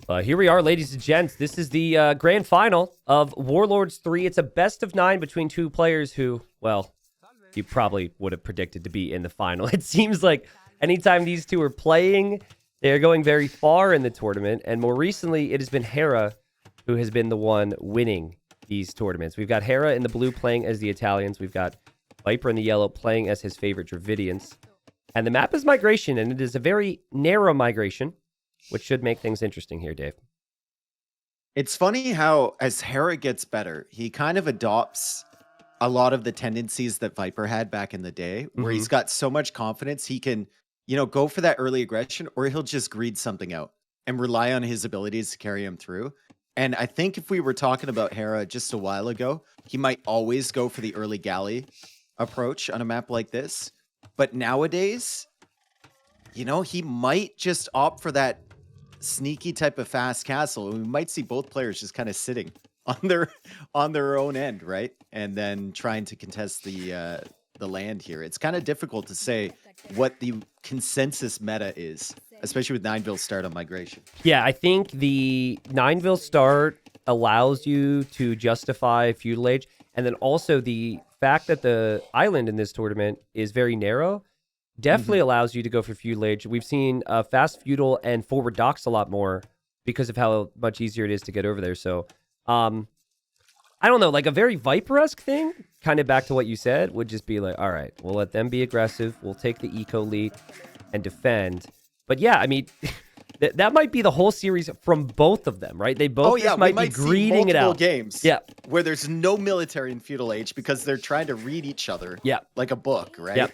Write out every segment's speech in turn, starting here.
Here we are, ladies and gents. This is the grand final of Warlords 3. It's a best of 9 between two players who, well, you probably would have predicted to be in the final. It seems like anytime these two are playing, they're going very far in the tournament. And more recently, it has been Hera who has been the one winning these tournaments. We've got Hera in the blue playing as the Italians. We've got Viper in the yellow playing as his favorite Dravidians. And the map is Migration, and it is a very narrow migration, which should make things interesting here, Dave. It's funny how, as Hera gets better, he kind of adopts a lot of the tendencies that Viper had back in the day, where he's got so much confidence, he can, go for that early aggression, or he'll just greed something out and rely on his abilities to carry him through. And I think if we were talking about Hera just a while ago, he might always go for the early galley approach on a map like this. But nowadays, he might just opt for that sneaky type of fast castle. We might see both players just kind of sitting on their own end, right? And then trying to contest the land here. It's kind of difficult to say what the consensus meta is, especially with Nineville start on migration. Yeah, I think the Nineville start allows you to justify feudal age, and then also the fact that the island in this tournament is very narrow definitely allows you to go for feudal age. We've seen fast feudal and forward docks a lot more because of how much easier it is to get over there. So, I don't know, like a very Viper-esque thing, kind of back to what you said, would just be like, all right, we'll let them be aggressive. We'll take the eco lead and defend. But yeah, I mean, that might be the whole series from both of them, right? They both might be greeding it out. Games where there's no military in feudal age because they're trying to read each other like a book, right? Yep.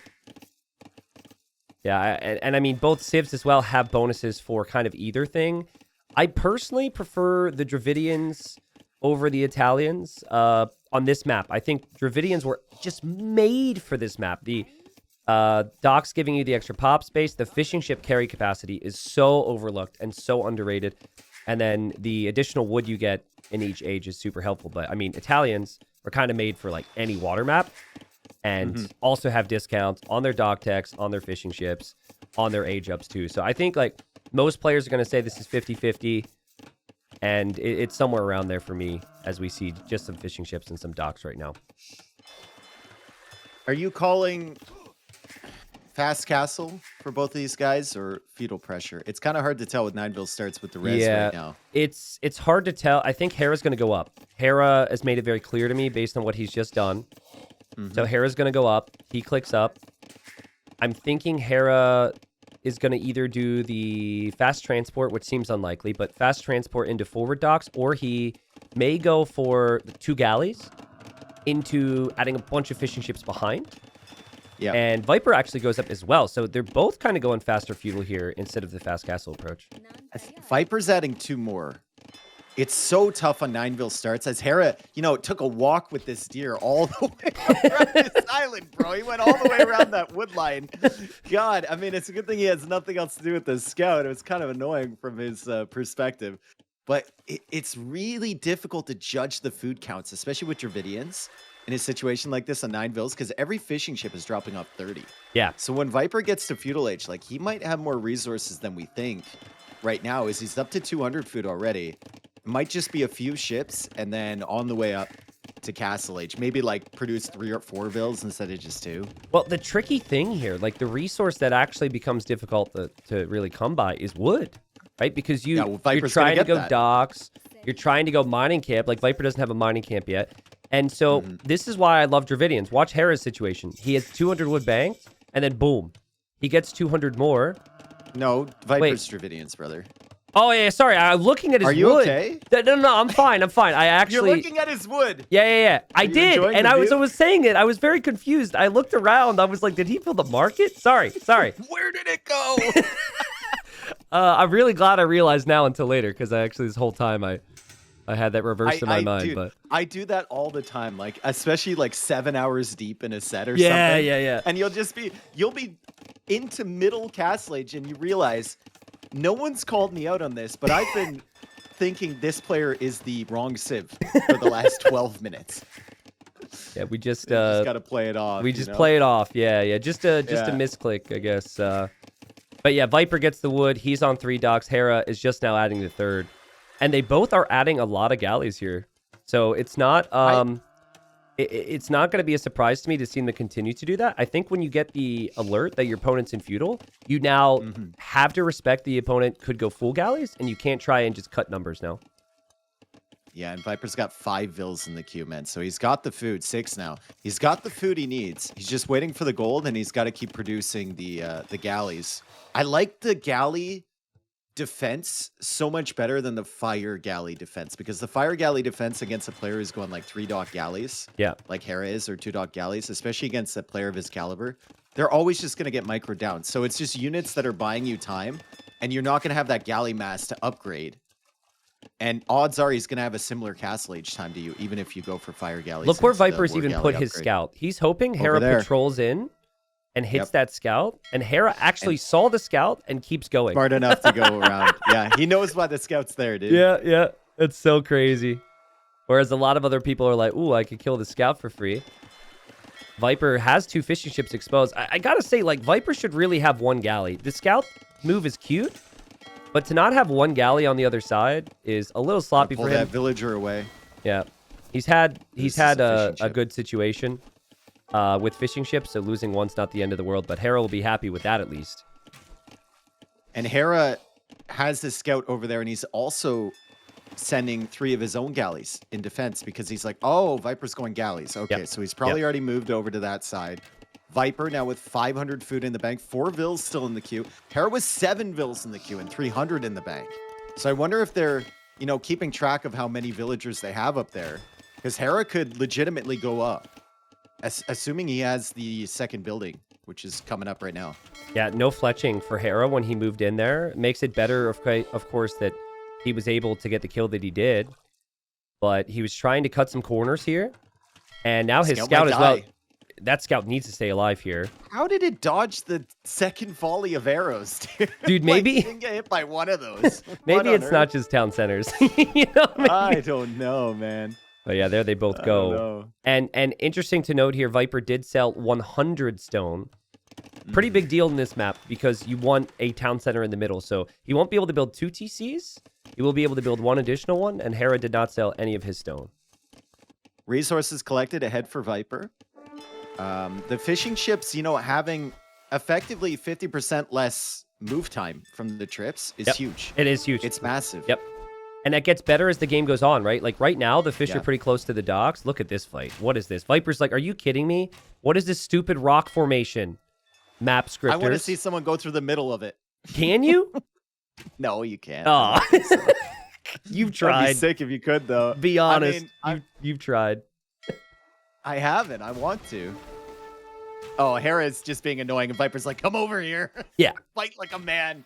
Yeah, and I mean, both civs as well have bonuses for kind of either thing. I personally prefer the Dravidians over the Italians on this map. I think Dravidians were just made for this map. The docks giving you the extra pop space. The fishing ship carry capacity is so overlooked and so underrated. And then the additional wood you get in each age is super helpful. But I mean, Italians are kind of made for like any water map and also have discounts on their dock techs, on their fishing ships, on their age ups too. So I think like most players are going to say this is 50-50. And it's somewhere around there for me as we see just some fishing ships and some docks right now. Are you calling fast castle for both of these guys or feudal pressure? It's kind of hard to tell with Nineville starts with the res right now. It's hard to tell. I think Hera's going to go up. Hera has made it very clear to me based on what he's just done. So Hera's going to go up. He clicks up. I'm thinking Hera is going to either do the fast transport, which seems unlikely, but fast transport into forward docks, or he may go for the 2 galleys into adding a bunch of fishing ships behind. Yeah. And Viper actually goes up as well. So they're both kind of going faster feudal here instead of the fast castle approach. Viper's adding 2 more. It's so tough on Nineville starts as Hera, took a walk with this deer all the way around this island, bro. He went all the way around that wood line. God, I mean, it's a good thing he has nothing else to do with the scout. It was kind of annoying from his perspective. But it's really difficult to judge the food counts, especially with Dravidians in a situation like this on Ninevilles, because every fishing ship is dropping off 30. Yeah. So when Viper gets to feudal age, like he might have more resources than we think right now, is he's up to 200 food already. It might just be a few ships and then on the way up to castle age, maybe like produce 3 or 4 vills instead of just 2. Well, the tricky thing here, like the resource that actually becomes difficult to really come by is wood, right? Because you're trying to go docks, you're trying to go mining camp. Like Viper doesn't have a mining camp yet. And so this is why I love Dravidians. Watch Hera's situation. He has 200 wood banked, and then boom, he gets 200 more. No, Viper's Dravidians, brother. Oh, yeah, sorry. I'm looking at his wood. Are you okay? No, I'm fine. I actually... You're looking at his wood. Yeah. I did, and I was saying it. I was very confused. I looked around. I was like, did he fill the market? Sorry. Where did it go? I'm really glad I realized now until later, because this whole time I had that reversed in my mind. Dude, but I do that all the time, like especially like 7 hours deep in a set or something. Yeah. And you'll be into middle castle age, and you realize no one's called me out on this, but I've been thinking this player is the wrong civ for the last 12 minutes. Yeah, we just got to play it off. We just play it off. Yeah. Just a misclick, I guess. But yeah, Viper gets the wood. He's on 3 docks. Hera is just now adding the 3rd. And they both are adding a lot of galleys here. So it's not it's not going to be a surprise to me to see them continue to do that. I think when you get the alert that your opponent's in feudal, you now have to respect the opponent could go full galleys, and you can't try and just cut numbers now. Yeah, and Viper's got 5 vills in the queue, man. So he's got the food, 6 now. He's got the food he needs. He's just waiting for the gold, and he's got to keep producing the galleys. I like the galley defense so much better than the fire galley defense, because the fire galley defense against a player who's going like 3-dot galleys, like Hera is, or 2-dot galleys, especially against a player of his caliber, they're always just going to get micro down. So it's just units that are buying you time, and you're not going to have that galley mass to upgrade. And odds are he's going to have a similar castle age time to you, even if you go for fire galleys. Look where Viper's even put his scout. He's hoping Hera patrols in and hits that scout, and Hera actually saw the scout and keeps going. Smart enough to go around. Yeah, he knows why the scout's there, dude. Yeah. It's so crazy. Whereas a lot of other people are like, ooh, I could kill the scout for free. Viper has 2 fishing ships exposed. I gotta say, like, Viper should really have 1 galley. The scout move is cute, but to not have 1 galley on the other side is a little sloppy for him. Pull that villager away. Yeah. He's had a good situation with fishing ships, so losing one's not the end of the world, but Hera will be happy with that at least. And Hera has this scout over there, and he's also sending 3 of his own galleys in defense, because he's like, oh, Viper's going galleys. Okay, so he's probably already moved over to that side. Viper now with 500 food in the bank, 4 vills still in the queue. Hera with 7 vills in the queue and 300 in the bank. So I wonder if they're, keeping track of how many villagers they have up there, because Hera could legitimately go up, assuming he has the second building, which is coming up right now. Yeah, no fletching for Hera when he moved in there. Makes it better, of course, that he was able to get the kill that he did. But he was trying to cut some corners here. And now his scout as well. That scout needs to stay alive here. How did it dodge the second volley of arrows, dude? Dude, maybe he didn't get hit by one of those. Maybe it's not just town centers. I don't know, man. But yeah, there they both go. And interesting to note here, Viper did sell 100 stone. Pretty big deal in this map, because you want a town center in the middle. So he won't be able to build 2 TCs. He will be able to build 1 additional one, and Hera did not sell any of his stone. Resources collected ahead for Viper. The fishing ships, having effectively 50% less move time from the trips is huge. It is huge. It's massive. Yep. And that gets better as the game goes on, right? Like right now, the fish are pretty close to the docks. Look at this fight. What is this? Viper's like, are you kidding me? What is this stupid rock formation? Map scripters. I want to see someone go through the middle of it. Can you? No, you can't. Oh. You've tried. That'd be sick if you could, though. Be honest. You've tried. I haven't. I want to. Oh, Hera's just being annoying, and Viper's like, come over here. Yeah. Fight like a man.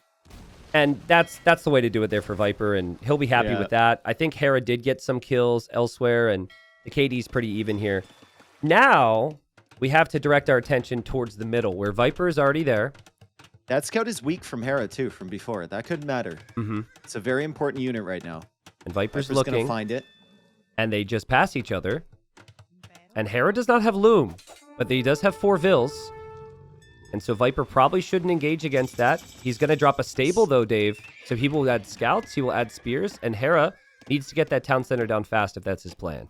And that's the way to do it there for Viper, and he'll be happy with that. I think Hera did get some kills elsewhere, and the KD's pretty even here. Now, we have to direct our attention towards the middle, where Viper is already there. That scout is weak from Hera, too, from before. That could matter. It's a very important unit right now. And Viper's looking. Going to find it. And they just pass each other. And Hera does not have Loom, but he does have 4 vills. And so Viper probably shouldn't engage against that. He's going to drop a stable, though, Dave. So he will add scouts, he will add spears, and Hera needs to get that town center down fast if that's his plan.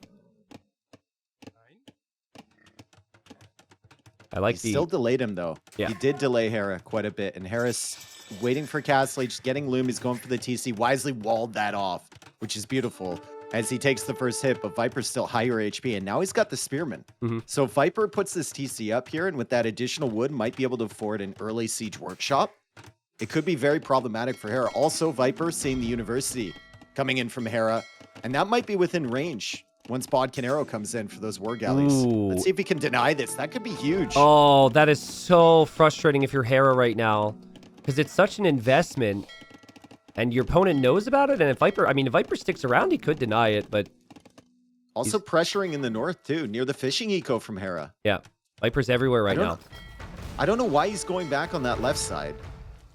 I like he still delayed him, though. Yeah. He did delay Hera quite a bit. And Hera's waiting for Castle Age, getting Loom. He's going for the TC. Wisely walled that off, which is beautiful, as he takes the first hit. But Viper's still higher HP, and now he's got the Spearman. So Viper puts this TC up here, and with that additional wood, might be able to afford an early siege workshop. It could be very problematic for Hera. Also, Viper seeing the University coming in from Hera, and that might be within range once Bodkin Arrow comes in for those war galleys. Let's see if he can deny this. That could be huge. Oh, that is so frustrating if you're Hera right now, because it's such an investment, and your opponent knows about it. And if Viper sticks around, he could deny it, but also pressuring in the north too, near the fishing eco from Hera. Yeah, Viper's everywhere right now. I don't know why he's going back on that left side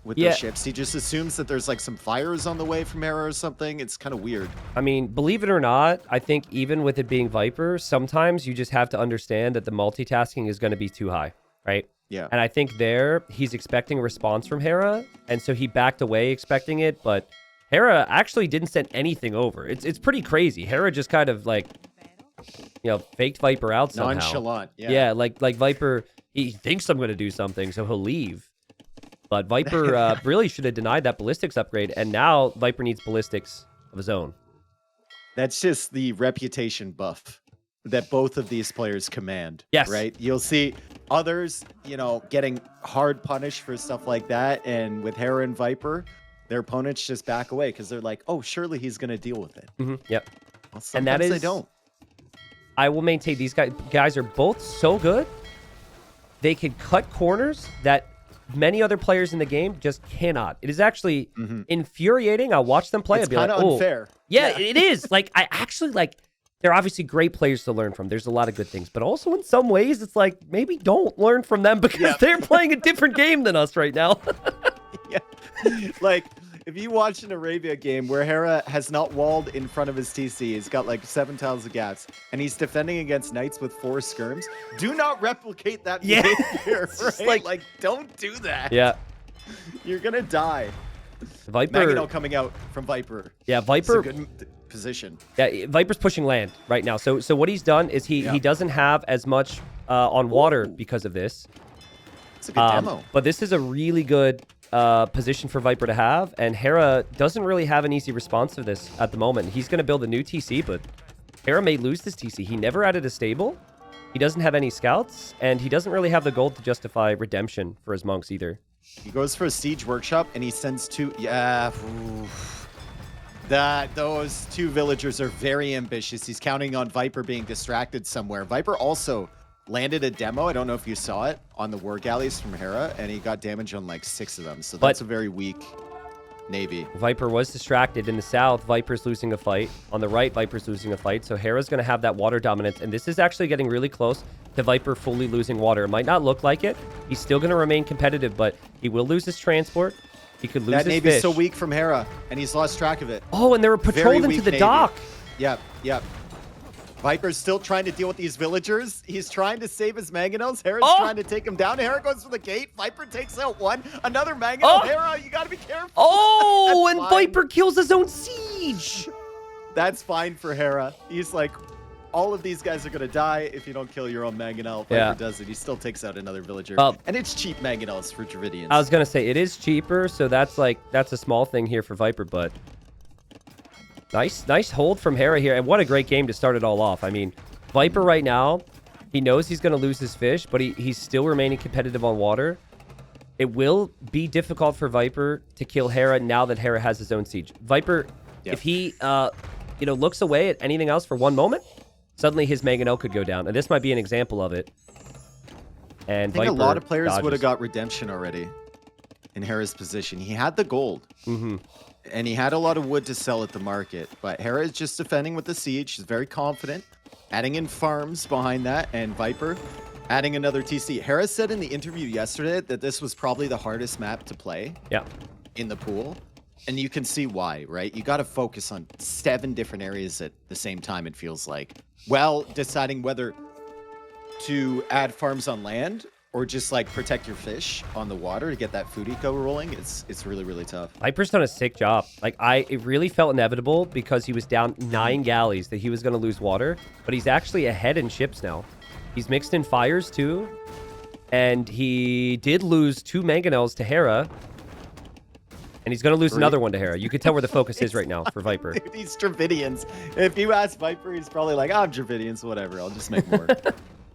with those ships. He just assumes that there's like some fires on the way from Hera or something. It's kind of weird. I mean, believe it or not, I think even with it being Viper, sometimes you just have to understand that the multitasking is going to be too high, right? Yeah. And I think there, he's expecting a response from Hera, and so he backed away expecting it, but Hera actually didn't send anything over. It's pretty crazy. Hera just kind of like, faked Viper out somehow. Nonchalant, yeah. Yeah, like Viper, he thinks I'm going to do something, so he'll leave. But Viper really should have denied that ballistics upgrade, and now Viper needs ballistics of his own. That's just the reputation buff that both of these players command. Yes. Right? You'll see others, getting hard punished for stuff like that. And with Hera and Viper, their opponents just back away because they're like, oh, surely he's going to deal with it. Yep. Well, sometimes and that is, they don't. I will maintain these guys are both so good. They can cut corners that many other players in the game just cannot. It is actually infuriating. I'll watch them play. It's I'll be like, kind of unfair. Yeah, it is. Like, I actually they're obviously great players to learn from. There's a lot of good things, but also in some ways, it's like, maybe don't learn from them because they're playing a different game than us right now. Yeah. Like, if you watch an Arabia game where Hera has not walled in front of his TC, he's got like 7 tiles of gaps, and he's defending against Knights with 4 skirms, do not replicate that behavior, right? Like, don't do that. Yeah. You're going to die. Viper. Magano coming out from Viper. Yeah, Viper. It's a good position. Yeah, Viper's pushing land right now. So what he's done is he doesn't have as much on water because of this. It's a good demo. But this is a really good position for Viper to have, and Hera doesn't really have an easy response to this at the moment. He's going to build a new TC, but Hera may lose this TC. He never added a stable. He doesn't have any scouts, and he doesn't really have the gold to justify redemption for his monks either. He goes for a siege workshop, and he sends 2. Yeah. Oof. Those 2 villagers are very ambitious. He's counting on Viper being distracted somewhere. Viper also landed a demo. I don't know if you saw it on the war galleys from Hera, and he got damage on like 6 of them. So that's a very weak navy. Viper was distracted in the south. Viper's losing a fight. On the right, Viper's losing a fight. So Hera's going to have that water dominance, and this is actually getting really close to Viper fully losing water. It might not look like it. He's still going to remain competitive, but he will lose his transport. He could lose his That navy's fish. so weak from Hera, and he's lost track of it. Oh, and they were patrolled into the dock. Yep. Viper's still trying to deal with these villagers. He's trying to save his mangonels. Hera's trying to take him down. Hera goes for the gate. Viper takes out 1. Another mangonel. Hera, you gotta be careful. Oh, and Viper kills his own siege. That's fine for Hera. He's like, all of these guys are gonna die if you don't kill your own mangonel. Viper does it. He still takes out another villager. And it's cheap mangonels for Dravidians. I was gonna say it is cheaper, so that's a small thing here for Viper, but nice hold from Hera here, and what a great game to start it all off. I mean, Viper right now, he knows he's gonna lose his fish, but he's still remaining competitive on water. It will be difficult for Viper to kill Hera now that Hera has his own siege. Viper, if he looks away at anything else for 1 moment, suddenly his Mangonel could go down, and this might be an example of it. And I think Viper a lot of players dodges. would have got redemption already in Hera's position. He had the gold. And he had a lot of wood to sell at the market, but Hera is just defending with the siege. She's very confident, adding in farms behind that, and Viper adding another TC. Hera said in the interview yesterday that this was probably the hardest map to play in the pool, and you can see why, right? You got to focus on 7 different areas at the same time, it feels like. Well, deciding whether to add farms on land or just like protect your fish on the water to get that food eco rolling, it's really, really tough. Viper's done a sick job. Like, it really felt inevitable because he was down 9 galleys that he was going to lose water, but he's actually ahead in ships now. He's mixed in fires too, and he did lose 2 mangonels to Hera, and he's going to lose another one to Hera. You can tell where the focus is right now for Viper. Dude, these Dravidians. If you ask Viper, he's probably like, I'm Dravidians, whatever. I'll just make more.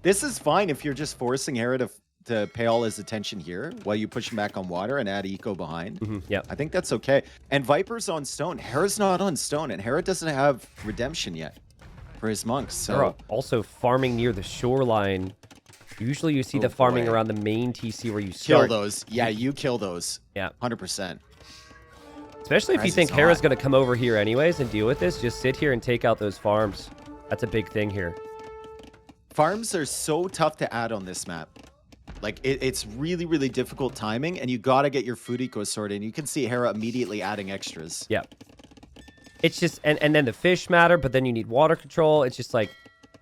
This is fine if you're just forcing Hera to pay all his attention here while you push him back on water and add eco behind. Yeah, I think that's okay. And Viper's on stone. Hera's not on stone, and Hera doesn't have redemption yet for his monks. So Hera also farming near the shoreline. Usually you see the farming around the main TC where you start. Kill those. Yeah, you kill those. Yeah. 100%. Especially if you think Hera's going to come over here anyways and deal with this, just sit here and take out those farms. That's a big thing here. Farms are so tough to add on this map. Like, it's really, really difficult timing, and you got to get your food eco sorted. And you can see Hera immediately adding extras. Yeah. It's just, and then the fish matter, but then you need water control. It's just like,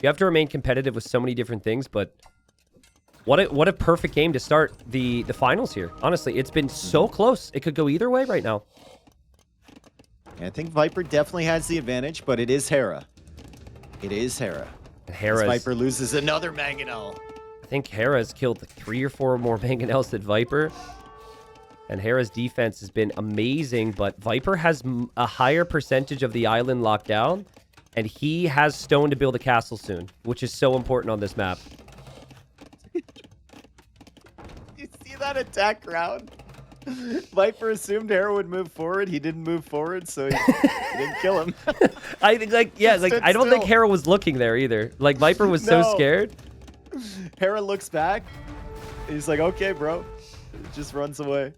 you have to remain competitive with so many different things, but what a perfect game to start the finals here. Honestly, it's been so close. It could go either way right now. I think Viper definitely has the advantage, but it is Hera. It is Hera. And As Viper loses another mangonel. I think Hera's killed 3 or 4 more mangonels than Viper. And Hera's defense has been amazing, but Viper has a higher percentage of the island locked down, and he has stone to build a castle soon, which is so important on this map. You see that attack round? Viper assumed Hera would move forward. He didn't move forward, so he didn't kill him. I think, I don't think Hera was looking there either. Like, Viper was so scared. Hera looks back. He's like, okay, bro. Just runs away.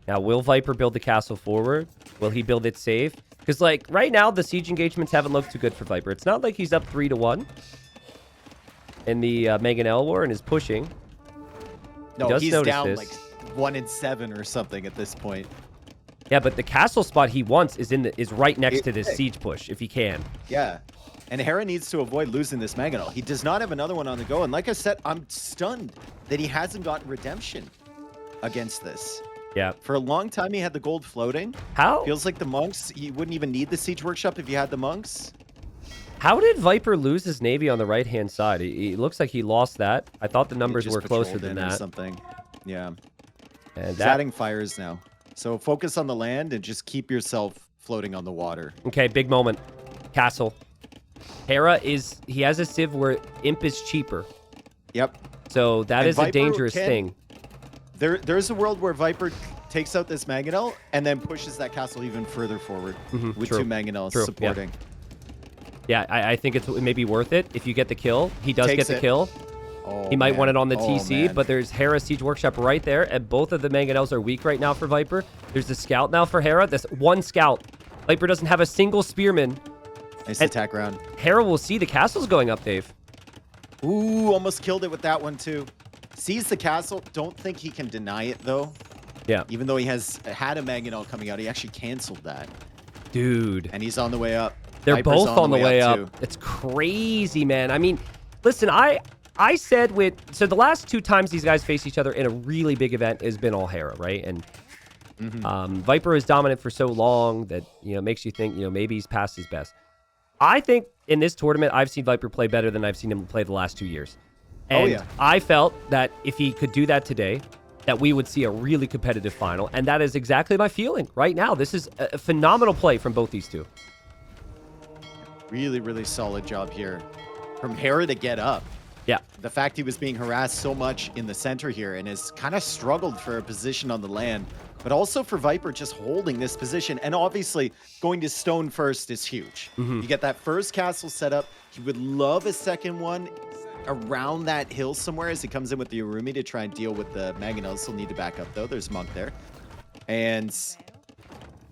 Now, will Viper build the castle forward? Will he build it safe? Because, like, right now, the siege engagements haven't looked too good for Viper. It's not like he's up 3-1 in the Mangonel War and is pushing. No, he's down like 1-7 or something at this point. Yeah, but the castle spot he wants is right next to this siege push, if he can. Yeah. And Hera needs to avoid losing this Mangonel. He does not have another one on the go. And like I said, I'm stunned that he hasn't gotten redemption against this. Yeah. For a long time, he had the gold floating. How? Feels like the monks, you wouldn't even need the siege workshop if you had the monks. How did Viper lose his navy on the right-hand side? It looks like he lost that. I thought the numbers were closer than that. Or something. Yeah. And he's adding fires now. So focus on the land and just keep yourself floating on the water. Okay, big moment. Castle. Hera he has a civ where Imp is cheaper. Yep. So that is a dangerous thing. There's a world where Viper takes out this Mangonel and then pushes that castle even further forward with 2 Mangonels supporting. Yeah, I think it may be worth it if you get the kill. He does get the kill. Oh, he might want it on the TC, but there's Hera Siege Workshop right there, and both of the Mangonels are weak right now for Viper. There's the scout now for Hera. This one scout. Viper doesn't have a single spearman. Nice attack round. Hera will see the castle's going up, Dave. Ooh, almost killed it with that one too. Sees the castle. Don't think he can deny it though. Yeah. Even though he has had a Mangonel coming out, he actually canceled that. Dude. And he's on the way up. They're Viper's both on the way up. too. It's crazy, man. I mean, listen, I said so the last 2 times these guys face each other in a really big event has been all Hera, right? And Viper is dominant for so long that, it makes you think, maybe he's past his best. I think in this tournament, I've seen Viper play better than I've seen him play the last 2 years. And I felt that if he could do that today, that we would see a really competitive final. And that is exactly my feeling right now. This is a phenomenal play from both these two. Really, really solid job here from Hera to get up. Yeah. The fact he was being harassed so much in the center here and has kind of struggled for a position on the land, but also for Viper just holding this position. And obviously going to stone first is huge. You get that first castle set up. He would love a second one around that hill somewhere as he comes in with the Urumi to try and deal with the Mangonels. He'll need to back up though. There's Monk there. And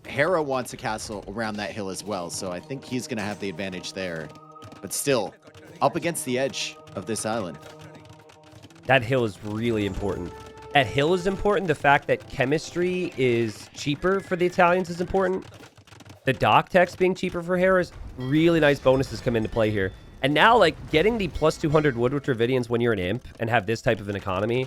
Hera wants a castle around that hill as well. So I think he's going to have the advantage there. But still, up against the edge of this island. That hill is really important. That hill is important. The fact that chemistry is cheaper for the Italians is important. The dock text being cheaper for Hera is really nice bonuses come into play here. And now, like, getting the plus 200 wood with Dravidians when you're an imp and have this type of an economy,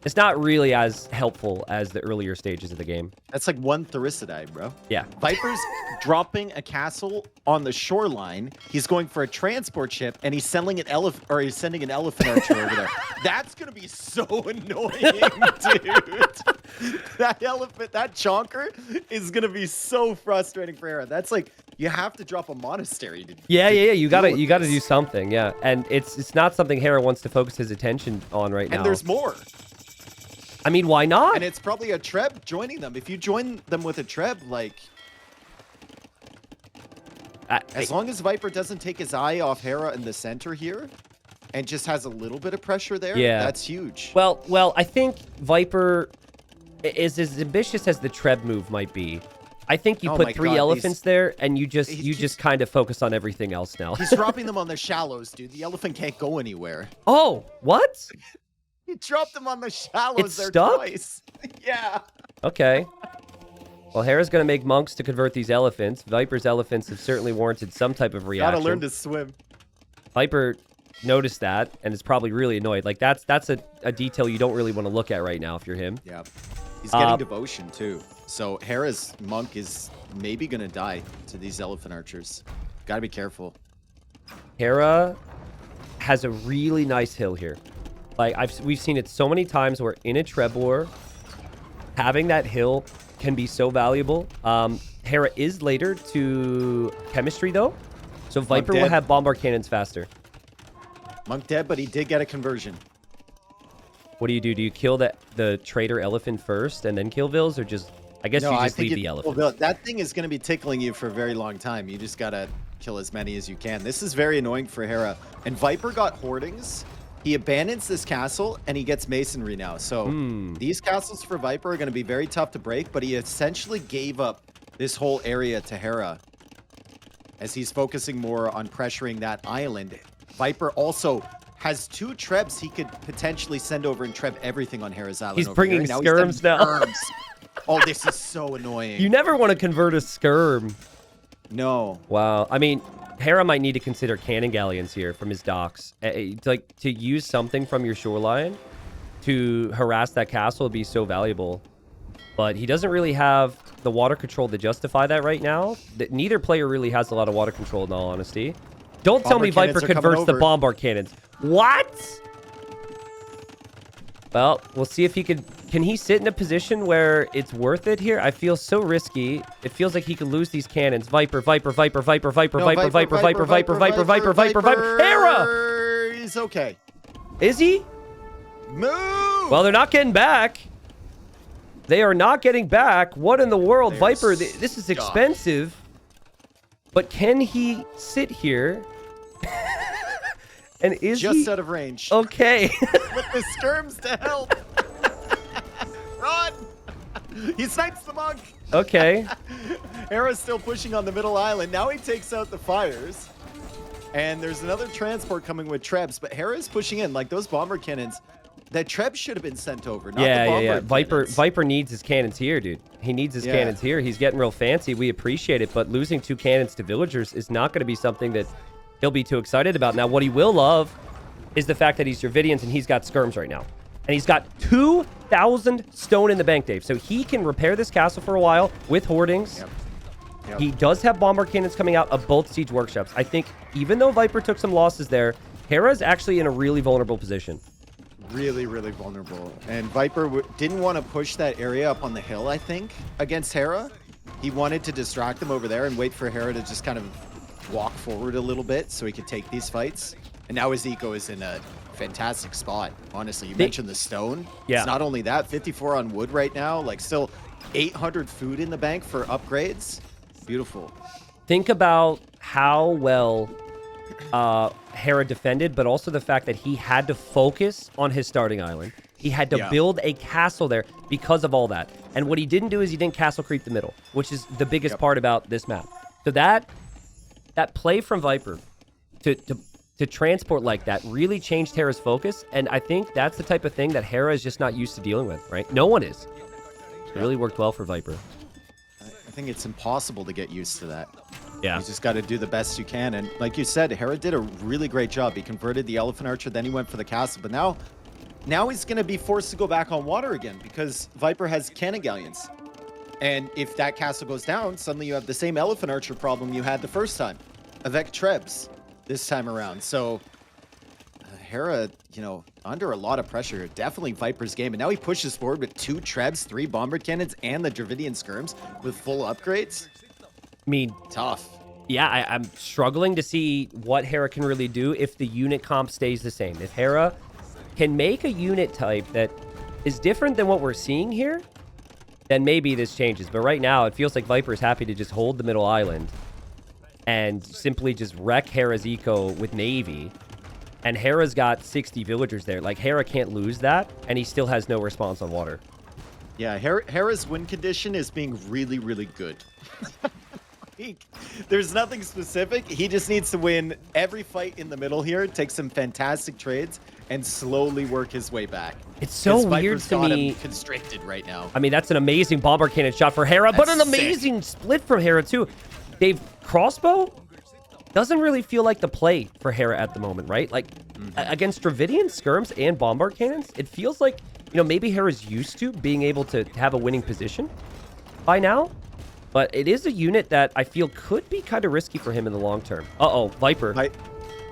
it's not really as helpful as the earlier stages of the game. That's like 1 Thericidai, bro. Yeah. Viper's dropping a castle on the shoreline. He's going for a transport ship, and he's sending an elephant archer over there. That's gonna be so annoying, dude. That elephant, that chonker, is gonna be so frustrating for Hera. That's like you have to drop a monastery to yeah. You gotta do something, yeah. And it's not something Hera wants to focus his attention on right now. And there's more. I mean, why not? And it's probably a Treb joining them. If you join them with a Treb, like... as long as Viper doesn't take his eye off Hera in the center here, and just has a little bit of pressure there, that's huge. Well, I think Viper is as ambitious as the Treb move might be. I think you put 3 elephants there, and you just kind of focus on everything else now. He's dropping them on the shallows, dude. The elephant can't go anywhere. Oh, what? He dropped them on the shallows there stuck? twice. Yeah. Okay. Well, Hera's going to make monks to convert these elephants. Viper's elephants have certainly warranted some type of reaction. Gotta learn to swim. Viper noticed that and is probably really annoyed. Like, that's a detail you don't really want to look at right now if you're him. Yeah. He's getting devotion, too. So Hera's monk is maybe going to die to these elephant archers. Got to be careful. Hera has a really nice hill here. Like, we've seen it so many times where in a Treb war, having that hill can be so valuable. Hera is later to chemistry, though. So Viper will have bombard cannons faster. Monk dead, but he did get a conversion. What do? Do you kill the traitor elephant first and then kill Vils, or just... I guess you just leave the elephant. That thing is going to be tickling you for a very long time. You just got to kill as many as you can. This is very annoying for Hera. And Viper got hoardings. He abandons this castle, and he gets masonry now. So these castles for Viper are going to be very tough to break, but he essentially gave up this whole area to Hera as he's focusing more on pressuring that island. Viper also has 2 Trebs he could potentially send over and Treb everything on Hera's island. He's bringing skirms now. Oh, this is so annoying. You never want to convert a skirm. No. Wow. I mean, Hera might need to consider cannon galleons here from his docks. Like, to use something from your shoreline to harass that castle would be so valuable. But he doesn't really have the water control to justify that right now. Neither player really has a lot of water control, in all honesty. Don't tell me Viper converts the bombard cannons. What? Well, we'll see if he could... Can he sit in a position where it's worth it here? I feel so risky. It feels like he could lose these cannons. Viper, Viper, Viper, Viper, Viper, Viper, Viper, Viper, Viper, Viper, Viper, Viper, Viper. Hera! He's okay. Is he? Move! Well, they're not getting back. They are not getting back. What in the world? Viper, this is expensive. But can he sit here? And is he... Just out of range. Okay. With the skirms to help. Run! He snipes the monk. Okay. Hera's still pushing on the middle island. Now he takes out the fires. And there's another transport coming with Trebs, but Hera's pushing in. Like, those bomber cannons, that Trebs should have been sent over, not the bomber cannons. Viper needs his cannons here, dude. He needs his cannons here. He's getting real fancy. We appreciate it, but losing 2 cannons to villagers is not going to be something that he'll be too excited about. Now, what he will love is the fact that he's Dravidians and he's got skirms right now. And he's got 2,000 stone in the bank, Dave. So he can repair this castle for a while with hoardings. Yep. He does have bombard cannons coming out of both siege workshops. I think even though Viper took some losses there, Hera's actually in a really vulnerable position. Really, really vulnerable. And Viper didn't want to push that area up on the hill, I think, against Hera. He wanted to distract them over there and wait for Hera to just kind of walk forward a little bit so he could take these fights. And now his eco is in a fantastic spot, honestly. You mentioned the stone. Yeah. It's not only that, 54 on wood right now, like still 800 food in the bank for upgrades. Beautiful. Think about how well Hera defended, but also the fact that he had to focus on his starting island. He had to build a castle there because of all that. And what he didn't do is he didn't castle creep the middle, which is the biggest part about this map. So that play from Viper to transport like that really changed Hera's focus, and I think that's the type of thing that Hera is just not used to dealing with, right? No one is. It really worked well for Viper. I think it's impossible to get used to that. Yeah. You just got to do the best you can. And like you said, Hera did a really great job. He converted the elephant archer, then he went for the castle. But now he's going to be forced to go back on water again because Viper has cannon galleons. And if that castle goes down, suddenly you have the same elephant archer problem you had the first time. Avec Trebs this time around. So Hera, you know, under a lot of pressure. Definitely Viper's game. And now he pushes forward with 2 Trebs, 3 bombard cannons, and the Dravidian skirms with full upgrades. I mean, tough. Yeah, I'm struggling to see what Hera can really do if the unit comp stays the same. If Hera can make a unit type that is different than what we're seeing here, then maybe this changes. But right now, it feels like Viper is happy to just hold the middle island and simply just wreck Hera's eco with Navy. And Hera's got 60 villagers there. Like, Hera can't lose that, and he still has no response on water. Yeah, Hera's win condition is being really, really good. There's nothing specific. He just needs to win every fight in the middle here, take some fantastic trades, and slowly work his way back. It's so weird to me. Constricted right now. I mean, that's an amazing bomber cannon shot for Hera, but an amazing split from Hera, too. Dave, crossbow doesn't really feel like the play for Hera at the moment, right? Like, against Dravidian skirms and bombard cannons, it feels like, you know, maybe Hera's used to being able to have a winning position. by now. But it is a unit that I feel could be kind of risky for him in the long term. Uh-oh, Viper.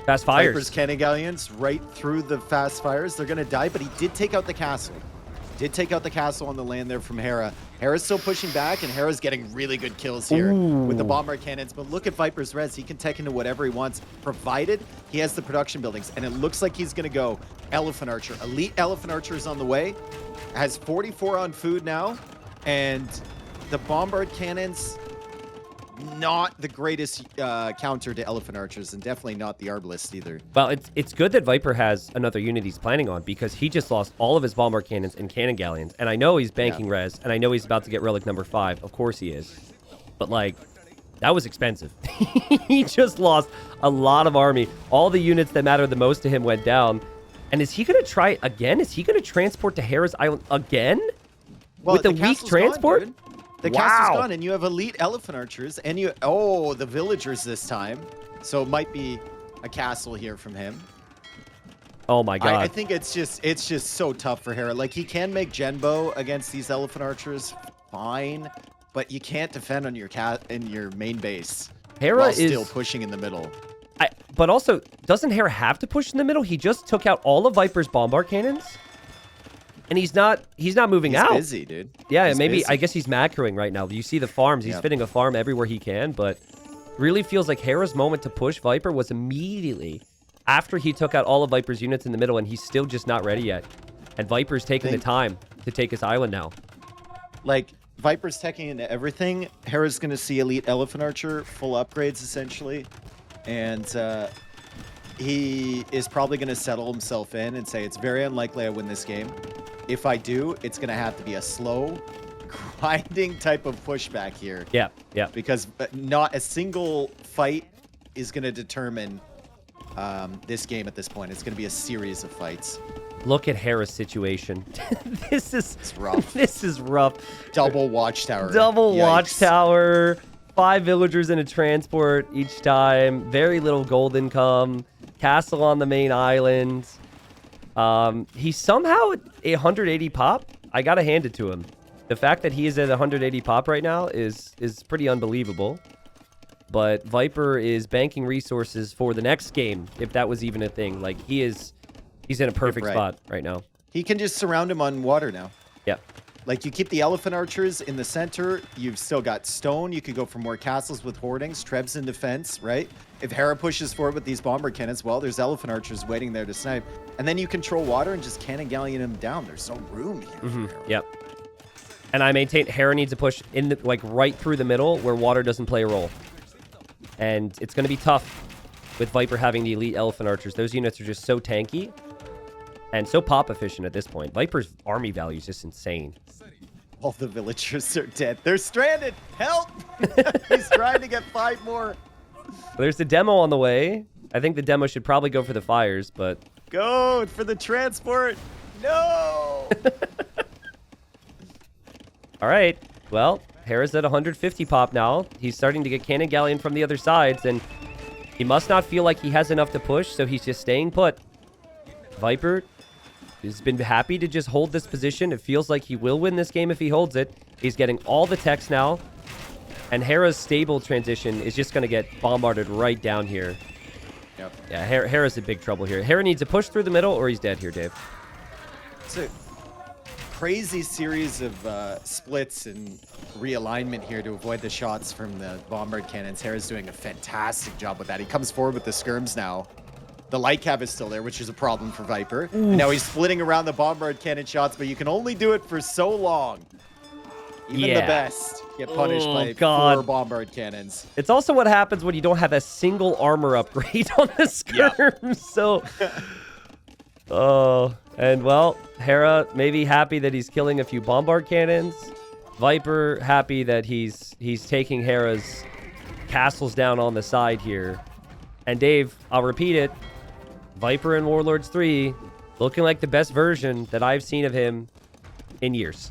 Fast fires. Viper's cannon galleons right through the fast fires. They're going to die, but he did take out the castle. Did take out the castle on the land there from Hera. Hera's still pushing back, and Hera's getting really good kills here with the bombard cannons. But look at Viper's res. He can tech into whatever he wants, provided he has the production buildings. And it looks like he's going to go Elephant Archer. Elite Elephant Archer is on the way. Has 44 on food now. And the bombard cannons, not the greatest counter to Elephant Archers, and definitely not the Arbalist either. Well, it's good that Viper has another unit he's planning on, because he just lost all of his bombard cannons and cannon galleons. And I know he's banking res, and I know he's about to get relic number 5. Of course he is. But, like, that was expensive. He just lost a lot of army. All the units that mattered the most to him went down. And is he going to try again? Is he going to transport to Hera's Island again? Well, with the weak transport? Gone, the castle's gone, and you have elite Elephant Archers, and you... Oh, the villagers this time. So it might be a castle here from him. Oh, my God. I think it's just so tough for Hera. Like, he can make Genbo against these Elephant Archers, fine, but you can't defend on your in your main base. Hera is still pushing in the middle. But also, doesn't Hera have to push in the middle? He just took out all of Viper's bombard cannons, and he's not moving out. He's busy, dude. Yeah, he's maybe busy. I guess he's macroing right now. You see the farms. He's fitting a farm everywhere he can, but really feels like Hera's moment to push Viper was immediately after he took out all of Viper's units in the middle, and he's still just not ready yet. And Viper's taking the time to take his island now. Like, Viper's teching into everything. Hera's going to see Elite Elephant Archer, full upgrades, essentially. And he is probably going to settle himself in and say, it's very unlikely I win this game. If I do, it's going to have to be a slow, grinding type of pushback here. Yeah, yeah. Because not a single fight is going to determine this game at this point. It's going to be a series of fights. Look at Hera's situation. It's rough. This is rough. Double watchtower. Double Yikes. watchtower. 5 villagers in a transport each time. Very little gold income. Castle on the main island. He's somehow at 180 pop. I gotta hand it to him. The fact that he is at 180 pop right now is pretty unbelievable. But Viper is banking resources for the next game, if that was even a thing. Like, he's in a perfect spot right now. He can just surround him on water now. Yep. Like, you keep the Elephant Archers in the center. You've still got stone. You could go for more castles with hoardings. Trebs in defense, right? If Hera pushes forward with these bomber cannons, well, there's Elephant Archers waiting there to snipe. And then you control water and just cannon galleon him down. There's no room here for Hera. Yep. And I maintain Hera needs to push in the, like, right through the middle where water doesn't play a role. And it's going to be tough with Viper having the elite Elephant Archers. Those units are just so tanky and so pop efficient at this point. Viper's army value is just insane. All the villagers are dead. They're stranded. Help! He's trying to get 5 more. There's the demo on the way. I think the demo should probably go for the fires, but... Go for the transport. No! All right. Well, Hera's at 150 pop now. He's starting to get cannon galleon from the other sides, and he must not feel like he has enough to push, so he's just staying put. Viper has been happy to just hold this position. It feels like he will win this game if he holds it. He's getting all the techs now. And Hera's stable transition is just going to get bombarded right down here. Yep. Yeah, Hera's in big trouble here. Hera needs to push through the middle or he's dead here, Dave. It's a crazy series of splits and realignment here to avoid the shots from the bombard cannons. Hera's doing a fantastic job with that. He comes forward with the skirms now. The light cav is still there, which is a problem for Viper. And now he's splitting around the bombard cannon shots, but you can only do it for so long. Even the best get punished by 4 bombard cannons. It's also what happens when you don't have a single armor upgrade on the skirm. Yeah. So, and well, Hera maybe happy that he's killing a few bombard cannons. Viper happy that he's taking Hera's castles down on the side here. And Dave, I'll repeat it. Viper and Warlords 3 looking like the best version that I've seen of him in years.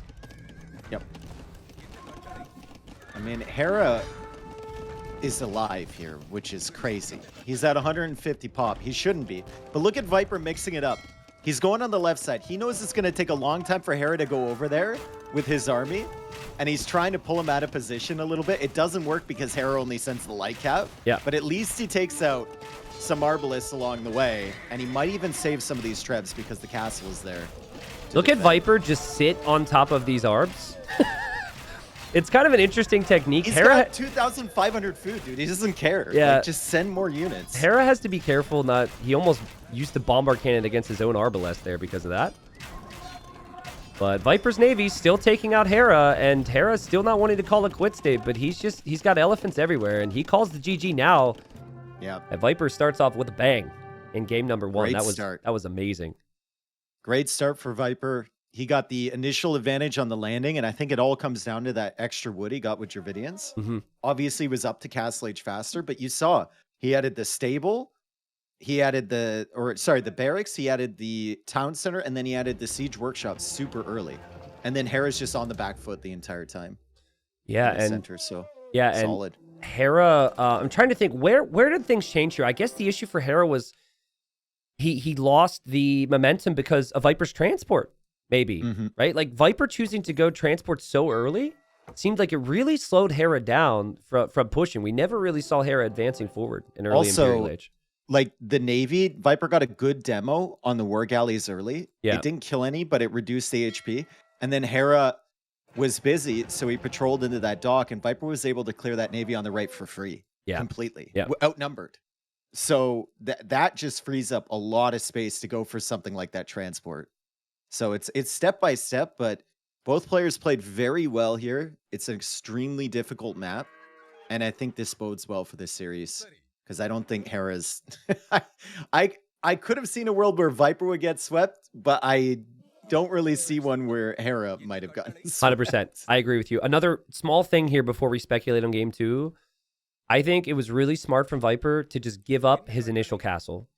Yep. I mean, Hera is alive here, which is crazy. He's at 150 pop. He shouldn't be. But look at Viper mixing it up. He's going on the left side. He knows it's going to take a long time for Hera to go over there with his army. And he's trying to pull him out of position a little bit. It doesn't work because Hera only sends the light cap. Yeah. But at least he takes out some Arbalists along the way. And he might even save some of these Trebs because the castle is there. Look at Viper just sit on top of these Arbs. It's kind of an interesting technique. He's Hera got 2,500 food, dude. He doesn't care. Yeah. Like, just send more units. Hera has to be careful not... He almost used the Bombard Cannon against his own Arbalest there because of that. But Viper's Navy still taking out Hera, and Hera's still not wanting to call it quits, Dave, but he's got elephants everywhere, and he calls the GG now. Yeah. And Viper starts off with a bang in game number 1. Great That start. was amazing. Great start for Viper. He got the initial advantage on the landing, and I think it all comes down to that extra wood he got with Dravidians. Obviously, was up to Castle Age faster, but you saw he added the stable, he added the barracks, he added the town center, and then he added the siege workshop super early. And then Hera's just on the back foot the entire time. Yeah, in the and center, so yeah, solid. And Hera, I'm trying to think where did things change here? I guess the issue for Hera was he lost the momentum because of Viper's transport. Maybe, right? Like Viper choosing to go transport so early seemed like it really slowed Hera down from pushing. We never really saw Hera advancing forward in early Imperial Age. Like the Navy, Viper got a good demo on the war galleys early. Yeah. It didn't kill any, but it reduced the HP. And then Hera was busy, so he patrolled into that dock, and Viper was able to clear that Navy on the right for free. Yeah. Completely. Yeah. Outnumbered. So that just frees up a lot of space to go for something like that transport. So it's step by step, but both players played very well here. It's an extremely difficult map, and I think this bodes well for this series because I don't think Hera's. I could have seen a world where Viper would get swept, but I don't really see one where Hera might have gotten swept. 100%. I agree with you. Another small thing here before we speculate on game 2. I think it was really smart from Viper to just give up his initial castle.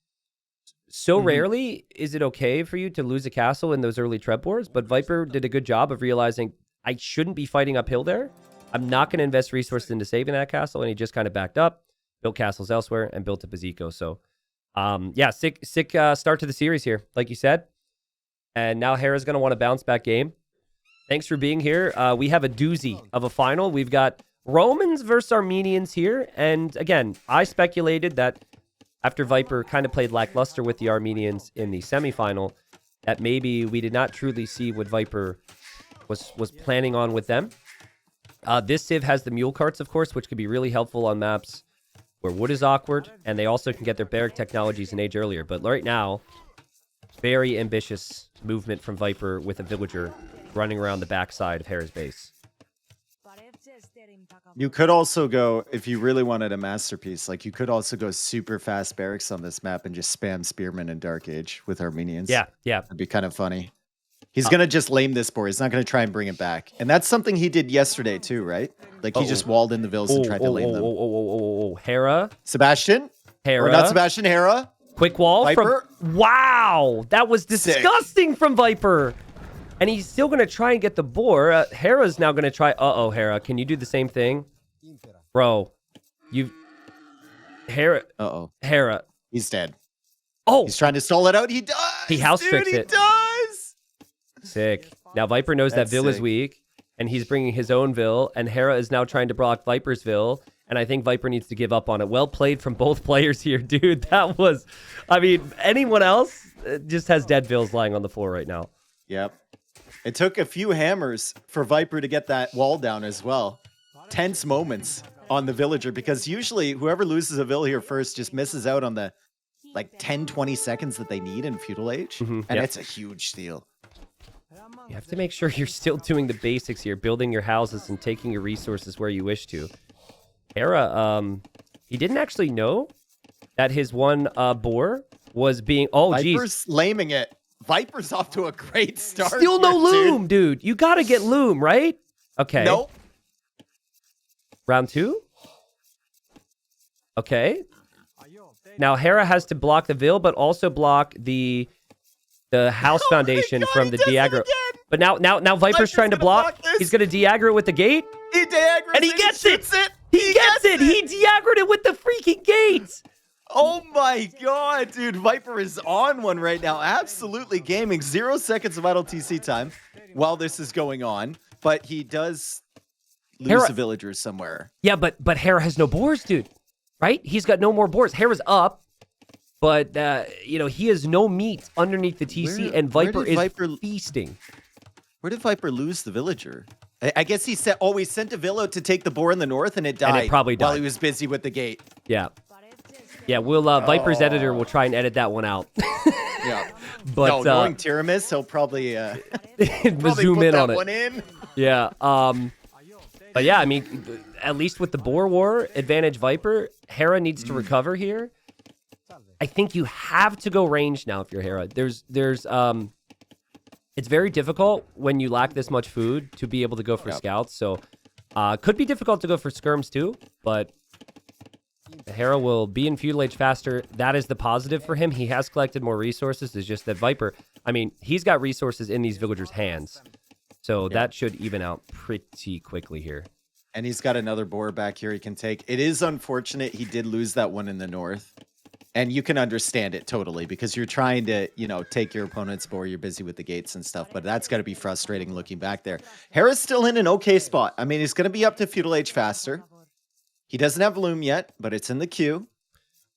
So rarely is it okay for you to lose a castle in those early Treb wars, but Viper did a good job of realizing I shouldn't be fighting uphill there. I'm not going to invest resources into saving that castle, and he just kind of backed up, built castles elsewhere, and built a Baziko. So, yeah, sick start to the series here, like you said. And now Hera's going to want a bounce back game. Thanks for being here. We have a doozy of a final. We've got Romans versus Armenians here, and again, I speculated that after Viper kind of played lackluster with the Armenians in the semifinal, that maybe we did not truly see what Viper was planning on with them. This Civ has the mule carts, of course, which could be really helpful on maps where wood is awkward, and they also can get their barrack technologies an age earlier. But right now, very ambitious movement from Viper with a villager running around the backside of Hera's base. You could also go, if you really wanted a masterpiece, like you could also go super fast barracks on this map and just spam Spearmen and Dark Age with Armenians. Yeah. That'd be kind of funny. He's going to just lame this board. He's not going to try and bring it back. And that's something he did yesterday too, right? Like he just walled in the villas and tried to lame them. Hera. Sebastian? Hera. Or not Sebastian, Hera. Quick wall. Viper. Wow. That was disgusting from Viper. And he's still going to try and get the boar. Hera's now going to try. Uh-oh, Hera. Can you do the same thing? Bro, Hera. Uh-oh. Hera. He's dead. Oh. He's trying to stall it out. He does. He house tricks it. He does. Sick. Now Viper knows that Vil is weak, and he's bringing his own Vil, and Hera is now trying to block Viper's Vil, and I think Viper needs to give up on it. Well played from both players here, dude. That was, I mean, anyone else just has dead Vils lying on the floor right now. Yep. It took a few hammers for Viper to get that wall down as well. Tense moments on the villager, because usually whoever loses a Vil here first just misses out on the like 10-20 seconds that they need in Feudal Age. And it's a huge steal. You have to make sure you're still doing the basics here, building your houses and taking your resources where you wish to. Hera, he didn't actually know that his one boar was being... Oh, geez. Viper's laming it. Viper's off to a great start. Still no loom, dude. You got to get loom, right? Okay. Nope. Round 2? Okay. Now, Hera has to block the Vil, but also block the house foundation from the de-aggro. But now Viper's trying to block. He's going to de-aggro with the gate. He de-aggroes and he gets it. He He gets it. He de-aggroed it with the freaking gate. Oh my god, dude. Viper is on one right now. Absolutely gaming. 0 seconds of idle TC time while this is going on. But he does lose Hera, the villagers somewhere. yeah, but Hera has no boars, dude. Right? He's got no more boars. Hera's up, but you know, he has no meat underneath the TC, and Viper is feasting. Where did Viper lose the villager? I guess he said, oh, he sent a Villo to take the boar in the north, and it died. And it probably died while he was busy with the gate. Yeah. Yeah, we'll Viper's editor will try and edit that one out. Yeah. But no, knowing Tiramis, he'll probably, zoom in on it. One in. Yeah. But yeah, I mean, at least with the Boar War, advantage Viper, Hera needs to recover here. I think you have to go range now if you're Hera. It's very difficult when you lack this much food to be able to go for scouts. So could be difficult to go for skirms too, but Hera will be in feudal age faster. That is the positive for him. He has collected more resources. It's just that Viper, I mean, he's got resources in these villagers' hands. So that should even out pretty quickly here. And he's got another boar back here he can take. It is unfortunate he did lose that one in the north. And you can understand it totally because you're trying to, you know, take your opponent's boar. You're busy with the gates and stuff, but that's got to be frustrating looking back there. Hera's still in an okay spot. I mean, he's going to be up to feudal age faster. He doesn't have Loom yet, but it's in the queue.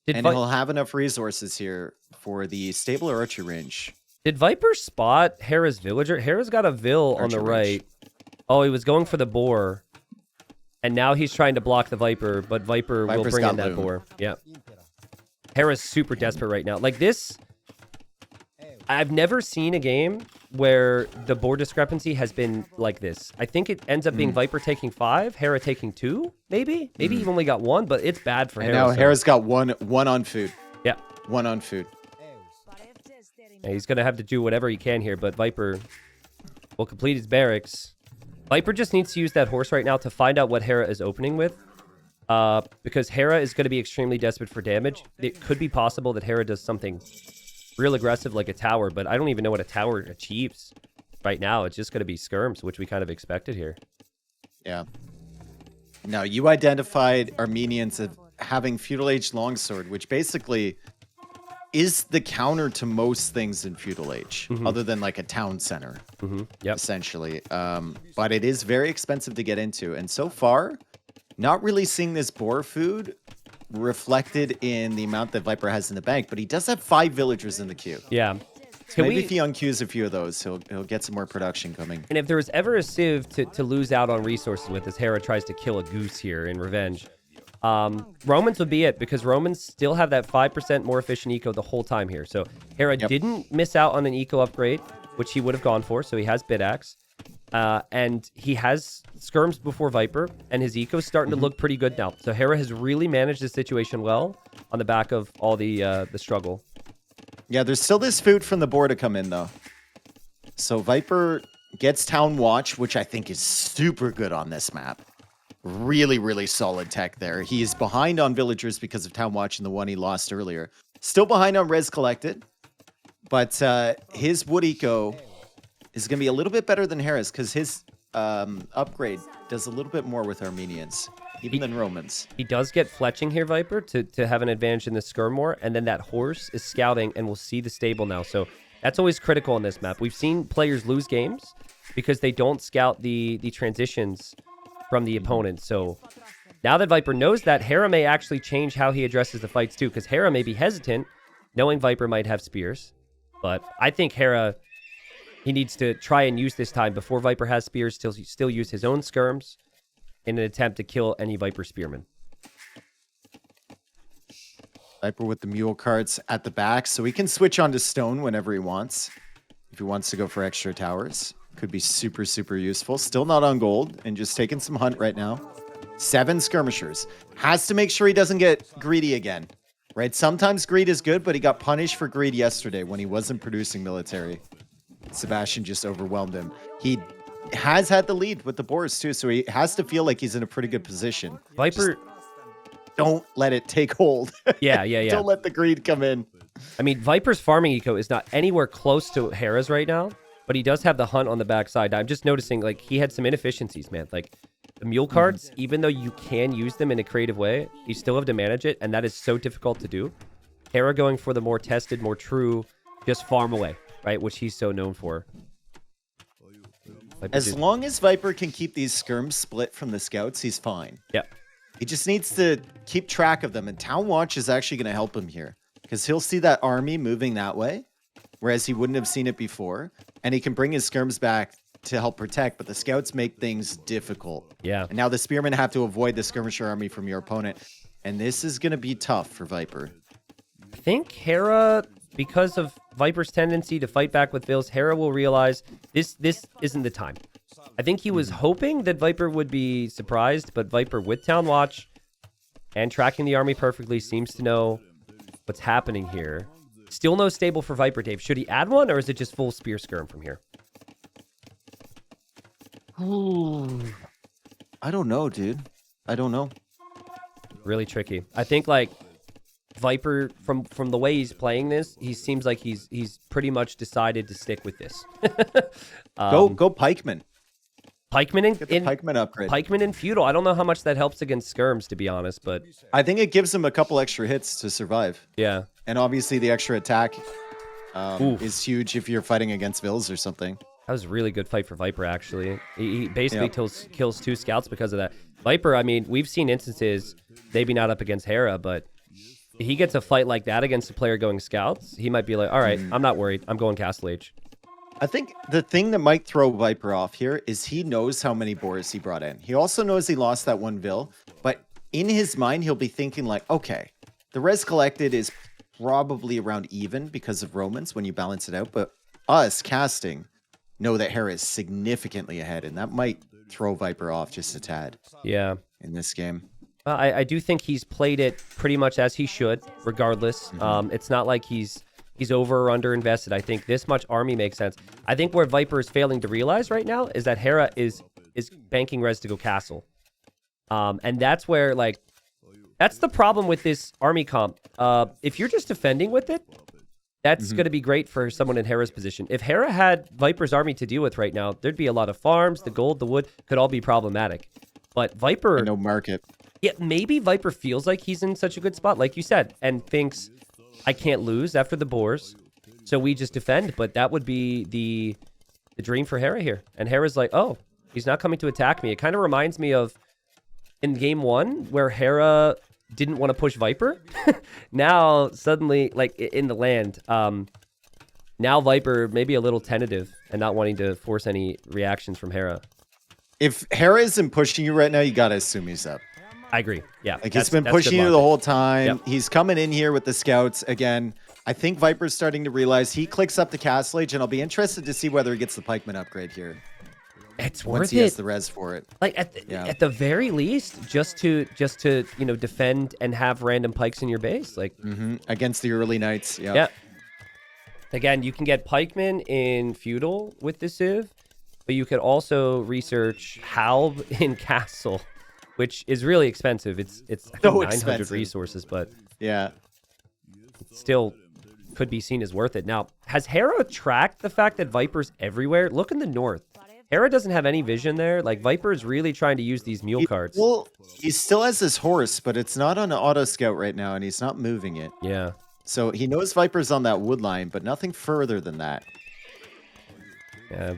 And he'll have enough resources here for the stable or archer range. Did Viper spot Hera's villager? Hera's got a Vill on the right. Oh, he was going for the boar. And now he's trying to block the Viper, but Viper will bring in that boar. Yeah. Hera's super desperate right now. Like this, I've never seen a game where the board discrepancy has been like this. I think it ends up being Viper taking 5, Hera taking 2, maybe? Maybe he only got 1, but it's bad for Hera. Now Hera's got one on food. Yeah. 1 on food. Yeah, he's going to have to do whatever he can here, but Viper will complete his barracks. Viper just needs to use that horse right now to find out what Hera is opening with. Because Hera is going to be extremely desperate for damage. It could be possible that Hera does something real aggressive like a tower, but I don't even know what a tower achieves right now. It's just going to be skirms, which we kind of expected here. Yeah. Now, you identified Armenians of having feudal age longsword, which basically is the counter to most things in feudal age, other than like a town center, essentially. But it is very expensive to get into. And so far, not really seeing this boar food reflected in the amount that Viper has in the bank, but he does have 5 villagers in the queue. Yeah. So maybe if he unqueues a few of those, he'll get some more production coming. And if there was ever a civ to lose out on resources with as Hera tries to kill a goose here in revenge, Romans would be it, because Romans still have that 5% more efficient eco the whole time here. So Hera didn't miss out on an eco upgrade, which he would have gone for, so he has Bid Axe. And he has skirms before Viper, and his eco's starting to look pretty good now. So Hera has really managed the situation well on the back of all the struggle. Yeah, there's still this food from the board to come in, though. So Viper gets Town Watch, which I think is super good on this map. Really, really solid tech there. He is behind on villagers because of Town Watch and the one he lost earlier. Still behind on Res Collected, but his wood eco is going to be a little bit better than Hera's because his upgrade does a little bit more with Armenians, even than Romans. He does get fletching here, Viper, to have an advantage in the skirm war, and then that horse is scouting and will see the stable now. So that's always critical in this map. We've seen players lose games because they don't scout the transitions from the opponent. So now that Viper knows that, Hera may actually change how he addresses the fights too, because Hera may be hesitant, knowing Viper might have spears. But I think Hera, he needs to try and use this time before Viper has spears, still use his own skirms in an attempt to kill any Viper spearmen. Viper with the mule carts at the back, so he can switch on to stone whenever he wants. If he wants to go for extra towers, could be super, super useful. Still not on gold and just taking some hunt right now. 7 skirmishers. Has to make sure he doesn't get greedy again, right? Sometimes greed is good, but he got punished for greed yesterday when he wasn't producing military. Sebastian just overwhelmed him. He has had the lead with the boars too, so he has to feel like he's in a pretty good position. Viper, don't let it take hold. Yeah. Don't let the greed come in. I mean, Viper's farming eco is not anywhere close to Hera's right now, but he does have the hunt on the backside. I'm just noticing, like, he had some inefficiencies, man. Like, The mule carts, even though you can use them in a creative way, you still have to manage it, and that is so difficult to do. Hera going for the more tested, more true, just farm away, right? Which he's so known for. As long as Viper can keep these skirms split from the scouts, he's fine. Yeah. He just needs to keep track of them, and Town Watch is actually going to help him here because he'll see that army moving that way, whereas he wouldn't have seen it before, and he can bring his skirms back to help protect, but the scouts make things difficult. Yeah. And now the spearmen have to avoid the skirmisher army from your opponent, and this is going to be tough for Viper. I think Hera, because of Viper's tendency to fight back with Vils, Hera will realize this isn't the time. I think he was hoping that Viper would be surprised, but Viper with Town Watch and tracking the army perfectly seems to know what's happening here. Still no stable for Viper, Dave. Should he add one, or is it just full spear skirm from here? I don't know, dude. I don't know. Really tricky. I think like Viper, from the way he's playing this, he seems like he's pretty much decided to stick with this. Go Pikeman. Pikeman in Pikeman upgrade. Pikeman in feudal. I don't know how much that helps against skirms, to be honest, but I think it gives him a couple extra hits to survive. Yeah. And obviously the extra attack is huge if you're fighting against Vils or something. That was a really good fight for Viper, actually. He basically kills 2 scouts because of that. Viper, I mean, we've seen instances, maybe not up against Hera, but he gets a fight like that against a player going scouts, he might be like, all right, I'm not worried. I'm going Castle Age. I think the thing that might throw Viper off here is he knows how many boars he brought in. He also knows he lost that one Vil, but in his mind, he'll be thinking like, okay, the res collected is probably around even because of Romans when you balance it out, but us casting know that Hera is significantly ahead, and that might throw Viper off just a tad. Yeah. In this game. I do think he's played it pretty much as he should, regardless. It's not like he's over or under invested. I think this much army makes sense. I think where Viper is failing to realize right now is that Hera is banking res to go castle. And that's where, like, that's the problem with this army comp. If you're just defending with it, that's going to be great for someone in Hera's position. If Hera had Viper's army to deal with right now, there'd be a lot of farms, the gold, the wood, could all be problematic. But Viper... And no market. Yeah, maybe Viper feels like he's in such a good spot, like you said, and thinks, I can't lose after the boars, so we just defend. But that would be the dream for Hera here. And Hera's like, oh, he's not coming to attack me. It kind of reminds me of in game 1, where Hera didn't want to push Viper. Now, suddenly, like in the land, now Viper may be a little tentative and not wanting to force any reactions from Hera. If Hera isn't pushing you right now, you got to assume he's up. I agree. Yeah. Like he's been pushing you the whole time. Yep. He's coming in here with the scouts again. I think Viper's starting to realize he clicks up the Castle Age, and I'll be interested to see whether he gets the Pikeman upgrade here. It's once worth he it. Has the res for it. Like at the very least, just to defend and have random pikes in your base, like against the early knights. Yeah. Again, you can get pikemen in feudal with the civ, but you could also research Halb in castle, which is really expensive. It's I think 900 resources, but yeah, it still could be seen as worth it. Now, has Hera tracked the fact that Viper's everywhere? Look in the north. Hera doesn't have any vision there. Like, Viper is really trying to use these mule cards. Well, he still has his horse, but it's not on an auto scout right now, and he's not moving it. Yeah. So he knows Viper's on that wood line, but nothing further than that.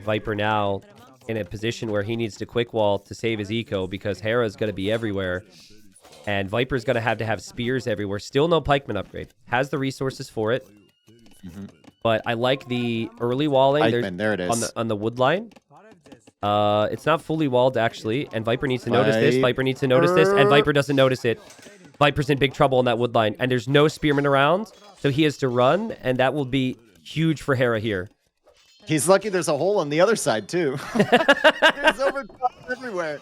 Viper now in a position where he needs to quick wall to save his eco because Hera's going to be everywhere. And Viper's going to have spears everywhere. Still no pikeman upgrade. Has the resources for it. But I like the early walling. Pikeman, there it is. On the wood line. It's not fully walled, actually, and Viper needs to notice this. Viper needs to notice this, and Viper doesn't notice it. Viper's in big trouble on that wood line, and there's no spearmen around, so he has to run, and that will be huge for Hera here. He's lucky there's a hole on the other side, too. There's overcrowded everywhere.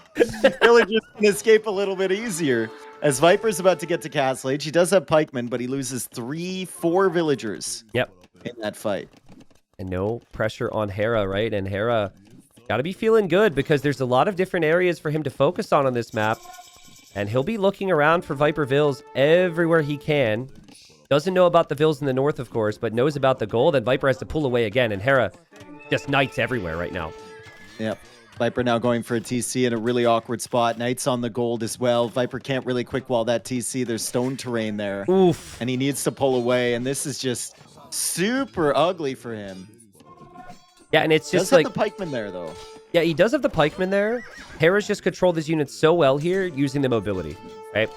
Villagers can escape a little bit easier. As Viper's about to get to Castle Age, he does have pikemen, but he loses 3-4 villagers in that fight. And no pressure on Hera, right? And Hera... got to be feeling good because there's a lot of different areas for him to focus on this map. And he'll be looking around for Viper Vils everywhere he can. Doesn't know about the Vils in the north, of course, but knows about the gold. And Viper has to pull away again. And Hera just knights everywhere right now. Yep. Viper now going for a TC in a really awkward spot. Knight's on the gold as well. Viper can't really quick wall that TC. There's stone terrain there. Oof. And he needs to pull away. And this is just super ugly for him. Yeah, and it's just does like... have the pikeman there, though. Yeah, he does have the pikeman there. Hera's just controlled his units so well here using the mobility, right?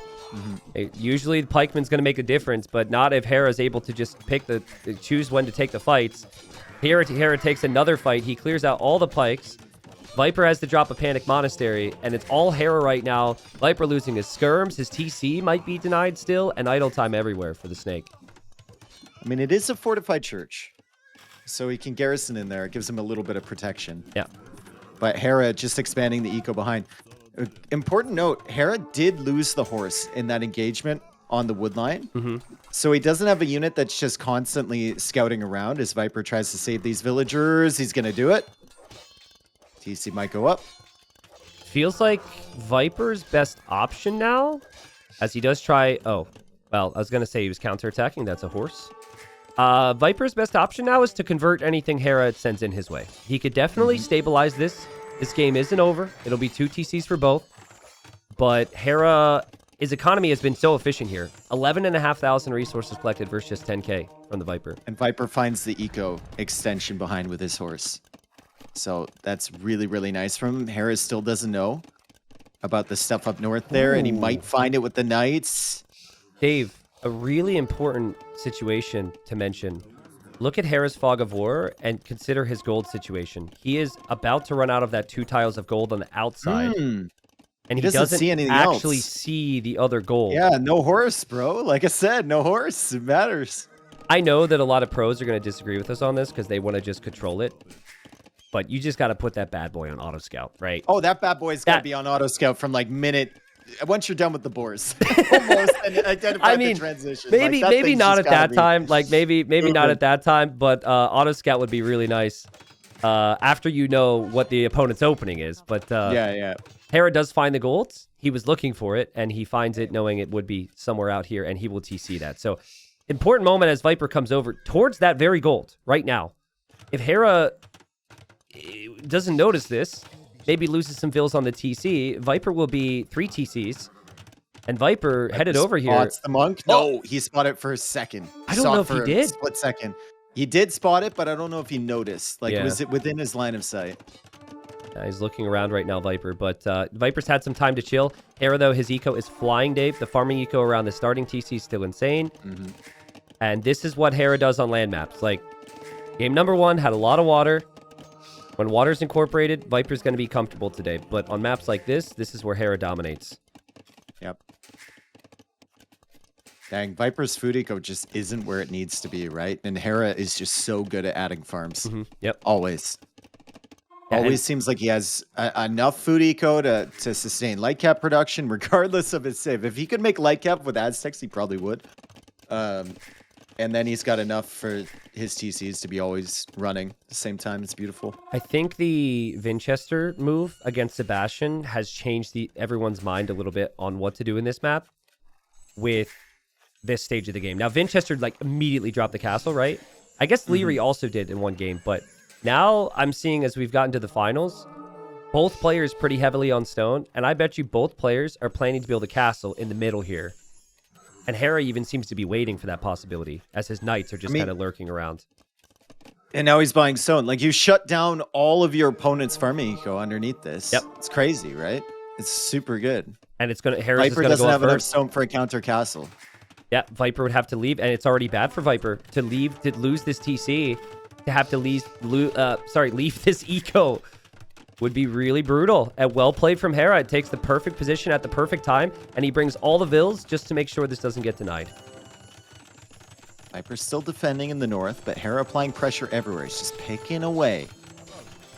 Usually the pikeman's going to make a difference, but not if Hera's able to just choose when to take the fights. Hera takes another fight. He clears out all the pikes. Viper has to drop a Panic Monastery, and it's all Hera right now. Viper losing his skirms. His TC might be denied still, and idle time everywhere for the Snake. I mean, it is a fortified church, so he can garrison in there. It gives him a little bit of protection. Yeah. But Hera just expanding the eco behind. Important note, Hera did lose the horse in that engagement on the wood line. So he doesn't have a unit that's just constantly scouting around as Viper tries to save these villagers. He's going to do it. TC might go up. Feels like Viper's best option now, as he does try... Oh, well, I was going to say he was counterattacking. That's a horse. Viper's best option now is to convert anything Hera sends in his way. He could definitely stabilize this. This game isn't over. It'll be 2 TCs for both. But Hera, his economy has been so efficient here. 11,500 resources collected versus just 10k from the Viper. And Viper finds the eco extension behind with his horse. So that's really, really nice from him. Hera still doesn't know about the stuff up north there, and he might find it with the knights. Dave, a really important situation to mention. Look at Hera's Fog of War and consider his gold situation. He is about to run out of that 2 tiles of gold on the outside. And he doesn't see anything actually else. see the other gold. Yeah, no horse, bro. Like I said, no horse. It matters. I know that a lot of pros are going to disagree with us on this because they want to just control it. But you just got to put that bad boy on auto scout, right? Oh, that bad boy's got to be on auto scout from like minute... Once you're done with the boars. Almost. And identify the transition. Maybe not at that time. Like maybe not at that time. But auto scout would be really nice after you know what the opponent's opening is. But yeah. Hera does find the golds. He was looking for it, and he finds it knowing it would be somewhere out here, and he will TC that. So important moment as Viper comes over towards that very gold right now. If Hera doesn't notice this, maybe loses some vills on the TC, Viper will be 3 TCs. And Viper headed over here. Spots the monk? No, he spotted it for a second. I don't know if he did. Split second. He did spot it, but I don't know if he noticed. Like, was it within his line of sight? He's looking around right now, Viper. But Viper's had some time to chill. Hera, though, his eco is flying, Dave. The farming eco around the starting TC is still insane. And this is what Hera does on land maps. Like, game number 1 had a lot of water. When water's incorporated, Viper's going to be comfortable today. But on maps like this is where Hera dominates. Yep. Dang, Viper's food eco just isn't where it needs to be, right? And Hera is just so good at adding farms. Yep. Always. Yeah, Always seems like he has enough food eco to sustain light cap production, regardless of his save. If he could make light cap with Aztecs, he probably would. And then he's got enough for his TCs to be always running at the same time. It's beautiful. I think the Winchester move against Sebastian has changed everyone's mind a little bit on what to do in this map with this stage of the game. Now, Winchester like immediately dropped the castle, right? I guess Leary also did in one game, but now I'm seeing as we've gotten to the finals, both players pretty heavily on stone, and I bet you both players are planning to build a castle in the middle here. And Hera even seems to be waiting for that possibility, as his knights are just kind of lurking around. And now he's buying stone. Like, you shut down all of your opponent's farming eco underneath this. Yep. It's crazy, right? It's super good. And it's going to... Hera's Viper doesn't have enough stone for a counter castle. Yeah, Viper would have to leave, and it's already bad for Viper to lose this TC, to have to leave this eco. Would be really brutal. And well played from Hera. It takes the perfect position at the perfect time, and he brings all the vills just to make sure this doesn't get denied. Viper's still defending in the north, but Hera applying pressure everywhere. He's just picking away.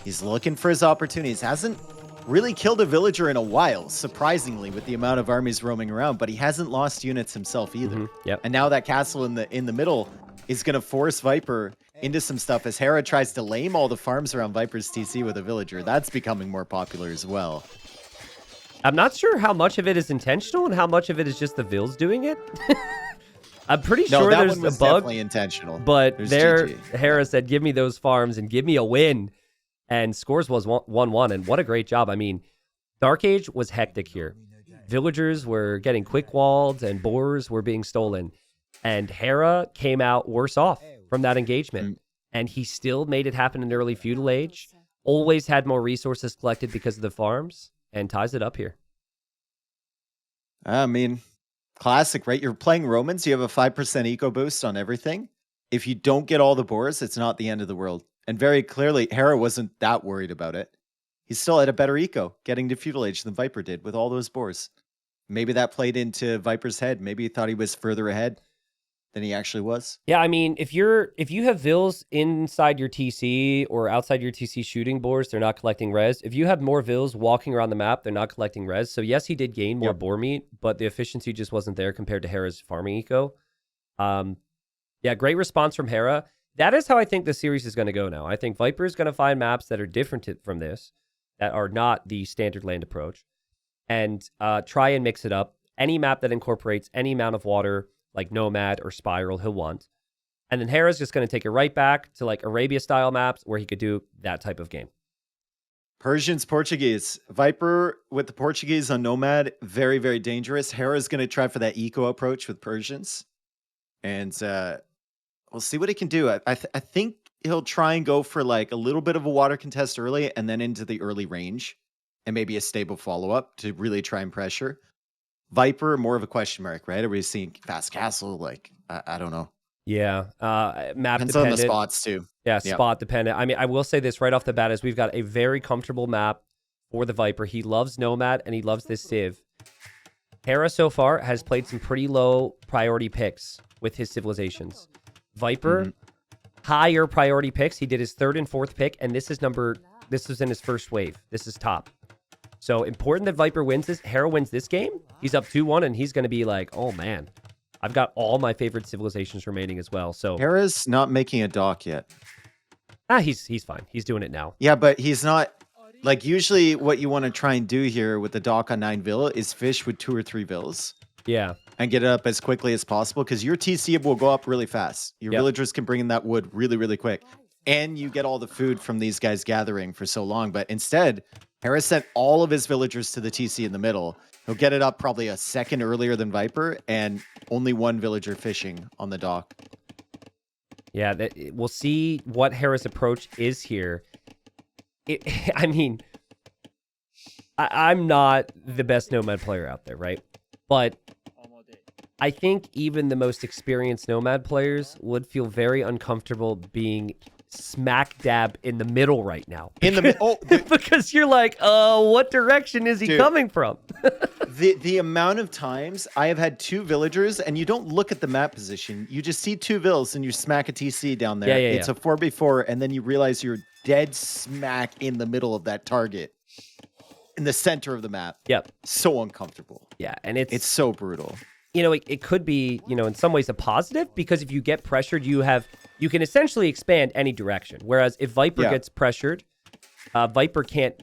He's looking for his opportunities. Hasn't really killed a villager in a while, surprisingly, with the amount of armies roaming around, but he hasn't lost units himself either. Yep. And now that castle in the middle is going to force Viper into some stuff as Hera tries to lame all the farms around Viper's TC with a villager. That's becoming more popular as well. I'm not sure how much of it is intentional and how much of it is just the vills doing it. I'm pretty sure that there's one was a bug. Definitely intentional. But There's there, GG. Hera said, give me those farms and give me a win. and scores was 1-1. And what a great job. I mean, Dark Age was hectic here. Villagers were getting quick walled and boars were being stolen. And Hera came out worse off from that engagement. And he still made it happen in early feudal age. Always had more resources collected because of the farms and ties it up here. I mean, classic, right? You're playing Romans. You have a 5% eco boost on everything. If you don't get all the boars, it's not the end of the world. And very clearly, Hera wasn't that worried about it. He still had a better eco getting to feudal age than Viper did with all those boars. Maybe that played into Viper's head. Maybe he thought he was further ahead than he actually was. Yeah, I mean, if you have vills inside your TC or outside your TC shooting boars, they're not collecting res. If you have more vills walking around the map, they're not collecting res. So yes, he did gain more boar meat, but the efficiency just wasn't there compared to Hera's farming eco. Yeah, great response from Hera. That is how I think the series is going to go now. I think Viper is going to find maps that are different from this, that are not the standard land approach, and try and mix it up. Any map that incorporates any amount of water, like Nomad or Spiral, he'll want. And then Hera's just going to take it right back to like Arabia-style maps where he could do that type of game. Persians, Portuguese. Viper with the Portuguese on Nomad, very, very dangerous. Hera's going to try for that eco approach with Persians. And we'll see what he can do. I think he'll try and go for like a little bit of a water contest early and then into the early range and maybe a stable follow-up to really try and pressure. Viper, more of a question mark, right? Are we seeing fast castle? Like, I don't know. Yeah. Map Depends dependent. on the spots too. Yeah, spot dependent. I mean, I will say this right off the bat is we've got a very comfortable map for the Viper. He loves Nomad and he loves this Civ. Hera so far has played some pretty low priority picks with his civilizations. Viper, higher priority picks. He did his 3rd and 4th pick, and this is in his first wave. This is top. So important that Viper wins this. Hera wins this game. He's up 2-1, and he's going to be like, oh, man, I've got all my favorite civilizations remaining as well. So Hera's not making a dock yet. He's fine. He's doing it now. Yeah, but he's not. Like, usually what you want to try and do here with the dock on 9 Villa is fish with 2 or 3 villas. Yeah. And get it up as quickly as possible because your TC will go up really fast. Your villagers can bring in that wood really, really quick. And you get all the food from these guys gathering for so long. But instead, Hera sent all of his villagers to the TC in the middle. He'll get it up probably a second earlier than Viper and only 1 villager fishing on the dock. Yeah, we'll see what Hera's approach is here. I mean, I'm not the best Nomad player out there, right? But I think even the most experienced Nomad players would feel very uncomfortable being smack dab in the middle right now. In the middle, because you're like, what direction is he coming from? the amount of times I have had 2 villagers and you don't look at the map position, you just see 2 vills and you smack a TC down there. It's a 4x4, and then you realize you're dead smack in the middle of that target, in the center of the map. Yep. So uncomfortable. Yeah, and it's so brutal. You know, it could be, you know, in some ways a positive, because if you get pressured, you can essentially expand any direction. Whereas if Viper gets pressured, Viper can't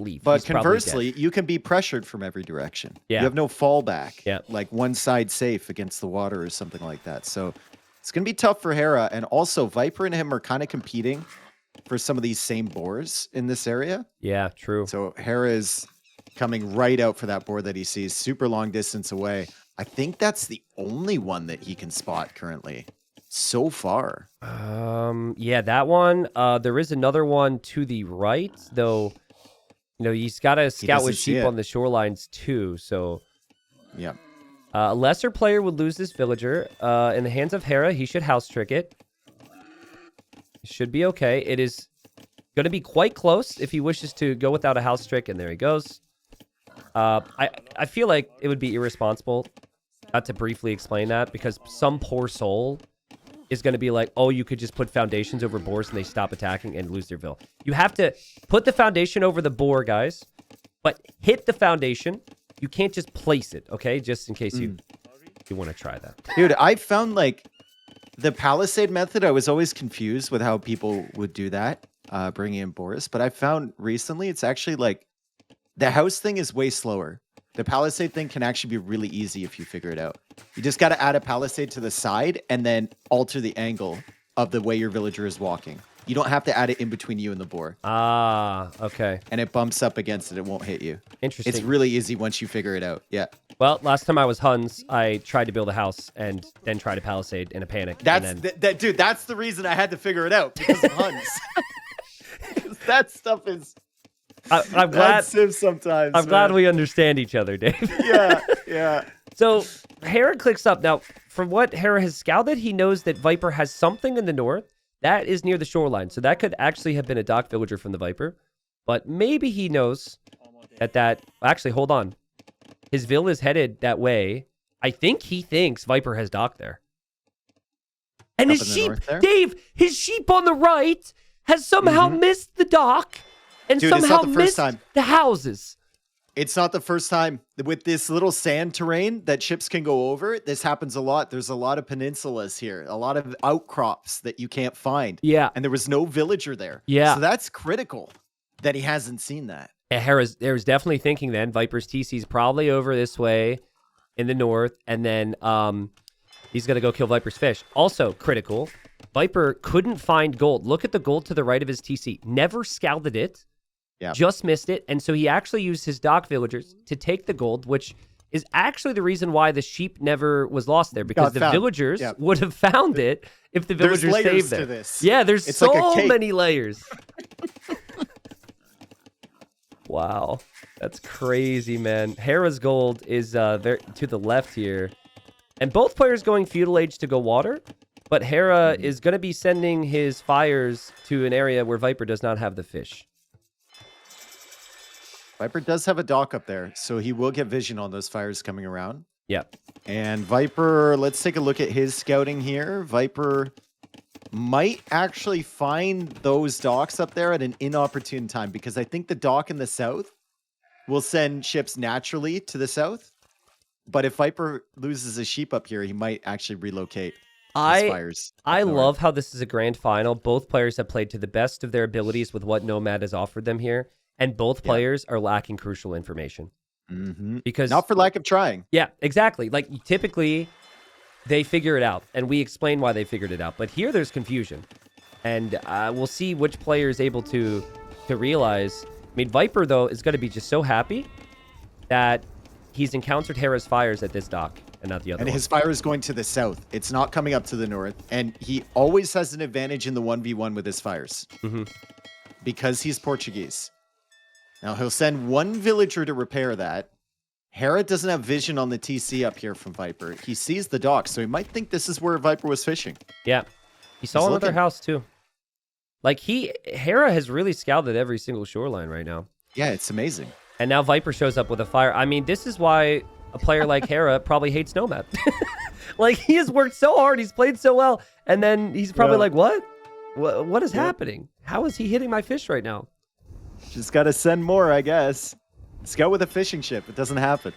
leave. But conversely, you can be pressured from every direction. Yeah. You have no fallback. Yeah. Like one side safe against the water or something like that. So it's going to be tough for Hera. And also Viper and him are kind of competing for some of these same boars in this area. Yeah, true. So Hera is coming right out for that boar that he sees super long distance away. I think that's the only one that he can spot currently so far. Yeah, that one. There is another one to the right, though. You know, he's got to scout with sheep on the shorelines too. So, yeah. A lesser player would lose this villager. In the hands of Hera, he should house trick it. Should be okay. It is going to be quite close if he wishes to go without a house trick, and there he goes. I feel like it would be irresponsible not to briefly explain that, because some poor soul is going to be like, oh, you could just put foundations over boars and they stop attacking and lose their vill. You have to put the foundation over the boar, guys, but hit the foundation. You can't just place it, okay? Just in case you want to try that. Dude, I found like the palisade method, I was always confused with how people would do that, bringing in boars, but I found recently it's actually like the house thing is way slower. The palisade thing can actually be really easy if you figure it out. You just got to add a palisade to the side and then alter the angle of the way your villager is walking. You don't have to add it in between you and the boar. Ah, okay. And it bumps up against it. It won't hit you. Interesting. It's really easy once you figure it out. Yeah. Well, last time I was Huns, I tried to build a house and then tried to palisade in a panic. That's dude. That's the reason I had to figure it out because of Huns. That stuff is. I'm glad. Sometimes. I'm glad we understand each other, Dave. Yeah. So Hera clicks up now. From what Hera has scouted, he knows that Viper has something in the north that is near the shoreline. So that could actually have been a dock villager from the Viper, but maybe he knows that. Actually, hold on. His Vil is headed that way. I think he thinks Viper has docked there. And his sheep, Dave, his sheep on the right has somehow missed the dock and somehow missed the houses. It's not the first time with this little sand terrain that ships can go over. This happens a lot. There's a lot of peninsulas here, a lot of outcrops that you can't find. Yeah. And there was no villager there. Yeah. So that's critical that he hasn't seen that. Hera's definitely thinking then Viper's TC's probably over this way in the north, and then he's going to go kill Viper's fish. Also critical, Viper couldn't find gold. Look at the gold to the right of his TC. Never scouted it. Yeah. Just missed it. And so he actually used his dock villagers to take the gold, which is actually the reason why the sheep never was lost there, because the villagers would have found it if the villagers saved them. This. Yeah, there's so like many layers. Wow. That's crazy, man. Hera's gold is there to the left here. And both players going feudal age to go water, but Hera is going to be sending his fires to an area where Viper does not have the fish. Viper does have a dock up there, so he will get vision on those fires coming around. Yeah. And Viper, let's take a look at his scouting here. Viper might actually find those docks up there at an inopportune time, because I think the dock in the south will send ships naturally to the south. But if Viper loses a sheep up here, he might actually relocate his fires. I love how this is a grand final. Both players have played to the best of their abilities with what Nomad has offered them here. And both players are lacking crucial information. Because not for lack of trying. Yeah, exactly. Like typically they figure it out, and we explain why they figured it out. But here there's confusion. And we'll see which player is able to realize. I mean, Viper, though, is going to be just so happy that he's encountered Hera's fires at this dock and not the other one. And his fire is going to the south. It's not coming up to the north. And he always has an advantage in the 1v1 with his fires. Because he's Portuguese. Now, he'll send one villager to repair that. Hera doesn't have vision on the TC up here from Viper. He sees the dock, so he might think this is where Viper was fishing. Yeah. He saw another house, too. Like, Hera has really scouted every single shoreline right now. Yeah, it's amazing. And now Viper shows up with a fire. I mean, this is why a player like Hera probably hates Nomad. Like, he has worked so hard. He's played so well. And then he's probably like, what? What is happening? How is he hitting my fish right now? Just got to send more, I guess. Scout with a fishing ship. It doesn't happen.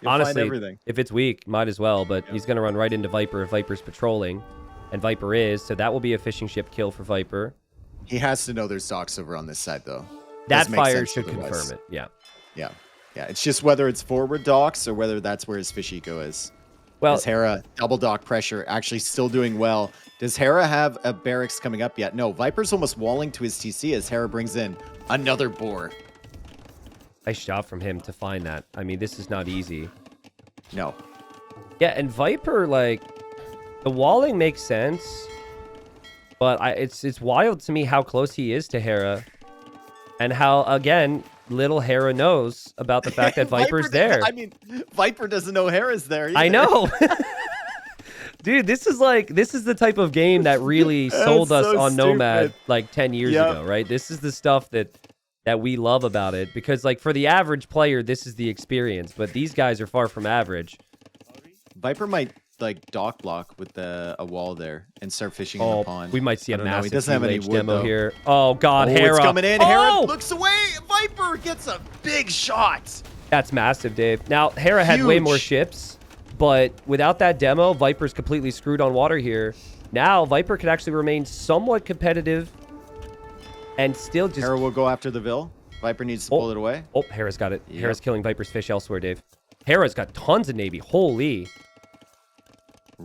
You'll Honestly, find everything. If it's weak, might as well. But he's going to run right into Viper if Viper's patrolling. And Viper is. So that will be a fishing ship kill for Viper. He has to know there's docks over on this side, though. That fire should confirm it. Yeah. Yeah. It's just whether it's forward docks or whether that's where his fish eco is. Well, is Hera double dock pressure actually still doing well? Does Hera have a barracks coming up yet? No, Viper's almost walling to his TC as Hera brings in another boar. Nice shot from him to find that. I mean, this is not easy. No. Yeah, and Viper, like, the walling makes sense, but it's wild to me how close he is to Hera, and how, again, little Hera knows about the fact that Viper's there. I mean, Viper doesn't know Hera's there either. I know. Dude, this is the type of game that really sold us on Nomad like 10 years ago, right? This is the stuff that we love about it, because like for the average player, this is the experience, but these guys are far from average. Viper might like dock block with a wall there and start fishing in the pond. We might see a massive he doesn't have any wood, demo here. Oh God, Hera! It's coming in. Hera looks away. Viper gets a big shot. That's massive, Dave. Now Hera had way more ships, but without that demo, Viper's completely screwed on water here. Now Viper can actually remain somewhat competitive and still just... Hera will go after the Vil. Viper needs to pull it away. Oh, Hera's got it. Yep. Hera's killing Viper's fish elsewhere, Dave. Hera's got tons of Navy. Holy.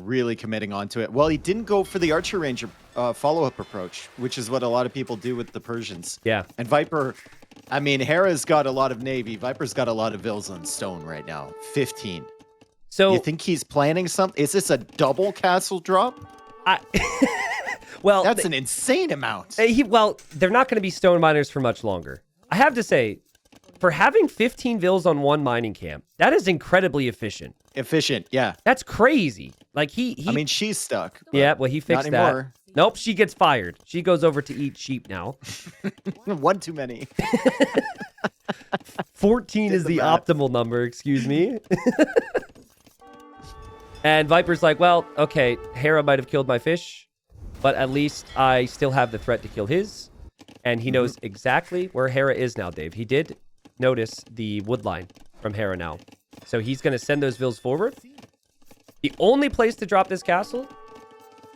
really committing onto it. Well, he didn't go for the Archer Ranger follow-up approach, which is what a lot of people do with the Persians. Yeah. And Viper, I mean, Hera's got a lot of Navy. Viper's got a lot of Vils on stone right now. 15. So you think he's planning something? Is this a double castle drop? Well, that's an insane amount. Well, they're not going to be stone miners for much longer. I have to say, for having 15 Vils on one mining camp, that is incredibly efficient. Efficient, yeah. That's crazy. Like I mean, she's stuck. Yeah, well, he fixed that. Anymore. Nope, she gets fired. She goes over to eat sheep now. One too many. 14 is the optimal number, excuse me. And Viper's like, well, okay, Hera might have killed my fish, but at least I still have the threat to kill his. And he knows exactly where Hera is now, Dave. He did notice the wood line from Hera now. So he's going to send those Vils forward. The only place to drop this castle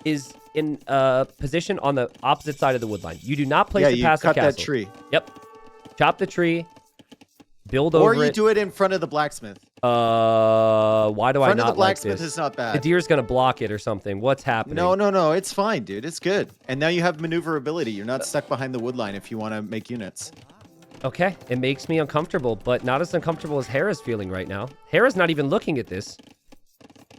is in a position on the opposite side of the wood line. You do not place it past the castle. Yeah, you cut that tree. Yep. Chop the tree. Build over it. Or you do it in front of the blacksmith. Why do I not like this? Front of the blacksmith is not bad. The deer's going to block it or something. What's happening? No. It's fine, dude. It's good. And now you have maneuverability. You're not stuck behind the wood line if you want to make units. Okay. It makes me uncomfortable, but not as uncomfortable as Hera's feeling right now. Hera's not even looking at this.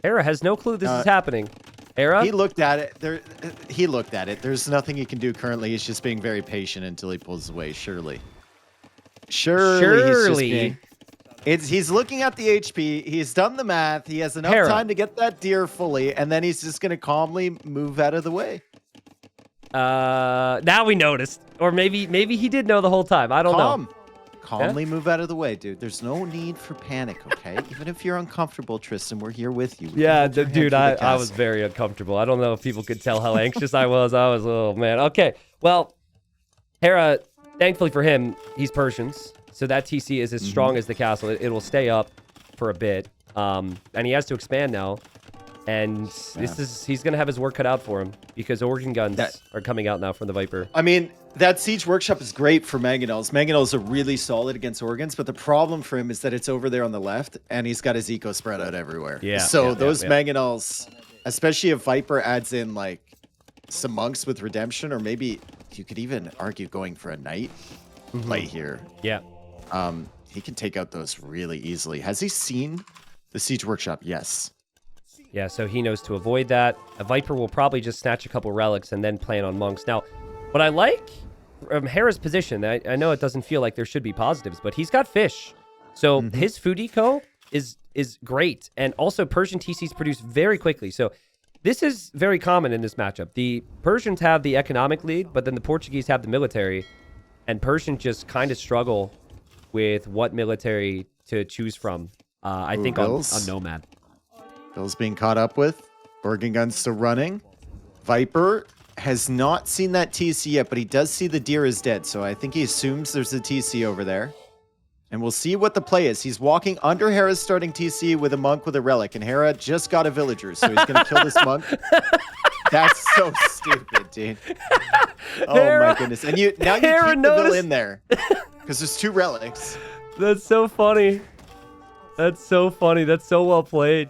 Hera has no clue this is happening. Hera? He looked at it. He looked at it. There's nothing he can do currently. He's just being very patient until he pulls away, surely. Surely. He's looking at the HP. He's done the math. He has enough time to get that deer fully, and then he's just going to calmly move out of the way. Now we noticed. Or maybe he did know the whole time. I don't know. Calmly move out of the way, dude. There's no need for panic, okay? Even if you're uncomfortable, Tristan, we're here with you. Yeah, dude, I was very uncomfortable. I don't know if people could tell how anxious I was. Oh, man. Okay, well, Hera, thankfully for him, he's Persians. So that TC is as strong as the castle. It will stay up for a bit. And he has to expand now. And he's going to have his work cut out for him because organ guns are coming out now from the Viper. I mean, that Siege Workshop is great for Mangonels. Mangonels are really solid against organs, but the problem for him is that it's over there on the left, and he's got his eco spread out everywhere. Yeah. So those Mangonels, especially if Viper adds in like some monks with redemption, or maybe you could even argue going for a knight play here. Yeah. He can take out those really easily. Has he seen the Siege Workshop? Yes. Yeah, so he knows to avoid that. A Viper will probably just snatch a couple relics and then plan on monks. Now, what I like from Hera's position, I know it doesn't feel like there should be positives, but he's got fish. So his food eco is great. And also Persian TCs produce very quickly. So this is very common in this matchup. The Persians have the economic lead, but then the Portuguese have the military. And Persians just kind of struggle with what military to choose from. I think on Nomad. Bill's being caught up with. Organ gun's still running. Viper has not seen that TC yet, but he does see the deer is dead. So I think he assumes there's a TC over there. And we'll see what the play is. He's walking under Hera's starting TC with a monk with a relic. And Hera just got a villager, so he's going to kill this monk. That's so stupid, dude. Oh, my goodness. And now you keep the vill in there. Because there's 2 relics. That's so funny. That's so funny. That's so well played.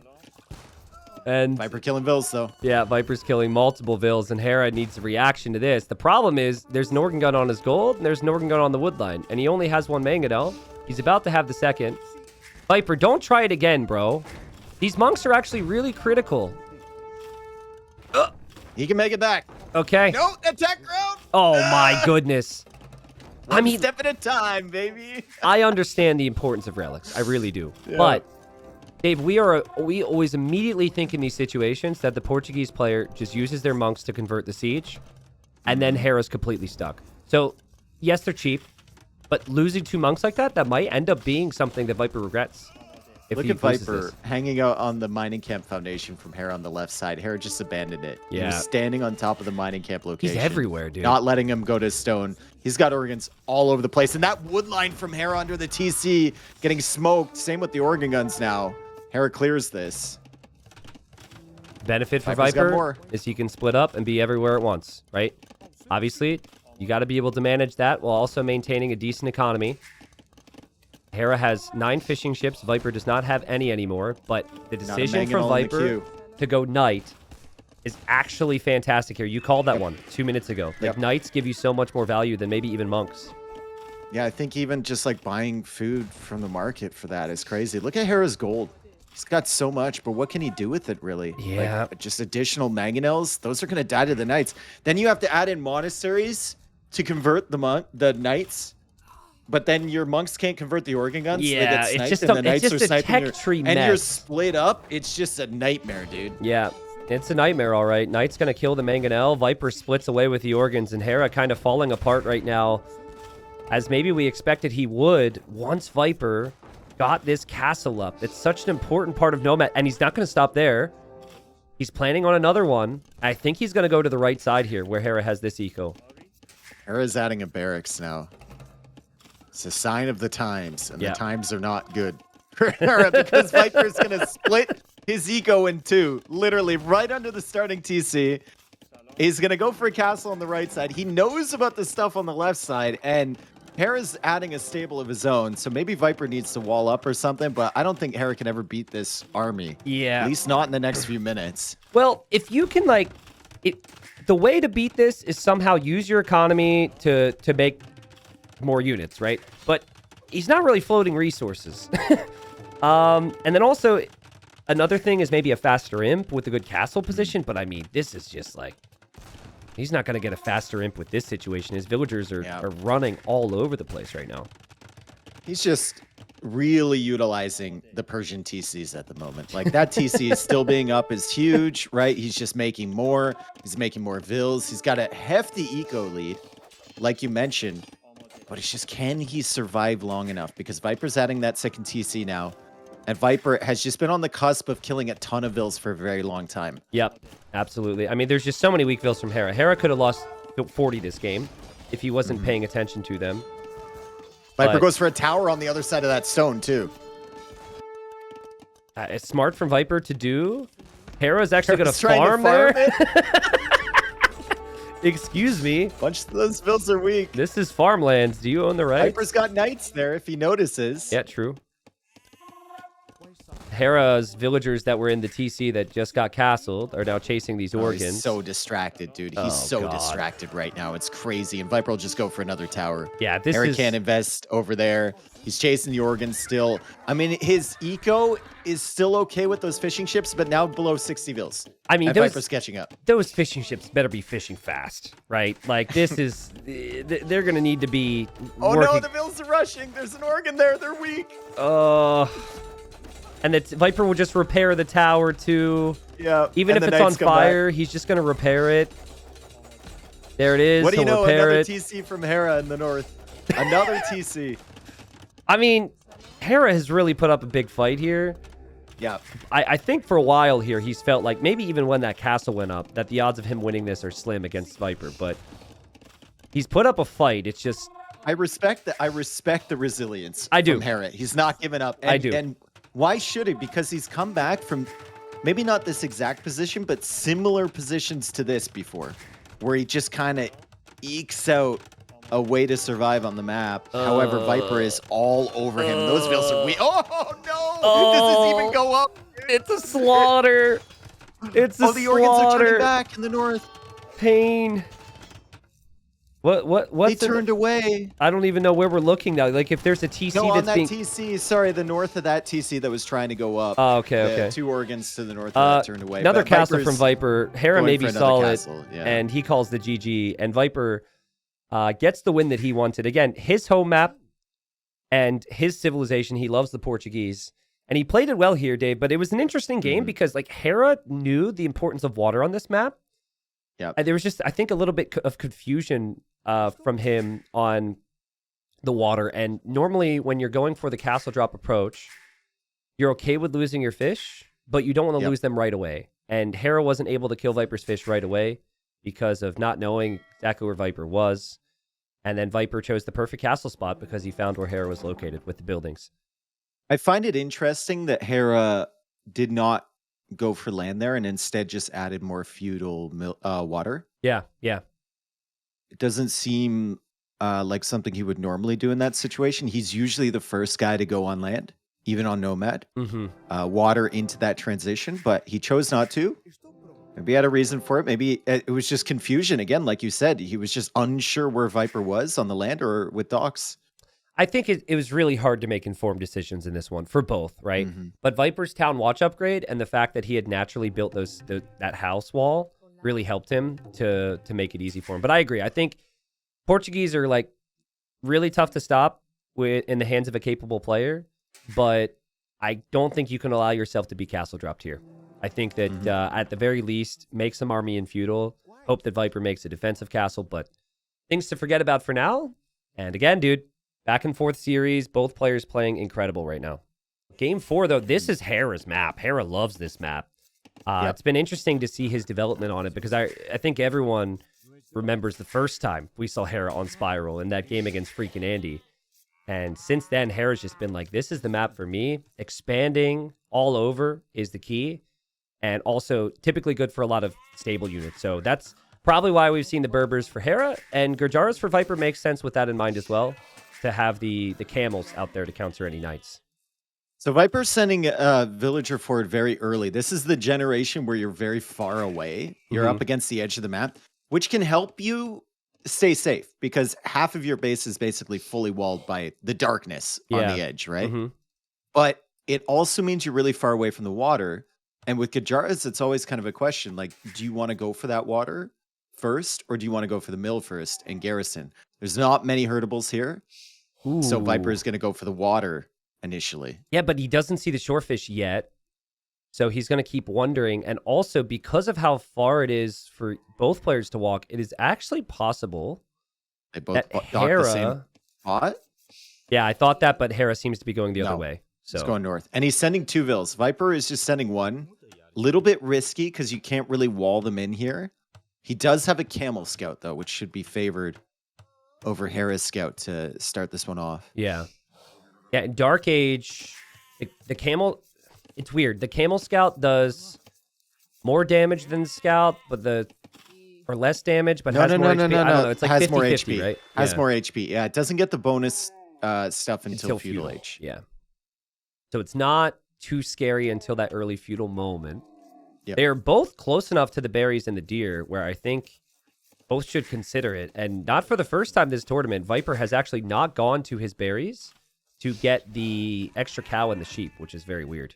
And Viper killing Vils, though. Yeah, Viper's killing multiple Vils, and Hera needs a reaction to this. The problem is there's an organ gun on his gold, and there's an organ gun on the wood line, and he only has 1 mangonel. He's about to have the second. Viper, don't try it again, bro. These monks are actually really critical. He can make it back. Okay. No, attack ground. Oh, my goodness. One step at a time, baby. I understand the importance of relics. I really do. Yeah. But Dave, we always immediately think in these situations that the Portuguese player just uses their monks to convert the siege, and then Hera's completely stuck. So, yes, they're cheap, but losing 2 monks like that might end up being something that Viper regrets. Look at Viper hanging out on the mining camp foundation from Hera on the left side. Hera just abandoned it. Yeah. He was standing on top of the mining camp location. He's everywhere, dude. Not letting him go to stone. He's got organs all over the place. And that wood line from Hera under the TC getting smoked. Same with the organ guns now. Hera clears this. Benefit for Viper is he can split up and be everywhere at once, right? Obviously, you got to be able to manage that while also maintaining a decent economy. Hera has 9 fishing ships. Viper does not have any anymore, but the decision from Viper to go knight is actually fantastic here. You called that one 2 minutes ago. Like, knights give you so much more value than maybe even monks. Yeah, I think even just like buying food from the market for that is crazy. Look at Hera's gold. He's got so much, but what can he do with it, really? Yeah. Like, just additional mangonels? Those are going to die to the knights. Then you have to add in monasteries to convert the knights. But then your monks can't convert the organ guns. Yeah, so they get sniped, it's just and the knights are a sniping tech tree and you're mess. split up. It's just a nightmare, dude. Yeah, it's a nightmare, all right. Knight's going to kill the mangonel. Viper splits away with the organs, and Hera kind of falling apart right now, as maybe we expected he would once Viper got this castle up. It's such an important part of Nomad, and he's not going to stop there. He's planning on another one. I think he's going to go to the right side here, where Hera has this eco. Hera's adding a barracks now. It's a sign of the times, and the times are not good for Hera, because Viper's going to split his eco in two, literally right under the starting TC. He's going to go for a castle on the right side. He knows about the stuff on the left side, and Hera's adding a stable of his own, so maybe Viper needs to wall up or something, but I don't think Hera can ever beat this army. Yeah. At least not in the next few minutes. Well, if you can, like, the way to beat this is somehow use your economy to make more units, right? But he's not really floating resources. And then also, another thing is maybe a faster imp with a good castle position, but I mean, this is just like, he's not going to get a faster imp with this situation. His villagers are running all over the place right now. He's just really utilizing the Persian TCs at the moment. Like, that TC is still being up is huge, right? He's just making more. He's making more vills. He's got a hefty eco lead, like you mentioned. But it's just, can he survive long enough? Because Viper's adding that second TC now. And Viper has just been on the cusp of killing a ton of vills for a very long time. Yep, absolutely. I mean, there's just so many weak vills from Hera. Hera could have lost 40 this game if he wasn't paying attention to them. Viper goes for a tower on the other side of that stone, too. It's smart from Viper to do. Hera's actually going to farm there. Excuse me. Bunch of those vills are weak. This is farmlands. Do you own the right? Viper's got knights there if he notices. Yeah, true. Hera's villagers that were in the TC that just got castled are now chasing these organs. He's so distracted, dude. He's so distracted right now. It's crazy. And Viper will just go for another tower. Yeah, this Hera can't invest over there. He's chasing the organs still. I mean, his eco is still okay with those fishing ships, but now below 60 vills. I mean, Viper's catching up. Those fishing ships better be fishing fast, right? Like, this is... they're going to need to be Oh, no, the vills are rushing. There's an organ there. They're weak. And that Viper will just repair the tower, too. Yeah. Even if it's on fire, he's just going to repair it. There it is. What do you know? Another TC from Hera in the north. Another TC. I mean, Hera has really put up a big fight here. Yeah. I think for a while here, he's felt like, maybe even when that castle went up, that the odds of him winning this are slim against Viper. But he's put up a fight. It's just... I respect the resilience from Hera. He's not given up. I do. And why should he? Because he's come back from maybe not this exact position, but similar positions to this before, where he just kind of ekes out a way to survive on the map. However, Viper is all over him. Those vills are weak. Oh, no! Does this even go up? It's a slaughter. It's a slaughter. The organs are turning back in the north. Pain. What's they turned away. I don't even know where we're looking now. Like, if there's a TC on that's that TC, sorry, the north of that TC that was trying to go up. Oh, okay. Two organs to the north of that turned away. Another castle from Viper. Hera maybe solid, yeah. and he calls the GG. And Viper gets the win that he wanted. Again, his home map and his civilization. He loves the Portuguese. And he played it well here, Dave. But it was an interesting game because, like, Hera knew the importance of water on this map. Yeah. And there was just, I think, a little bit of confusion from him on the water. And normally when you're going for the castle drop approach, you're okay with losing your fish, but you don't want to lose them right away. And Hera wasn't able to kill Viper's fish right away because of not knowing exactly where Viper was. And then Viper chose the perfect castle spot because he found where Hera was located with the buildings. I find it interesting that Hera did not go for land there and instead just added more feudal water. Yeah. It doesn't seem like something he would normally do in that situation. He's usually the first guy to go on land. even on Nomad. Mm-hmm. Water into that transition, but he chose not to. Maybe he had a reason for it. Maybe it was just confusion. Again, like you said, he was just unsure where Viper was on the land or with docks. I think it was really hard to make informed decisions in this one for both, right? Mm-hmm. But Viper's Town Watch upgrade and the fact that he had naturally built that house wall really helped him to make it easy for him. But I agree. I think Portuguese are like really tough to stop in the hands of a capable player, but I don't think you can allow yourself to be castle dropped here. I think that at the very least, make some army in feudal. Hope that Viper makes a defensive castle, but things to forget about for now. And again, dude, back and forth series, both players playing incredible right now. Game 4, though, this is Hera's map. Hera loves this map. It's been interesting to see his development on it because I think everyone remembers the first time we saw Hera on Spiral in that game against freaking Andy. And since then, Hera's just been like, this is the map for me. Expanding all over is the key. And also typically good for a lot of stable units. So that's probably why we've seen the Berbers for Hera. And Gurjaras for Viper makes sense with that in mind as well, to have the camels out there to counter any knights. So Viper's sending a villager forward very early. This is the generation where you're very far away. You're up against the edge of the map, which can help you stay safe because half of your base is basically fully walled by the darkness on the edge, right? But it also means you're really far away from the water. And with Gurjaras, it's always kind of a question, like, do you want to go for that water first or do you want to go for the mill first and garrison? There's not many hurtables here. Ooh. So Viper is going to go for the water initially. Yeah, but he doesn't see the shorefish yet. So he's going to keep wondering. And also, because of how far it is for both players to walk, it is actually possible they both that dock Hera... the same spot? Yeah, I thought that, but Hera seems to be going the other way. So it's going north. And he's sending 2 vills. Viper is just sending 1. Little bit risky because you can't really wall them in here. He does have a camel scout, though, which should be favored over Hera's scout to start this one off. Yeah. Yeah, in Dark Age, the camel... It's weird. The camel scout does more damage than the scout, but or less damage, but has more HP. I don't know. It's like has 50-50, more HP, right? Has more HP. Yeah, it doesn't get the bonus stuff until feudal age. Yeah. So it's not too scary until that early feudal moment. Yep. They are both close enough to the berries and the deer where I think both should consider it. And not for the first time this tournament, Viper has actually not gone to his berries to get the extra cow and the sheep, which is very weird.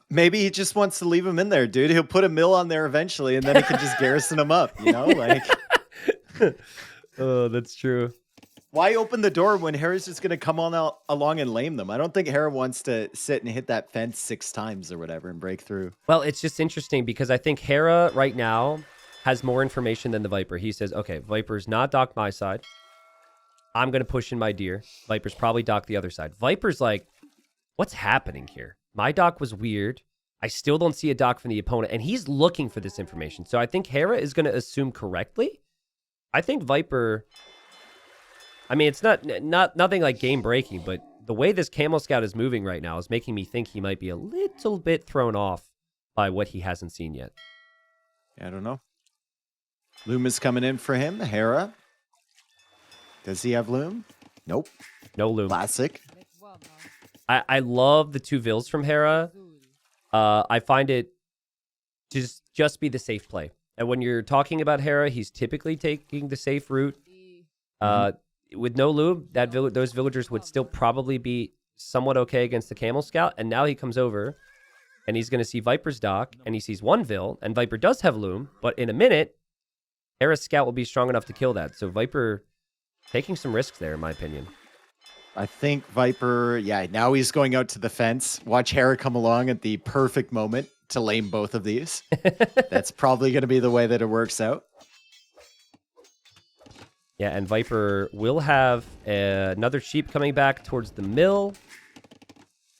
Maybe he just wants to leave him in there, dude. He'll put a mill on there eventually, and then he can just garrison him up, you know? Like, oh, that's true. Why open the door when Hera's just going to come on along and lame them? I don't think Hera wants to sit and hit that fence 6 times or whatever and break through. Well, it's just interesting because I think Hera right now has more information than the Viper. He says, okay, Viper's not docked my side. I'm going to push in my deer. Viper's probably docked the other side. Viper's like, what's happening here? My dock was weird. I still don't see a dock from the opponent, and he's looking for this information. So I think Hera is going to assume correctly. I think Viper... I mean, it's nothing like game-breaking, but the way this Camel Scout is moving right now is making me think he might be a little bit thrown off by what he hasn't seen yet. I don't know. Loom is coming in for him. Hera. Does he have Loom? Nope. No Loom. Classic. I love the 2 vills from Hera. I find it just be the safe play. And when you're talking about Hera, he's typically taking the safe route. With no Loom, those villagers would still probably be somewhat okay against the Camel Scout. And now he comes over, and he's going to see Viper's dock, and he sees 1 vill, and Viper does have Loom. But in a minute, Hera's scout will be strong enough to kill that. So Viper taking some risks there, in my opinion. I think Viper, now he's going out to the fence. Watch Hera come along at the perfect moment to lame both of these. That's probably going to be the way that it works out. Yeah, and Viper will have another sheep coming back towards the mill.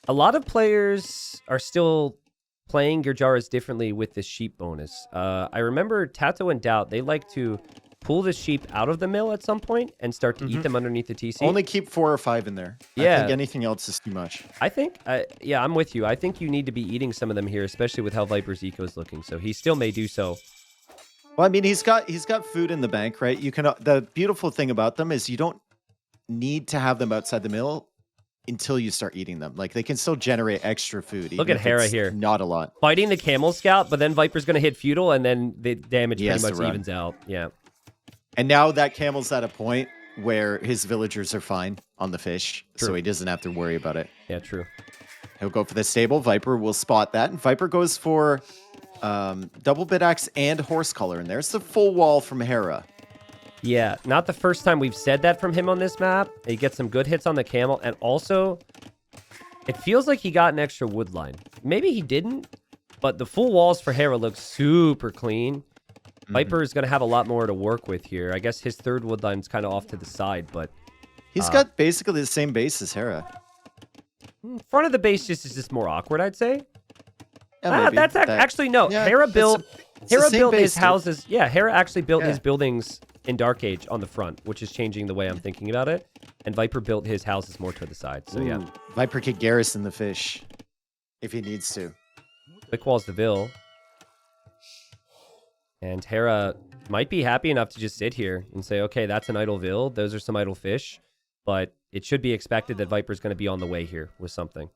A lot of players are still playing Gurjaras differently with this sheep bonus. I remember Tato and Doubt, they like to pull the sheep out of the mill at some point and start to eat them underneath the TC. Only keep 4 or 5 in there. Yeah. I think anything else is too much. I think, I'm with you. I think you need to be eating some of them here, especially with how Viper's eco is looking. So he still may do so. Well, I mean, he's got food in the bank, right? You can. The beautiful thing about them is you don't need to have them outside the mill until you start eating them. Like, they can still generate extra food. Look even at if Hera it's here. Not a lot. Fighting the Camel Scout, but then Viper's going to hit Feudal, and then the damage He pretty has to much run. evens out. Yeah. And now that Camel's at a point where his villagers are fine on the fish, True. so he doesn't have to worry about it. Yeah, true. He'll go for the stable. Viper will spot that, and Viper goes for double bit axe and horse collar, and there's the full wall from Hera. Yeah, not the first time we've said that from him on this map. He gets some good hits on the Camel, and also, it feels like he got an extra wood line. Maybe he didn't, but the full walls for Hera look super clean. Viper is going to have a lot more to work with here. I guess his third wood line's kind of off to the side, but... He's got basically the same base as Hera. Front of the base just is just more awkward, I'd say. Yeah, maybe. Actually, no. Yeah, Hera built the same his base, dude. houses. Yeah, Hera actually built his buildings in Dark Age on the front, which is changing the way I'm thinking about it. And Viper built his houses more to the side. So, yeah. Viper could garrison the fish if he needs to. Quick walls the Vil. And Hera might be happy enough to just sit here and say, okay, that's an idle Vil. Those are some idle fish. But it should be expected that Viper's going to be on the way here with something.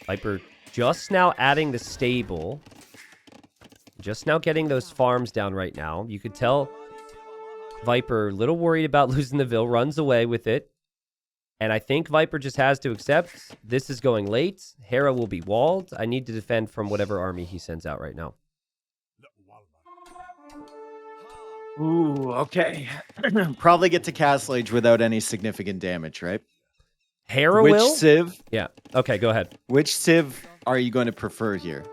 Viper just now adding the stable. Just now getting those farms down right now. You could tell Viper a little worried about losing the Vil. Runs away with it. And I think Viper just has to accept this is going late. Hera will be walled. I need to defend from whatever army he sends out right now. Ooh, okay. Probably get to Castle Age without any significant damage, right? Hera Which will? Civ? Yeah. Okay, go ahead. Which Civ are you going to prefer here?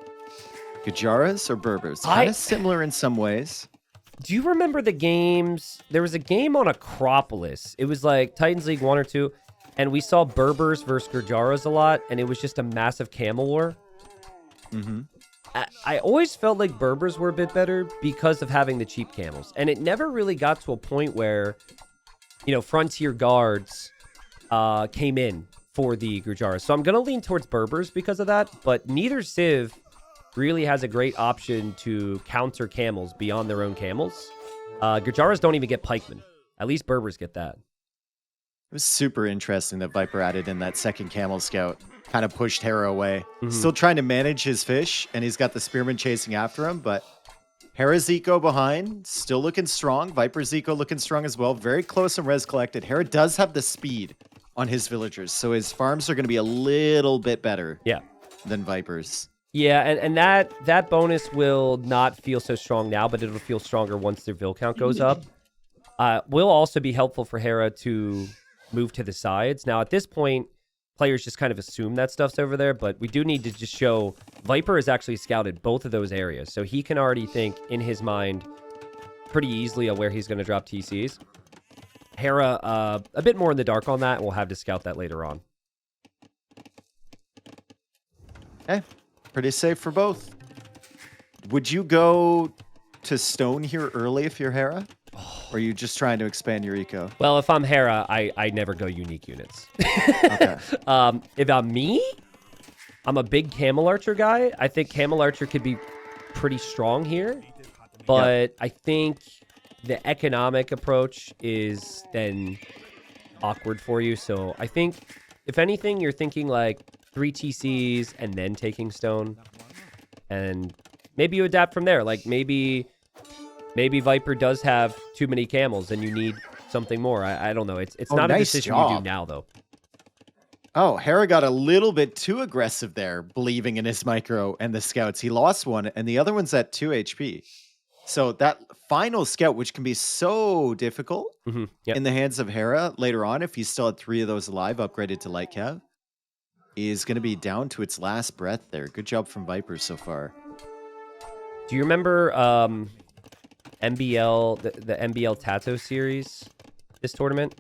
Gujaras or Berbers? Kind of similar in some ways. Do you remember the games? There was a game on Acropolis. It was like Titans League 1 or 2, and we saw Berbers versus Gujaras a lot, and it was just a massive camel war. Mm-hmm. I always felt like Berbers were a bit better because of having the cheap camels. And it never really got to a point where, you know, Frontier Guards came in for the Gujaras. So I'm going to lean towards Berbers because of that. But neither Civ really has a great option to counter camels beyond their own camels. Gujaras don't even get pikemen. At least Berbers get that. It was super interesting that Viper added in that second camel scout. Kind of pushed Hera away. Still trying to manage his fish, and he's got the spearman chasing after him, but Hera's eco behind, still looking strong. Viper's eco looking strong as well. Very close and res collected. Hera does have the speed on his villagers, so his farms are going to be a little bit better than Viper's. Yeah, and that bonus will not feel so strong now, but it'll feel stronger once their Vil count goes up. Will also be helpful for Hera to move to the sides. Now, at this point, players just kind of assume that stuff's over there, but we do need to just show Viper has actually scouted both of those areas, so he can already think in his mind pretty easily of where he's going to drop TCs. Hera, a bit more in the dark on that, and we'll have to scout that later on. Okay, pretty safe for both. Would you go to stone here early if you're Hera? Or are you just trying to expand your eco? Well, if I'm Hera, I never go unique units. Okay. If I'm me, I'm a big Camel Archer guy. I think Camel Archer could be pretty strong here. But I think the economic approach is then awkward for you. So I think, if anything, you're thinking like 3 TCs and then taking stone. And maybe you adapt from there. Like maybe Viper does have too many camels and you need something more. I don't know. It's not a decision you do now, though. Oh, Hera got a little bit too aggressive there, believing in his micro and the scouts. He lost one, and the other one's at 2 HP. So that final scout, which can be so difficult in the hands of Hera later on, if he's still had 3 of those alive, upgraded to light cav, is going to be down to its last breath there. Good job from Viper so far. Do you remember MBL, the MBL Tato series, this tournament?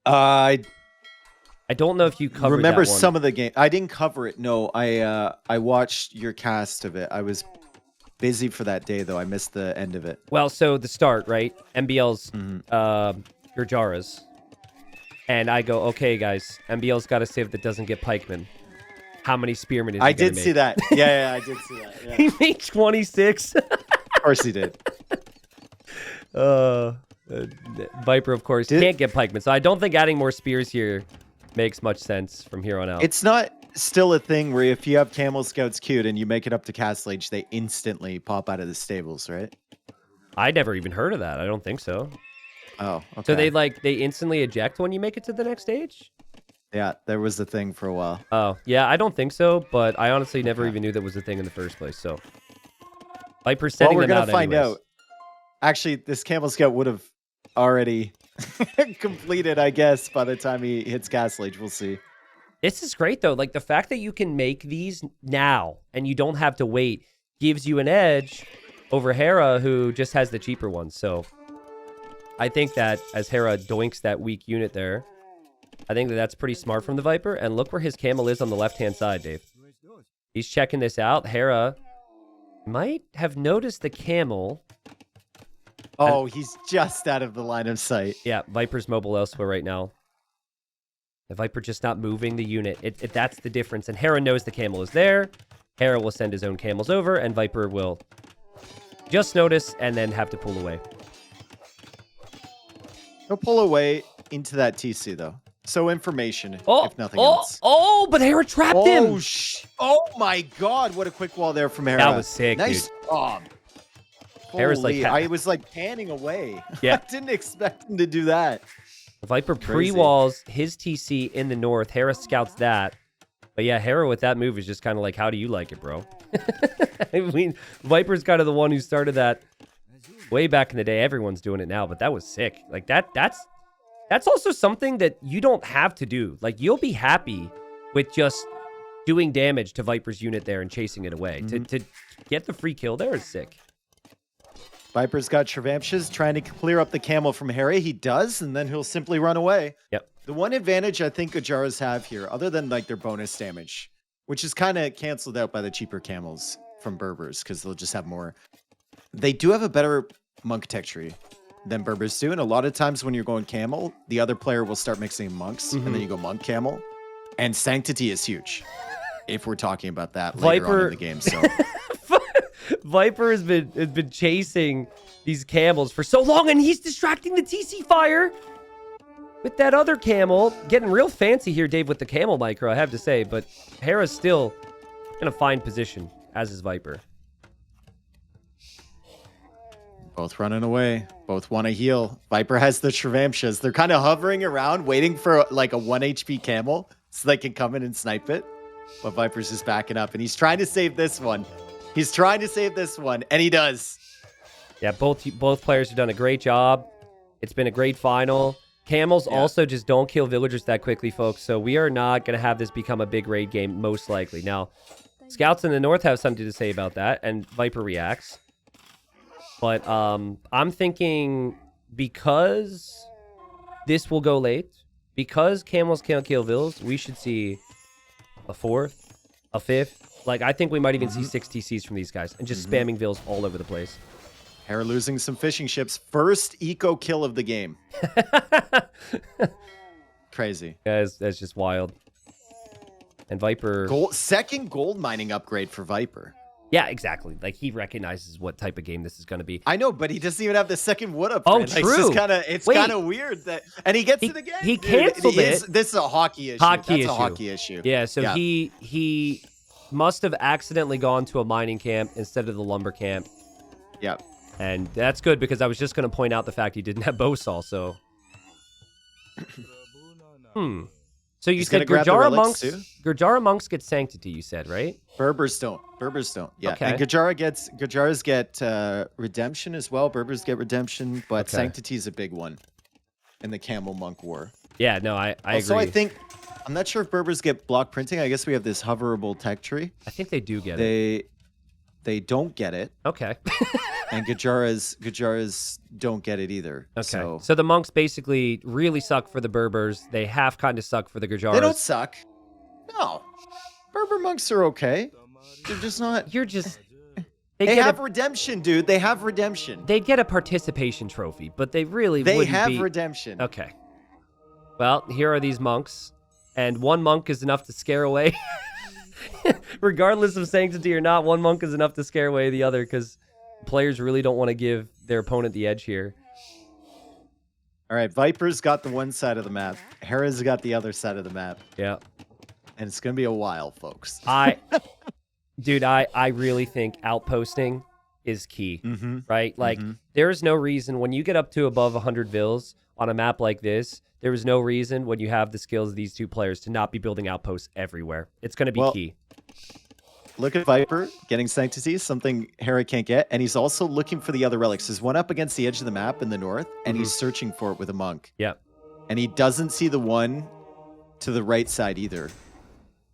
I don't know if you covered remember that one. some of the game. I didn't cover it. No, I watched your cast of it. I was busy for that day, though. I missed the end of it. Well, so the start, right? MBL's Gurjaras. And I go, okay, guys, MBL's got a save that doesn't get pikemen. How many spearmen is he I gonna did make? see that. Yeah, I did see that. Yeah. He made 26. Of course he did. Viper, of course, can't get pikemen. So I don't think adding more spears here makes much sense from here on out. It's not still a thing where if you have camel scouts queued and you make it up to Castle Age, they instantly pop out of the stables, right? I never even heard of that. I don't think so. Oh, okay. So they instantly eject when you make it to the next stage? Yeah, there was a thing for a while. Oh, yeah, I don't think so, but I honestly never even knew that was a thing in the first place. So Viper's sending them out. Well, we're going to find out. Actually, this camel scout would have already completed, I guess, by the time he hits Castle Age. We'll see. This is great, though. Like, the fact that you can make these now and you don't have to wait gives you an edge over Hera, who just has the cheaper ones. So I think that as Hera doinks that weak unit there, I think that that's pretty smart from the Viper. And look where his camel is on the left-hand side, Dave. He's checking this out. Hera might have noticed the camel. Oh, he's just out of the line of sight. Yeah, Viper's mobile elsewhere right now. The Viper just not moving the unit. That's the difference. And Hera knows the camel is there. Hera will send his own camels over, and Viper will just notice and then have to pull away. He'll pull away into that TC, though. So information, if nothing else. Oh, but Hera trapped him. Oh, my God. What a quick wall there from Hera. That was sick, nice dude. Job. Hera's like, I was like panning away. Yeah. I didn't expect him to do that. Viper pre-walls his TC in the north. Hera scouts that. But yeah, Hera with that move is just kind of like, how do you like it, bro? I mean, Viper's kind of the one who started that way back in the day. Everyone's doing it now, but that was sick. Like that's also something that you don't have to do. Like, you'll be happy with just doing damage to Viper's unit there and chasing it away. To get the free kill there is sick. Viper's got Travamptious trying to clear up the camel from Hera. He does, and then he'll simply run away. Yep. The one advantage I think Gajaras have here, other than like their bonus damage, which is kind of canceled out by the cheaper camels from Berbers because they'll just have more. They do have a better monk tech tree than Berbers do, and a lot of times when you're going camel, the other player will start mixing monks, and then you go monk camel, and sanctity is huge. If we're talking about that later on in the game, so. Viper has been chasing these camels for so long, and he's distracting the TC fire with that other camel. Getting real fancy here, Dave, with the camel micro, I have to say, but Hera's still in a fine position, as is Viper. Both running away. Both want to heal. Viper has the Travamptious. They're kind of hovering around, waiting for like a 1 HP camel so they can come in and snipe it. But Viper's just backing up, and he's trying to save this one. He's trying to save this one, and he does. Yeah, both players have done a great job. It's been a great final. Camels also just don't kill villagers that quickly, folks. So we are not going to have this become a big raid game, most likely. Now, Scouts in the north have something to say about that, and Viper reacts. But I'm thinking because this will go late, because camels can't kill vills, we should see a 4th, a 5th. Like, I think we might even see 6 TCs from these guys and just spamming vills all over the place. Hera losing some fishing ships. First eco kill of the game. Crazy. Guys, that's just wild. And Viper... Second gold mining upgrade for Viper. Yeah, exactly. Like, he recognizes what type of game this is going to be. I know, but he doesn't even have the second wood upgrade. Oh, true. It's kind of weird that... And he gets it again. He canceled it. This is a hockey issue. That's a hockey issue. Yeah, so he must have accidentally gone to a mining camp instead of the lumber camp. Yep. And that's good because I was just going to point out the fact he didn't have bowsaw, so... So you said Gurjara monks get sanctity, you said, right? Berbers don't. Yeah. Okay. And Gajaras get redemption as well. Berbers get redemption, but sanctity is a big one in the camel monk war. Yeah, no, I agree. Also, I'm not sure if Berbers get block printing. I guess we have this hoverable tech tree. I think they do get it. They don't get it. Okay. And Gajaras don't get it either. Okay. So the monks basically really suck for the Berbers. They half kind of suck for the Gajaras. They don't suck. No. Berber monks are okay. They're just not... You're just... They have redemption, dude. They have redemption. They get a participation trophy, but they really wouldn't be... They have redemption. Okay. Well, here are these monks. And one monk is enough to scare away... Regardless of sanctity or not, one monk is enough to scare away the other because players really don't want to give their opponent the edge here. All right, Viper's got the one side of the map. Hera's got the other side of the map. Yeah. And it's going to be a while, folks. Dude, I really think outposting is key, right? Like, there's no reason when you get up to above 100 vills on a map like this, there is no reason when you have the skills of these two players to not be building outposts everywhere. It's going to be key. Look at Viper getting Sanctity, something Hera can't get. And he's also looking for the other relics. There's one up against the edge of the map in the north, and he's searching for it with a monk. Yeah. And he doesn't see the one to the right side either.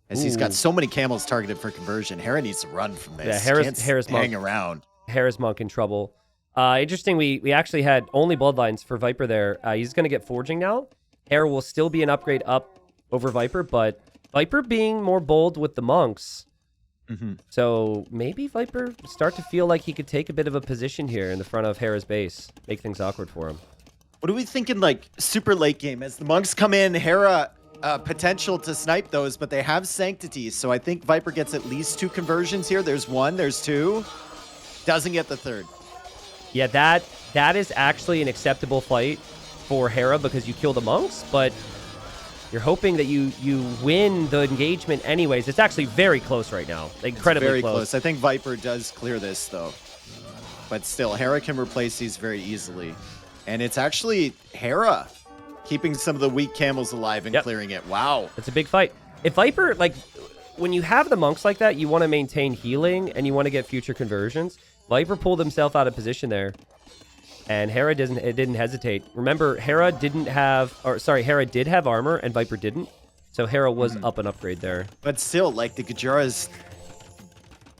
As he's got so many camels targeted for conversion. Hera needs to run from this. Yeah, Hera's hang monk. around. Hera's monk in trouble. Interesting, we actually had only bloodlines for Viper there. He's going to get forging now. Hera will still be an upgrade up over Viper, but Viper being more bold with the monks. So maybe Viper start to feel like he could take a bit of a position here in the front of Hera's base. Make things awkward for him. What are we thinking, like, super late game? As the monks come in, Hera... potential to snipe those, but they have Sanctity, so I think Viper gets at least 2 conversions here. There's 1, there's 2. Doesn't get the 3rd. Yeah, that is actually an acceptable fight for Hera because you kill the monks, but you're hoping that you win the engagement anyways. It's actually very close right now. Incredibly very close. I think Viper does clear this, though. But still, Hera can replace these very easily. And it's actually Hera keeping some of the weak camels alive and clearing it. Wow. It's a big fight. If Viper, like, when you have the monks like that, you want to maintain healing and you want to get future conversions. Viper pulled himself out of position there. And Hera didn't hesitate. Remember, Hera did have armor and Viper didn't. So Hera was up an upgrade there. But still, like, the Gajara's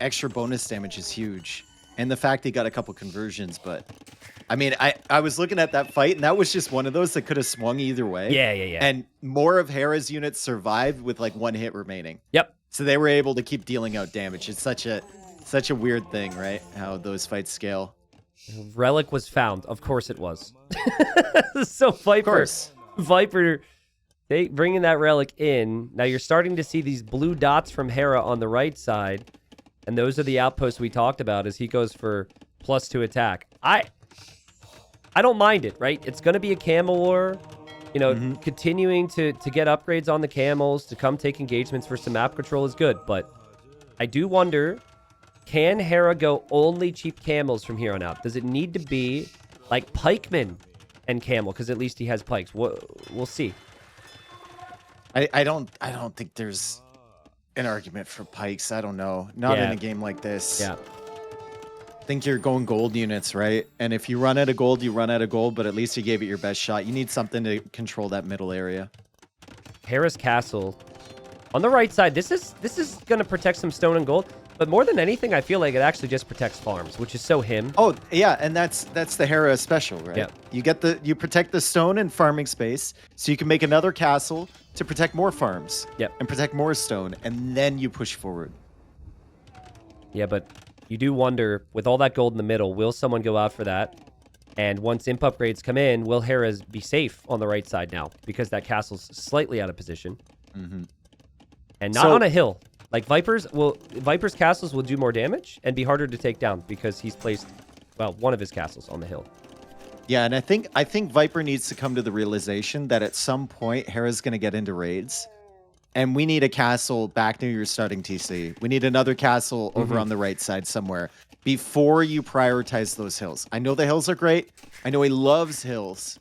extra bonus damage is huge. And the fact he got a couple conversions, but... I mean, I was looking at that fight, and that was just one of those that could have swung either way. Yeah. And more of Hera's units survived with, like, 1 hit remaining. Yep. So they were able to keep dealing out damage. It's such a weird thing, right? How those fights scale. Relic was found. Of course it was. So Viper, they bringing that relic in. Now you're starting to see these blue dots from Hera on the right side. And those are the outposts we talked about as he goes for +2 attack. I don't mind it, right? It's going to be a camel war. You know, continuing to get upgrades on the camels, to come take engagements for some map control is good. But I do wonder, can Hera go only cheap camels from here on out? Does it need to be like pikemen and camel? Because at least he has pikes. We'll see. I don't think there's an argument for pikes. I don't know. Not in a game like this. Yeah. I think you're going gold units, right? And if you run out of gold, you run out of gold, but at least you gave it your best shot. You need something to control that middle area. Hera's castle. On the right side, this is going to protect some stone and gold, but more than anything, I feel like it actually just protects farms, which is so him. Oh, yeah, and that's the Hera special, right? Yeah. You protect the stone and farming space, so you can make another castle to protect more farms. Yep. And protect more stone, and then you push forward. Yeah, but you do wonder, with all that gold in the middle, will someone go out for that? And once imp upgrades come in, will Hera be safe on the right side now? Because that castle's slightly out of position. And not on a hill. Like, Viper's castles will do more damage and be harder to take down because he's placed, well, one of his castles on the hill. Yeah, and I think Viper needs to come to the realization that at some point, Hera's going to get into raids. And we need a castle back near your starting TC. We need another castle over on the right side somewhere before you prioritize those hills. I know the hills are great. I know he loves hills.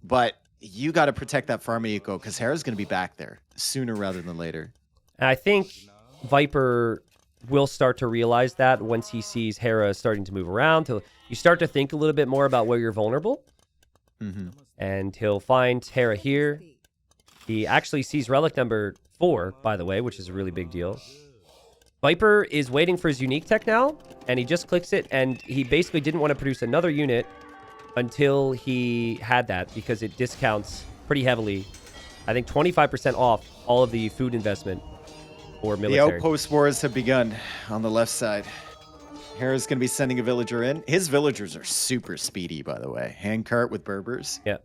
But you got to protect that farm eco because Hera's going to be back there sooner rather than later. And I think Viper will start to realize that once he sees Hera starting to move around. You start to think a little bit more about where you're vulnerable. And he'll find Hera here. He actually sees relic number 4, by the way, which is a really big deal. Viper is waiting for his unique tech now, and he just clicks it, and he basically didn't want to produce another unit until he had that, because it discounts pretty heavily. I think 25% off all of the food investment for military. The outpost wars have begun on the left side. Hera's going to be sending a villager in. His villagers are super speedy, by the way. Handcart with Berbers. Yeah.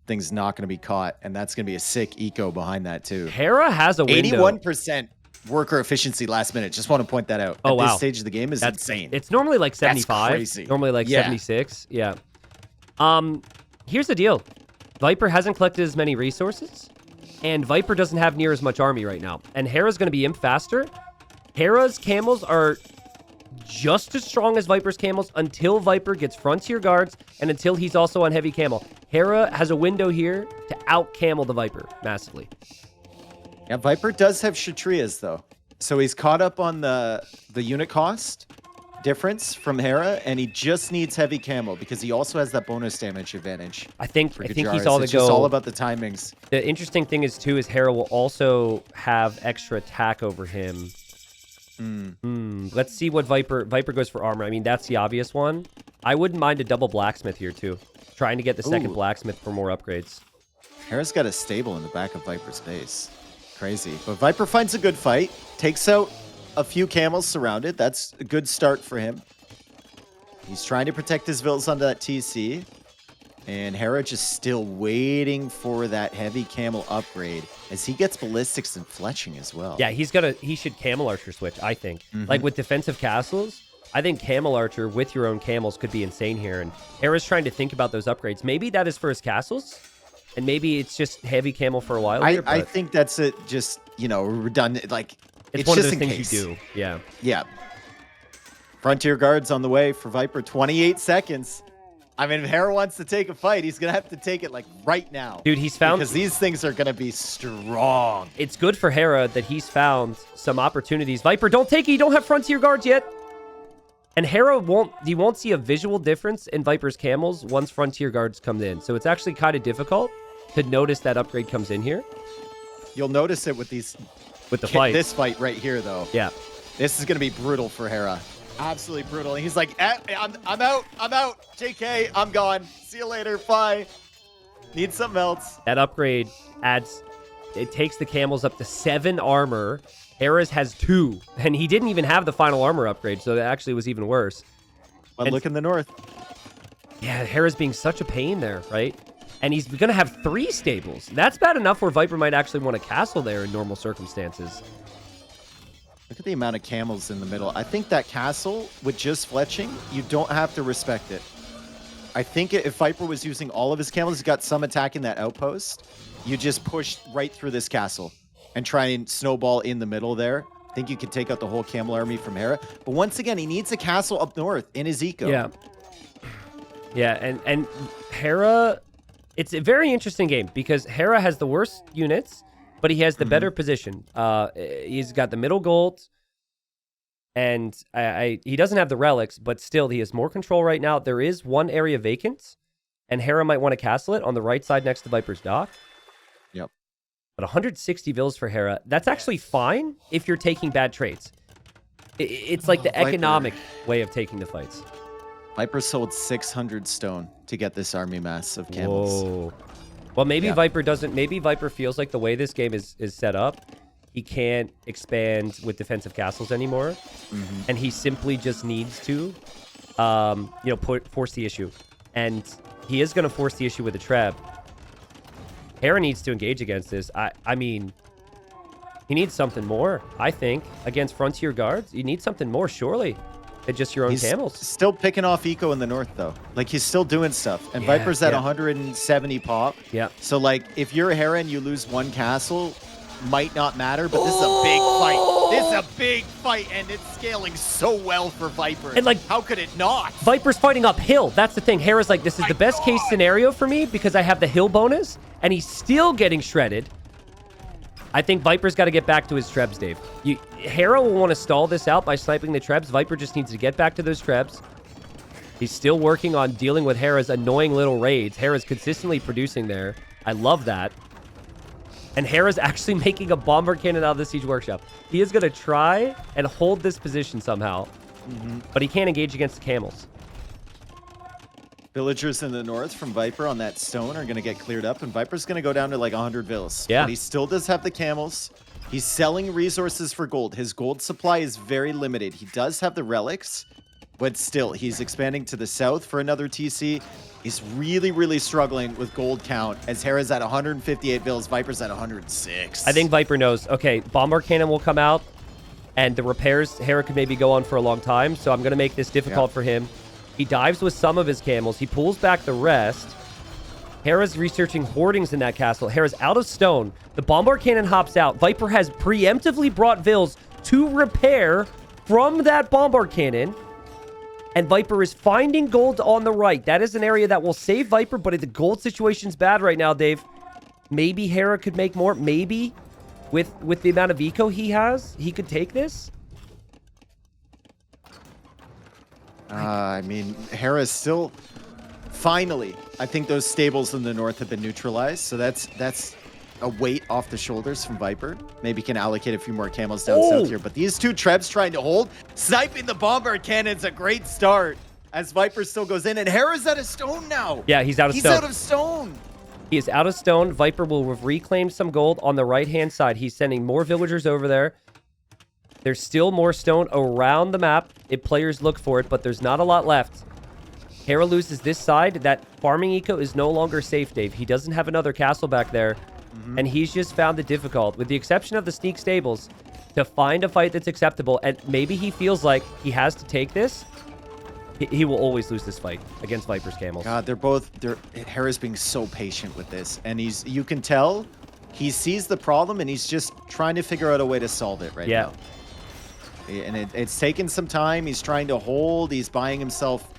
Thing's not going to be caught, and that's going to be a sick eco behind that too. Hera has a window. 81% worker efficiency last minute. Just want to point that out. Oh, wow. This stage of the game is insane. It's normally like 75. That's crazy. Normally like 76. Yeah. Here's the deal. Viper hasn't collected as many resources, and Viper doesn't have near as much army right now. And Hera's going to be imp faster. Hera's camels are just as strong as Viper's camels until Viper gets frontier guards and until he's also on heavy camel. Hera has a window here to out-camel the Viper massively. Yeah, Viper does have Kshatriyas, though. So he's caught up on the unit cost difference from Hera, and he just needs heavy camo because he also has that bonus damage advantage. I think he's Gajara's. all the It's go. just all about the timings. The interesting thing is, too, is Hera will also have extra attack over him. Let's see what Viper goes for armor. I mean, that's the obvious one. I wouldn't mind a double blacksmith here, too. Trying to get the second blacksmith for more upgrades. Hera's got a stable in the back of Viper's base. Crazy. But Viper finds a good fight. Takes out a few camels surrounded. That's a good start for him. He's trying to protect his villas onto that TC. And Hera just still waiting for that heavy camel upgrade as he gets ballistics and fletching as well. Yeah, he should camel archer switch, I think. Like with defensive castles, I think camel archer with your own camels could be insane here. And Hera's trying to think about those upgrades. Maybe that is for his castles, and maybe it's just heavy camel for a while. I think that's it. Just, redundant. Like, it's one just of those in things case. you do. Yeah. Yeah. Frontier guards on the way for Viper. 28 seconds. I mean, if Hera wants to take a fight, he's going to have to take it, like, right now. Dude, he's found... Because these things are going to be strong. It's good for Hera that he's found some opportunities. Viper, don't take it. You don't have frontier guards yet. And Hera won't see a visual difference in Viper's camels once frontier guards come in. So it's actually kind of difficult to notice that upgrade comes in here. You'll notice it with these... With the fight. This fight right here, though. Yeah. This is going to be brutal for Hera. Absolutely brutal. And he's like, I'm out. JK, I'm gone. See you later. Bye. Need something else. That upgrade it takes the camels up to 7 armor. Hera's has 2. And he didn't even have the final armor upgrade, so that actually was even worse. But look in the north. Yeah, Hera's being such a pain there, right? And he's going to have 3 stables. That's bad enough where Viper might actually want a castle there in normal circumstances. Look at the amount of camels in the middle. I think that castle, with just fletching, you don't have to respect it. I think if Viper was using all of his camels, he's got some attacking that outpost. You just push right through this castle and try and snowball in the middle there. I think you could take out the whole camel army from Hera. But once again, he needs a castle up north in his eco. Yeah. Yeah, and Hera... It's a very interesting game because Hera has the worst units, but he has the better position. He's got the middle gold, and he doesn't have the relics, but still, he has more control right now. There is one area vacant, and Hera might want to castle it on the right side next to Viper's dock. Yep. But 160 villas for Hera, that's actually fine if you're taking bad trades. It's like the economic way of taking the fights. Viper sold 600 stone to get this army mass of camels. Whoa. Well, maybe Viper doesn't... Maybe Viper feels like the way this game is set up, he can't expand with defensive castles anymore. And he simply just needs to, force the issue. And he is going to force the issue with the trap. Hera needs to engage against this. I mean... He needs something more, I think, against Frontier Guards. You need something more, surely. Just your own camels. Still picking off eco in the north, though. Like, he's still doing stuff. And Viper's at 170 pop. Yeah. So, like, if you're a Hera and you lose one castle, might not matter, but this is a big fight. This is a big fight, and it's scaling so well for Viper. And, like, how could it not? Viper's fighting uphill. That's the thing. Hera's like, this is the best case scenario for me because I have the hill bonus, and he's still getting shredded. I think Viper's got to get back to his trebs, Dave. Hera will want to stall this out by sniping the trebs. Viper just needs to get back to those trebs. He's still working on dealing with Hera's annoying little raids. Hera's consistently producing there. I love that. And Hera's actually making a bomber cannon out of the Siege Workshop. He is going to try and hold this position somehow. But he can't engage against the camels. Villagers in the north from Viper on that stone are going to get cleared up, and Viper's going to go down to like 100 villas. Yeah. But he still does have the camels. He's selling resources for gold. His gold supply is very limited. He does have the relics, but still, he's expanding to the south for another TC. He's really, really struggling with gold count as Hera's at 158 villas, Viper's at 106. I think Viper knows, okay, bomber cannon will come out, and the repairs, Hera could maybe go on for a long time, so I'm going to make this difficult for him. He dives with some of his camels. He pulls back the rest. Hera's researching hoardings in that castle. Hera's out of stone. The bombard cannon hops out. Viper has preemptively brought Vils to repair from that bombard cannon. And Viper is finding gold on the right. That is an area that will save Viper, but the gold situation's bad right now, Dave. Maybe Hera could make more. Maybe with the amount of eco he has, he could take this. I mean, Hera's still... Finally, I think those stables in the north have been neutralized. So that's a weight off the shoulders from Viper. Maybe can allocate a few more camels down south here. But these two Trebs trying to hold. Sniping the bombard cannon's a great start. As Viper still goes in. And Hera's out of stone now. Yeah, he's out of stone. He's out of stone. He is out of stone. Viper will have reclaimed some gold on the right-hand side. He's sending more villagers over there. There's still more stone around the map if players look for it, but there's not a lot left. Hera loses this side. That farming eco is no longer safe, Dave. He doesn't have another castle back there, and he's just found it difficult, with the exception of the sneak stables, to find a fight that's acceptable, and maybe he feels like he has to take this. He will always lose this fight against Viper's camels. God, Hera's being so patient with this, and you can tell he sees the problem, and he's just trying to figure out a way to solve it right now. And it's taken some time. He's trying to hold. He's buying himself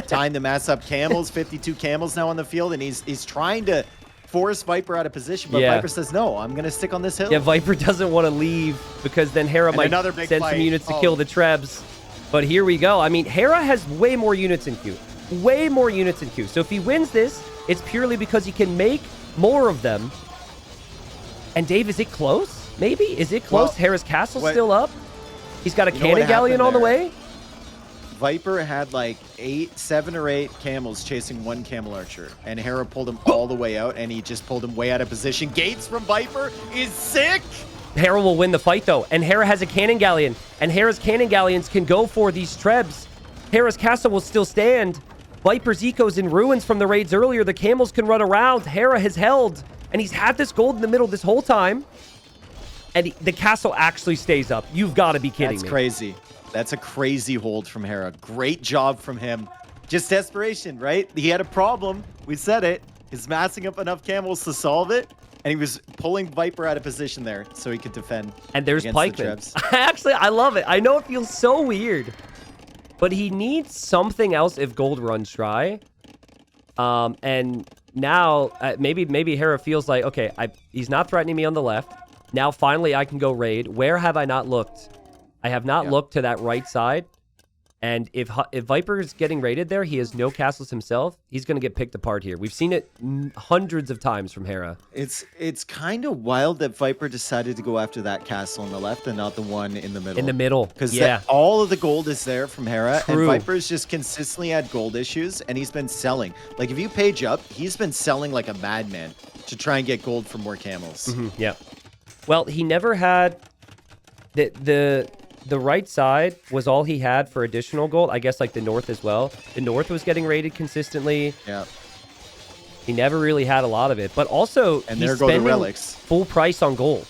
time to mass up camels. 52 camels now on the field, and he's trying to force Viper out of position. But Viper says, no, I'm going to stick on this hill. Yeah, Viper doesn't want to leave because then Hera might send some units to kill the Trebs. But here we go. I mean, Hera has way more units in queue. Way more units in queue. So if he wins this, it's purely because he can make more of them. And Dave, is it close? Maybe? Is it close? Well, Hera's castle's still up? He's got a cannon galleon on the way. Viper had like 7 or 8 camels chasing one camel archer, and Hera pulled him all the way out, and he just pulled him way out of position. Gates from Viper is sick. Hera will win the fight though, and Hera has a cannon galleon, and Hera's cannon galleons can go for these Trebs. Hera's castle will still stand. Viper's eco's in ruins from the raids earlier. The camels can run around. Hera has held, and he's had this gold in the middle this whole time. And the castle actually stays up. You've got to be kidding me. That's crazy. That's a crazy hold from Hera. Great job from him. Just desperation, right? He had a problem. We said it. He's massing up enough camels to solve it. And he was pulling Viper out of position there so he could defend. And there's Pikeman. Actually, I love it. I know it feels so weird. But he needs something else if gold runs dry. And now, maybe Hera feels like, okay, he's not threatening me on the left. Now, finally, I can go raid. Where have I not looked? I have not looked to that right side. And if Viper is getting raided there, he has no castles himself. He's going to get picked apart here. We've seen it hundreds of times from Hera. It's kind of wild that Viper decided to go after that castle on the left and not the one in the middle. In the middle, because all of the gold is there from Hera. True. And Viper's just consistently had gold issues, and he's been selling. Like, if you page up, he's been selling like a madman to try and get gold for more camels. Yeah. Well, he never had... The right side was all he had for additional gold. I guess like the north as well. The north was getting raided consistently. Yeah. He never really had a lot of it. But also, and he's there go the spending relics. Full price on gold.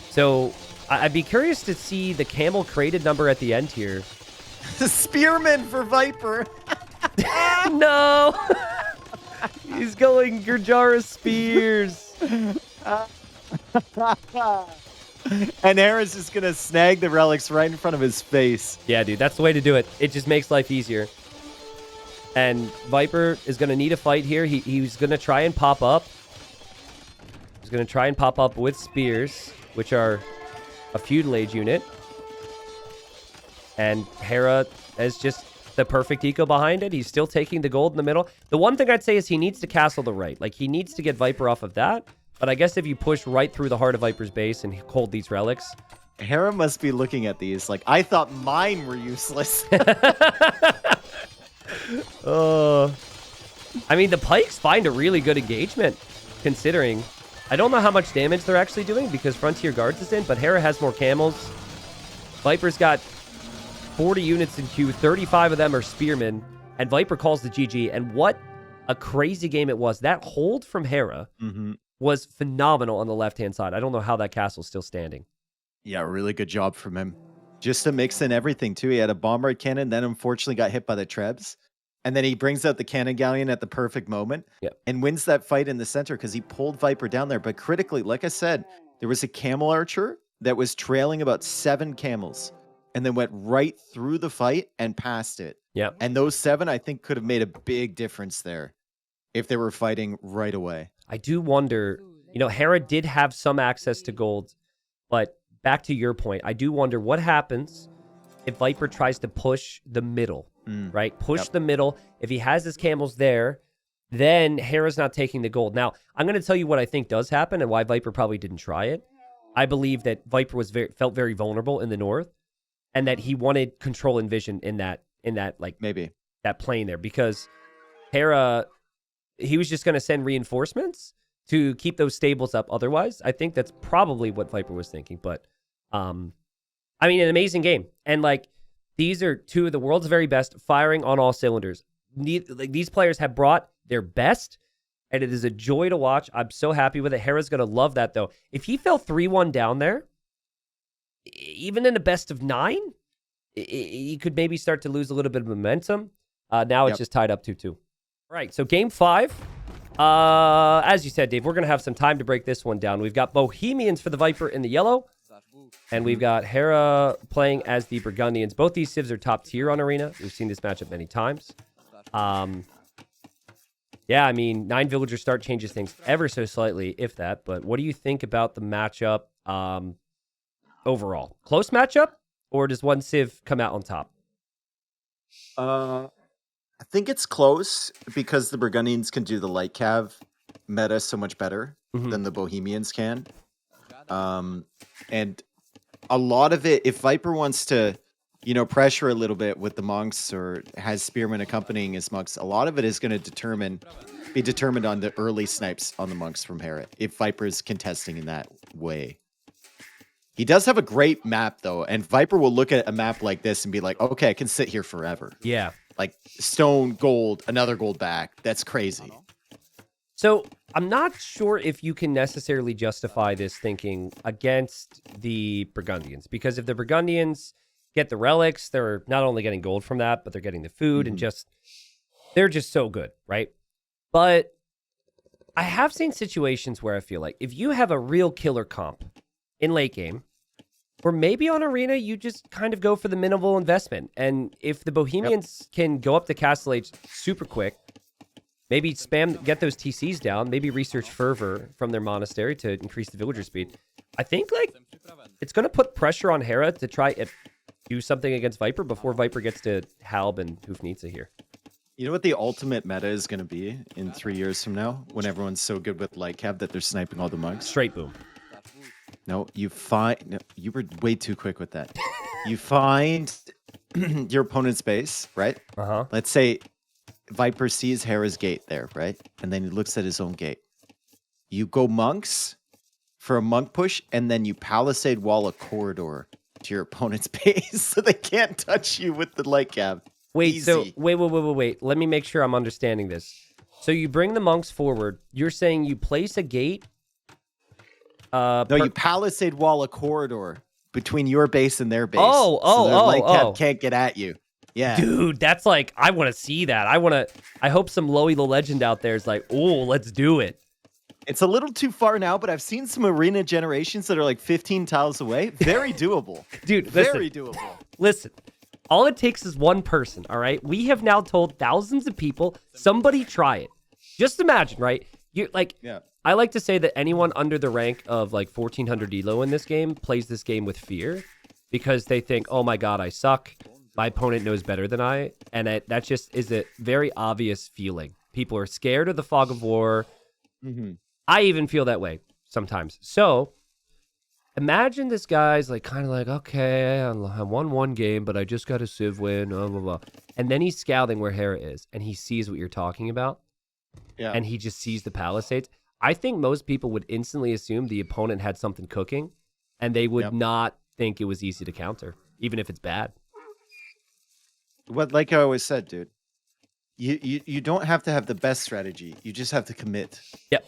So I'd be curious to see the camel created number at the end here. The spearman for Viper. No. He's going Gurjara Spears. And Hera's just going to snag the relics right in front of his face. Yeah, dude, that's the way to do it. It just makes life easier. And Viper is going to need a fight here. He's going to try and pop up. He's going to try and pop up with spears, which are a feudal age unit. And Hera is just the perfect eco behind it. He's still taking the gold in the middle. The one thing I'd say is he needs to castle the right. Like, he needs to get Viper off of that. But I guess if you push right through the heart of Viper's base and hold these relics... Hera must be looking at these like, I thought mine were useless. I mean, the Pikes find a really good engagement, considering... I don't know how much damage they're actually doing because Frontier Guards is in, but Hera has more camels. Viper's got 40 units in queue, 35 of them are spearmen, and Viper calls the GG. And what a crazy game it was. That hold from Hera... was phenomenal on the left-hand side. I don't know how that castle's still standing. Yeah, really good job from him. Just to mix in everything, too. He had a bombard cannon, then unfortunately got hit by the Trebs. And then he brings out the cannon galleon at the perfect moment and wins that fight in the center because he pulled Viper down there. But critically, like I said, there was a camel archer that was trailing about 7 camels and then went right through the fight and past it. Yeah. And those 7, I think, could have made a big difference there if they were fighting right away. I do wonder, you know, Hera did have some access to gold, but back to your point, I do wonder what happens if Viper tries to push the middle, right? Push the middle. If he has his camels there, then Hera's not taking the gold. Now, I'm going to tell you what I think does happen and why Viper probably didn't try it. I believe that Viper was felt very vulnerable in the north and that he wanted control and vision in that like maybe that plane there because Hera, he was just going to send reinforcements to keep those stables up. Otherwise, I think that's probably what Viper was thinking. But, I mean, an amazing game. And, like, these are 2 of the world's very best firing on all cylinders. These players have brought their best, and it is a joy to watch. I'm so happy with it. Hera's going to love that, though. If he fell 3-1 down there, even in a best of 9, he could maybe start to lose a little bit of momentum. Now it's just tied up 2-2. All right, so game 5. As you said, Dave, we're going to have some time to break this one down. We've got Bohemians for the Viper in the yellow. And we've got Hera playing as the Burgundians. Both these civs are top tier on Arena. We've seen this matchup many times. Yeah, I mean, 9 villager start changes things ever so slightly, if that. But what do you think about the matchup overall? Close matchup? Or does one civ come out on top? I think it's close because the Burgundians can do the light cav meta so much better than the Bohemians can. And a lot of it, if Viper wants to, you know, pressure a little bit with the monks or has spearmen accompanying his monks, a lot of it is going to be determined on the early snipes on the monks from Hera, if Viper is contesting in that way. He does have a great map, though, and Viper will look at a map like this and be like, okay, I can sit here forever. Yeah. Like, stone, gold, another gold back. That's crazy. So I'm not sure if you can necessarily justify this thinking against the Burgundians, because if the Burgundians get the relics, they're not only getting gold from that, but they're getting the food and they're just so good, right? But I have seen situations where I feel like if you have a real killer comp in late game, or maybe on Arena, you just kind of go for the minimal investment. And if the Bohemians can go up to Castle Age super quick, maybe get those TCs down, maybe research Fervor from their monastery to increase the villager speed. I think like it's going to put pressure on Hera to try and do something against Viper before Viper gets to Halb and Hufnitsa here. You know what the ultimate meta is going to be in 3 years from now when everyone's so good with light cav that they're sniping all the monks? Straight boom. No, you were way too quick with that. You find your opponent's base, right? Let's say Viper sees Hera's gate there, right? And then he looks at his own gate. You go monks for a monk push, and then you palisade wall a corridor to your opponent's base so they can't touch you with the light cav. Wait, Easy. so wait. Let me make sure I'm understanding this. So you bring the monks forward. You're saying you place a gate. No, you palisade wall a corridor between your base and their base. So the light cav can't get at you. Yeah. Dude, that's like, I want to see that. I hope some Loey the Legend out there is like, oh, let's do it. It's a little too far now, but I've seen some arena generations that are like 15 tiles away. Very doable. Dude, very doable. Listen, all it takes is one person, all right? We have now told thousands of people, somebody try it. Just imagine, right? You like, I like to say that anyone under the rank of like 1400 elo in this game plays this game with fear because they think, oh my God, I suck. My opponent knows better than I. And that just is a very obvious feeling. People are scared of the fog of war. I even feel that way sometimes. So imagine this guy's like kind of like, okay, I won one game, but I just got a civ win, blah, blah, blah. And then he's scouting where Hera is and he sees what you're talking about. Yeah. And he just sees the palisades. I think most people would instantly assume the opponent had something cooking and they would not think it was easy to counter, even if it's bad. What, like I always said, dude, you don't have to have the best strategy. You just have to commit. Yep.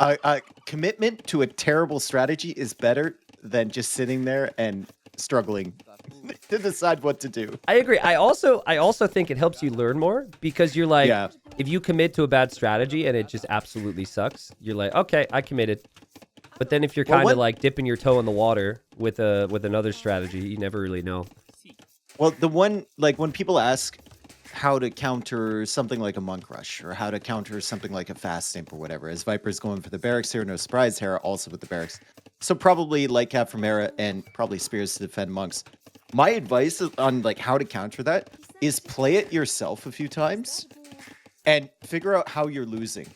A commitment to a terrible strategy is better than just sitting there and struggling to decide what to do. I agree. I also think it helps you learn more because you're like, if you commit to a bad strategy and it just absolutely sucks, you're like, okay, I committed. But then if you're kind of like dipping your toe in the water with another strategy, you never really know. Well, the one, like when people ask how to counter something like a monk rush or how to counter something like a fast imp or whatever, as Viper's going for the barracks here, no surprise, Hera also with the barracks. So probably light cap from Hera and probably spears to defend monks. My advice on like how to counter that is play it yourself a few times and figure out how you're losing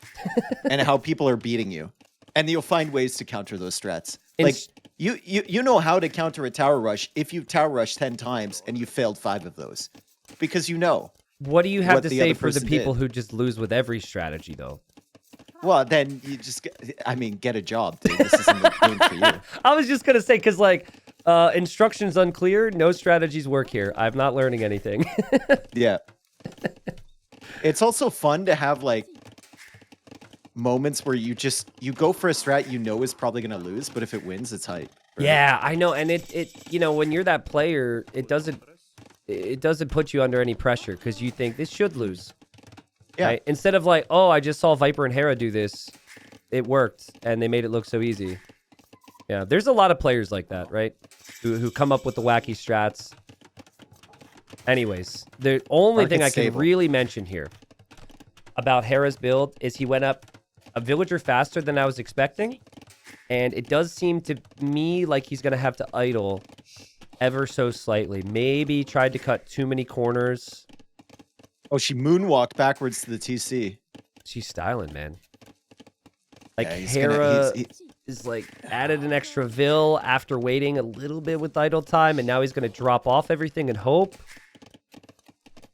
and how people are beating you. And you'll find ways to counter those strats. Like you know how to counter a tower rush if you've tower rushed 10 times and you failed 5 of those. Because you know. What do you have to say for the people who just lose with every strategy though? Well, then you just get a job, dude. This isn't the game for you. I was just gonna say, because like instructions unclear, no strategies work here. I'm not learning anything. Yeah. It's also fun to have like moments where you go for a strat you know is probably gonna lose, but if it wins, it's hype. Right? Yeah, I know, and it you know, when you're that player, it doesn't put you under any pressure because you think this should lose. Yeah. Right? Instead of like, oh, I just saw Viper and Hera do this, it worked, and they made it look so easy. Yeah, there's a lot of players like that, right? Who come up with the wacky strats. Anyways, the only thing I can really mention here about Hera's build is he went up a villager faster than I was expecting, and it does seem to me like he's going to have to idle ever so slightly. Maybe tried to cut too many corners. Oh, she moonwalked backwards to the TC. She's styling, man. Like, yeah, Hera is like added an extra vill after waiting a little bit with idle time, and now he's going to drop off everything and hope.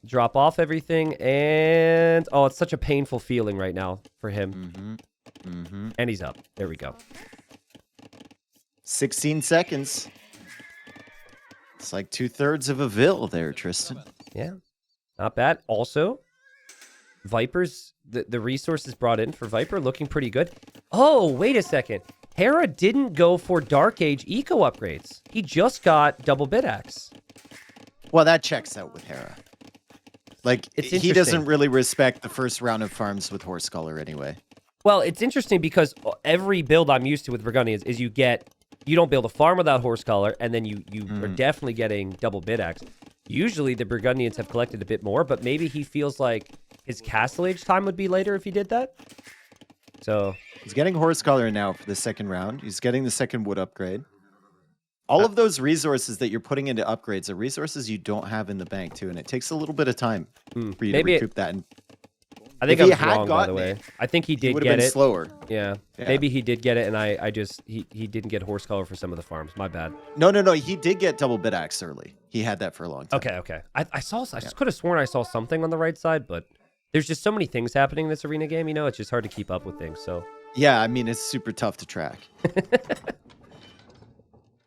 Drop off everything, and oh, it's such a painful feeling right now for him. And he's up. There we go. 16 seconds. It's like 2/3 of a vill there, Tristan. Yeah, not bad. Also, Viper's the resources brought in for Viper looking pretty good. Oh, wait a second. Hera didn't go for Dark Age eco upgrades. He just got double bid axe. Well, that checks out with Hera. Like, he doesn't really respect the first round of farms with Horse Collar anyway. Well, it's interesting because every build I'm used to with Burgundians is you don't build a farm without Horse Collar, and then you are definitely getting double bid axe. Usually the Burgundians have collected a bit more, but maybe he feels like his Castle Age time would be later if he did that. So he's getting Horse Collar now for the second round. He's getting the second wood upgrade. All of those resources that you're putting into upgrades are resources you don't have in the bank too, and it takes a little bit of time for you to recoup that. And I think I was wrong, by the way. I think he did get it. Slower. Yeah. Maybe he did get it, and he didn't get Horse Collar for some of the farms. My bad. No. He did get double bid axe early. He had that for a long time. Okay. I could have sworn I saw something on the right side, but there's just so many things happening in this arena game. You know, it's just hard to keep up with things. So yeah, I mean, it's super tough to track.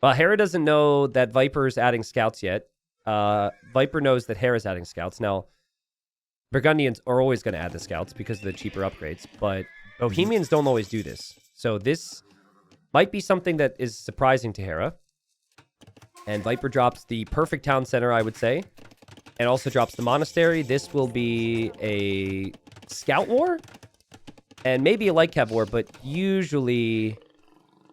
Well, Hera doesn't know that Viper is adding scouts yet. Viper knows that Hera's adding scouts. Now, Burgundians are always going to add the scouts because of the cheaper upgrades, but Bohemians don't always do this. So this might be something that is surprising to Hera. And Viper drops the perfect town center, I would say, and also drops the monastery. This will be a scout war and maybe a light cav war, but usually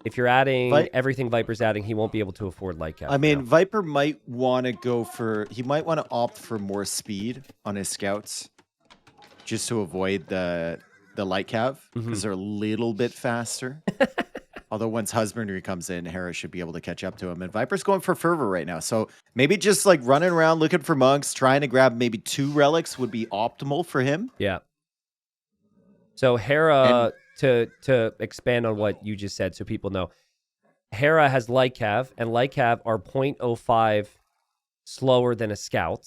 if you're adding everything Viper's adding, he won't be able to afford light cav. I mean, Viper might want to he might want to opt for more speed on his scouts just to avoid the light cav because they're a little bit faster. Although once Husbandry comes in, Hera should be able to catch up to him. And Viper's going for Fervor right now. So maybe just like running around looking for monks, trying to grab maybe 2 relics would be optimal for him. Yeah. So Hera, to expand on what you just said so people know, Hera has light cav, and light cav are 0.05 slower than a scout.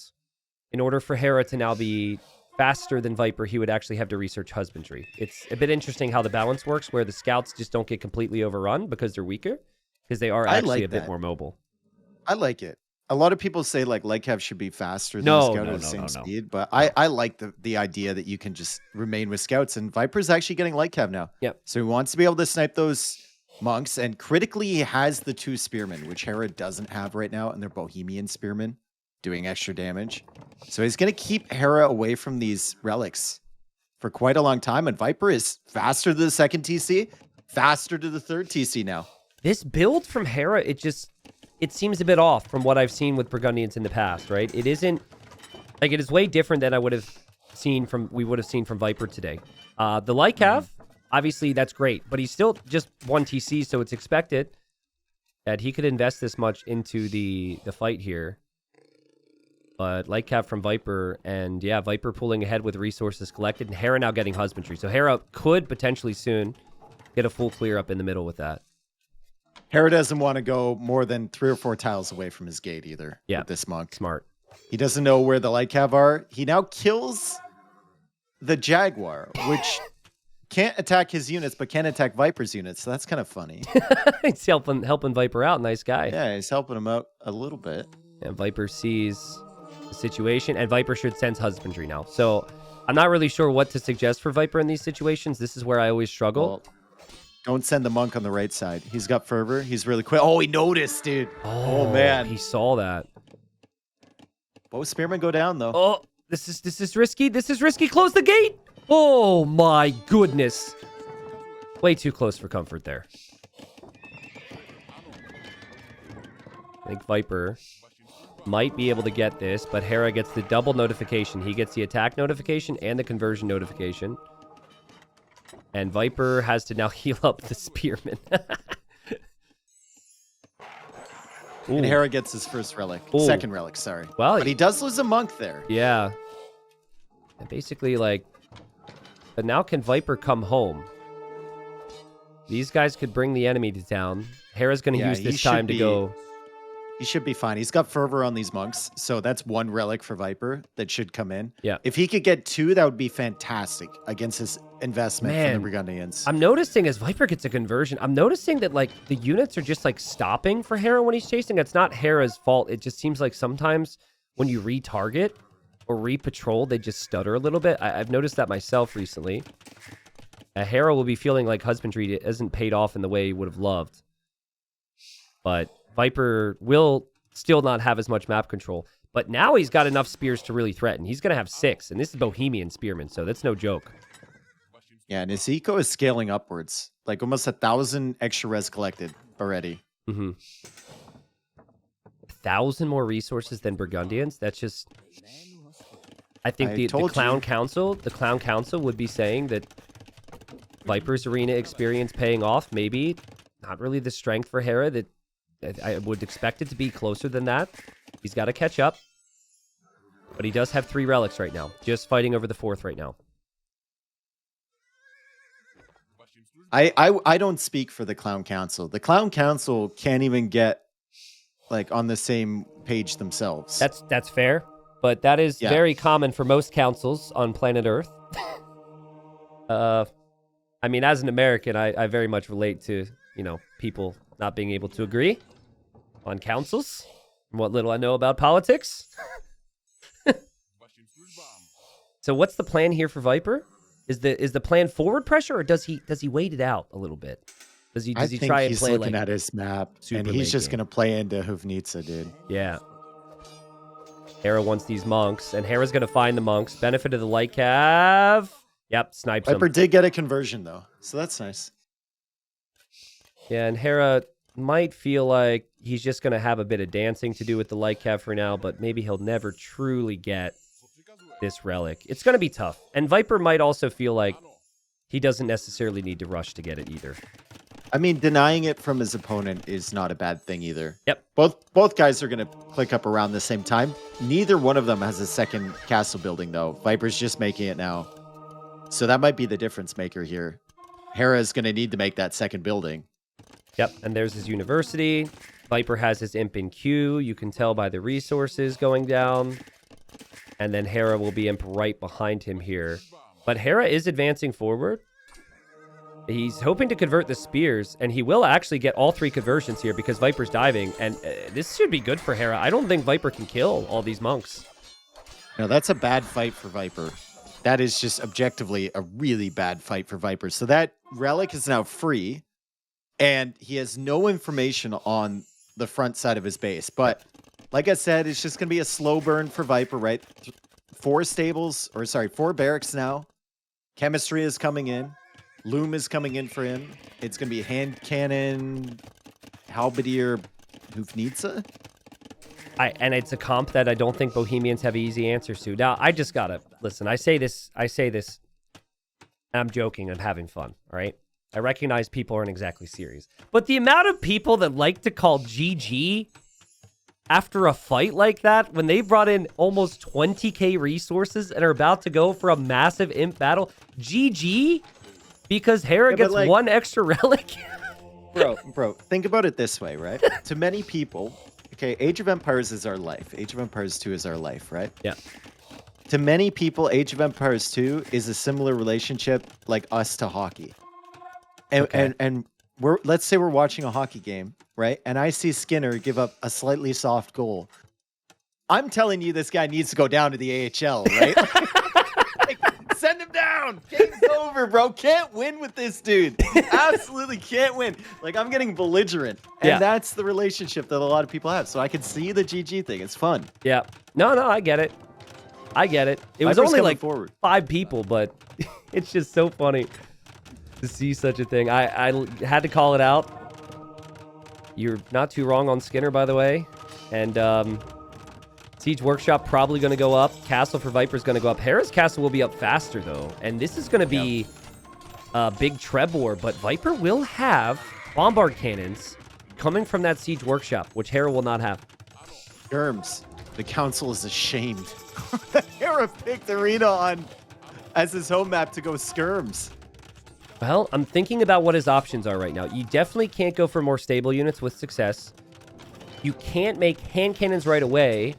In order for Hera to now be faster than Viper, he would actually have to research Husbandry. It's a bit interesting how the balance works, where the scouts just don't get completely overrun because they're weaker, because they are actually a bit more mobile. I like it. A lot of people say like light cav should be faster than scout at the same speed, but I like the idea that you can just remain with scouts, and Viper's actually getting light cav now. Yep. So he wants to be able to snipe those monks, and critically he has the 2 spearmen, which Hera doesn't have right now, and they're Bohemian spearmen doing extra damage. So he's going to keep Hera away from these relics for quite a long time, and Viper is faster to the 2nd TC, faster to the 3rd TC now. This build from Hera, it seems a bit off from what I've seen with Burgundians in the past, right? It isn't, like, it is way different than we would have seen from Viper today. The Lycav, obviously that's great, but he's still just 1 TC, so it's expected that he could invest this much into the fight here. But Lycav from Viper, and yeah, Viper pulling ahead with resources collected, and Hera now getting Husbandry. So Hera could potentially soon get a full clear up in the middle with that. Hera doesn't want to go more than 3 or 4 tiles away from his gate either. Yeah, with this monk. Smart. He doesn't know where the Lycav are. He now kills the Jaguar, which can't attack his units, but can attack Viper's units. So that's kind of funny. He's helping Viper out. Nice guy. Yeah, he's helping him out a little bit. And Viper sees the situation, and Viper should sense Husbandry now. So I'm not really sure what to suggest for Viper in these situations. This is where I always struggle. Well, don't send the monk on the right side. He's got fervor. He's really quick. Oh, he noticed, dude. Oh man. He saw that. Both spearmen go down, though. Oh, this is risky. This is risky. Close the gate. Oh, my goodness. Way too close for comfort there. I think Viper might be able to get this, but Hera gets the double notification. He gets the attack notification and the conversion notification. And Viper has to now heal up the spearman. And Hera gets his first relic. Ooh. Second relic, sorry. Well, but he does lose a monk there. Yeah. And basically, like, but now can Viper come home? These guys could bring the enemy to town. Hera's going to use this time to go. He should be fine. He's got fervor on these monks, so that's 1 relic for Viper that should come in. Yeah. If he could get 2, that would be fantastic against his investment from the Burgundians. I'm noticing as Viper gets a conversion, I'm noticing that, like, the units are just, like, stopping for Hera when he's chasing. It's not Hera's fault. It just seems like sometimes when you retarget or re-patrol, they just stutter a little bit. I've noticed that myself recently. Hera will be feeling like Husbandry isn't paid off in the way he would have loved. But Viper will still not have as much map control. But now he's got enough spears to really threaten. He's going to have 6, and this is Bohemian Spearman, so that's no joke. Yeah, and his eco is scaling upwards. Like almost 1,000 extra res collected already. 1,000 more resources than Burgundians? That's just... I think the Clown Council would be saying that Viper's arena experience paying off, maybe. Not really the strength for Hera that I would expect it to be closer than that. He's got to catch up. But he does have 3 relics right now. Just fighting over the 4th right now. I don't speak for the Clown Council. The Clown Council can't even get like on the same page themselves. That's fair. But that is very common for most councils on planet Earth. I mean, as an American, I very much relate to, you know, people not being able to agree on councils. From what little I know about politics. So what's the plan here for Viper? Is the plan forward pressure, or does he wait it out a little bit? Does he try and he's play looking like at his map, and he's just going to play into Huvnitsa, dude. Yeah. Hera wants these monks, and Hera's going to find the monks. Benefit of the light cav. Yep, snipes Viper him. did get a conversion, though, so that's nice. Yeah, and Hera might feel like he's just going to have a bit of dancing to do with the light cav for now, but maybe he'll never truly get this relic. It's going to be tough. And Viper might also feel like he doesn't necessarily need to rush to get it either. I mean, denying it from his opponent is not a bad thing either. Yep. Both guys are going to click up around the same time. Neither one of them has a second castle building, though. Viper's just making it now. So that might be the difference maker here. Hera is going to need to make that second building. Yep, and there's his university. Viper has his imp in queue. You can tell by the resources going down. And then Hera will be imp right behind him here. But Hera is advancing forward. He's hoping to convert the spears, and he will actually get all 3 conversions here because Viper's diving. And this should be good for Hera. I don't think Viper can kill all these monks. No, that's a bad fight for Viper. That is just objectively a really bad fight for Viper. So that relic is now free. and he has no information on the front side of his base. But like I said, it's just going to be a slow burn for Viper, right? 4 barracks now. Chemistry is coming in. Loom is coming in for him. It's going to be hand cannon, halberdier, Hufnitsa. And it's a comp that I don't think Bohemians have easy answers to. Now, I just gotta listen. I say this. I'm joking. I'm having fun. All right. I recognize people aren't exactly serious, but the amount of people that like to call GG after a fight like that, when they brought in almost 20k resources and are about to go for a massive imp battle, GG, because Hera gets like, 1 extra relic. bro, think about it this way, right? To many people, okay, Age of Empires is our life. Age of Empires 2 is our life, right? Yeah. To many people, Age of Empires 2 is a similar relationship like us to hockey. And let's say we're watching a hockey game, right? And I see Skinner give up a slightly soft goal. I'm telling you, this guy needs to go down to the AHL, right? Like, send him down. Game's over, bro. Can't win with this dude. Absolutely can't win. Like, I'm getting belligerent. And that's the relationship that a lot of people have. So I can see the GG thing. It's fun. Yeah. No, I get it. It was only like 5 people, but it's just so funny to see such a thing. I had to call it out. You're not too wrong on Skinner, by the way. And Siege Workshop probably going to go up. Castle for Viper is going to go up. Hera's Castle will be up faster, though. And this is going to be a big Trebor. But Viper will have Bombard Cannons coming from that Siege Workshop, which Hera will not have. Germs. The council is ashamed. Hera picked Arena on as his home map to go skirms. Well, I'm thinking about what his options are right now. You definitely can't go for more stable units with success. You can't make hand cannons right away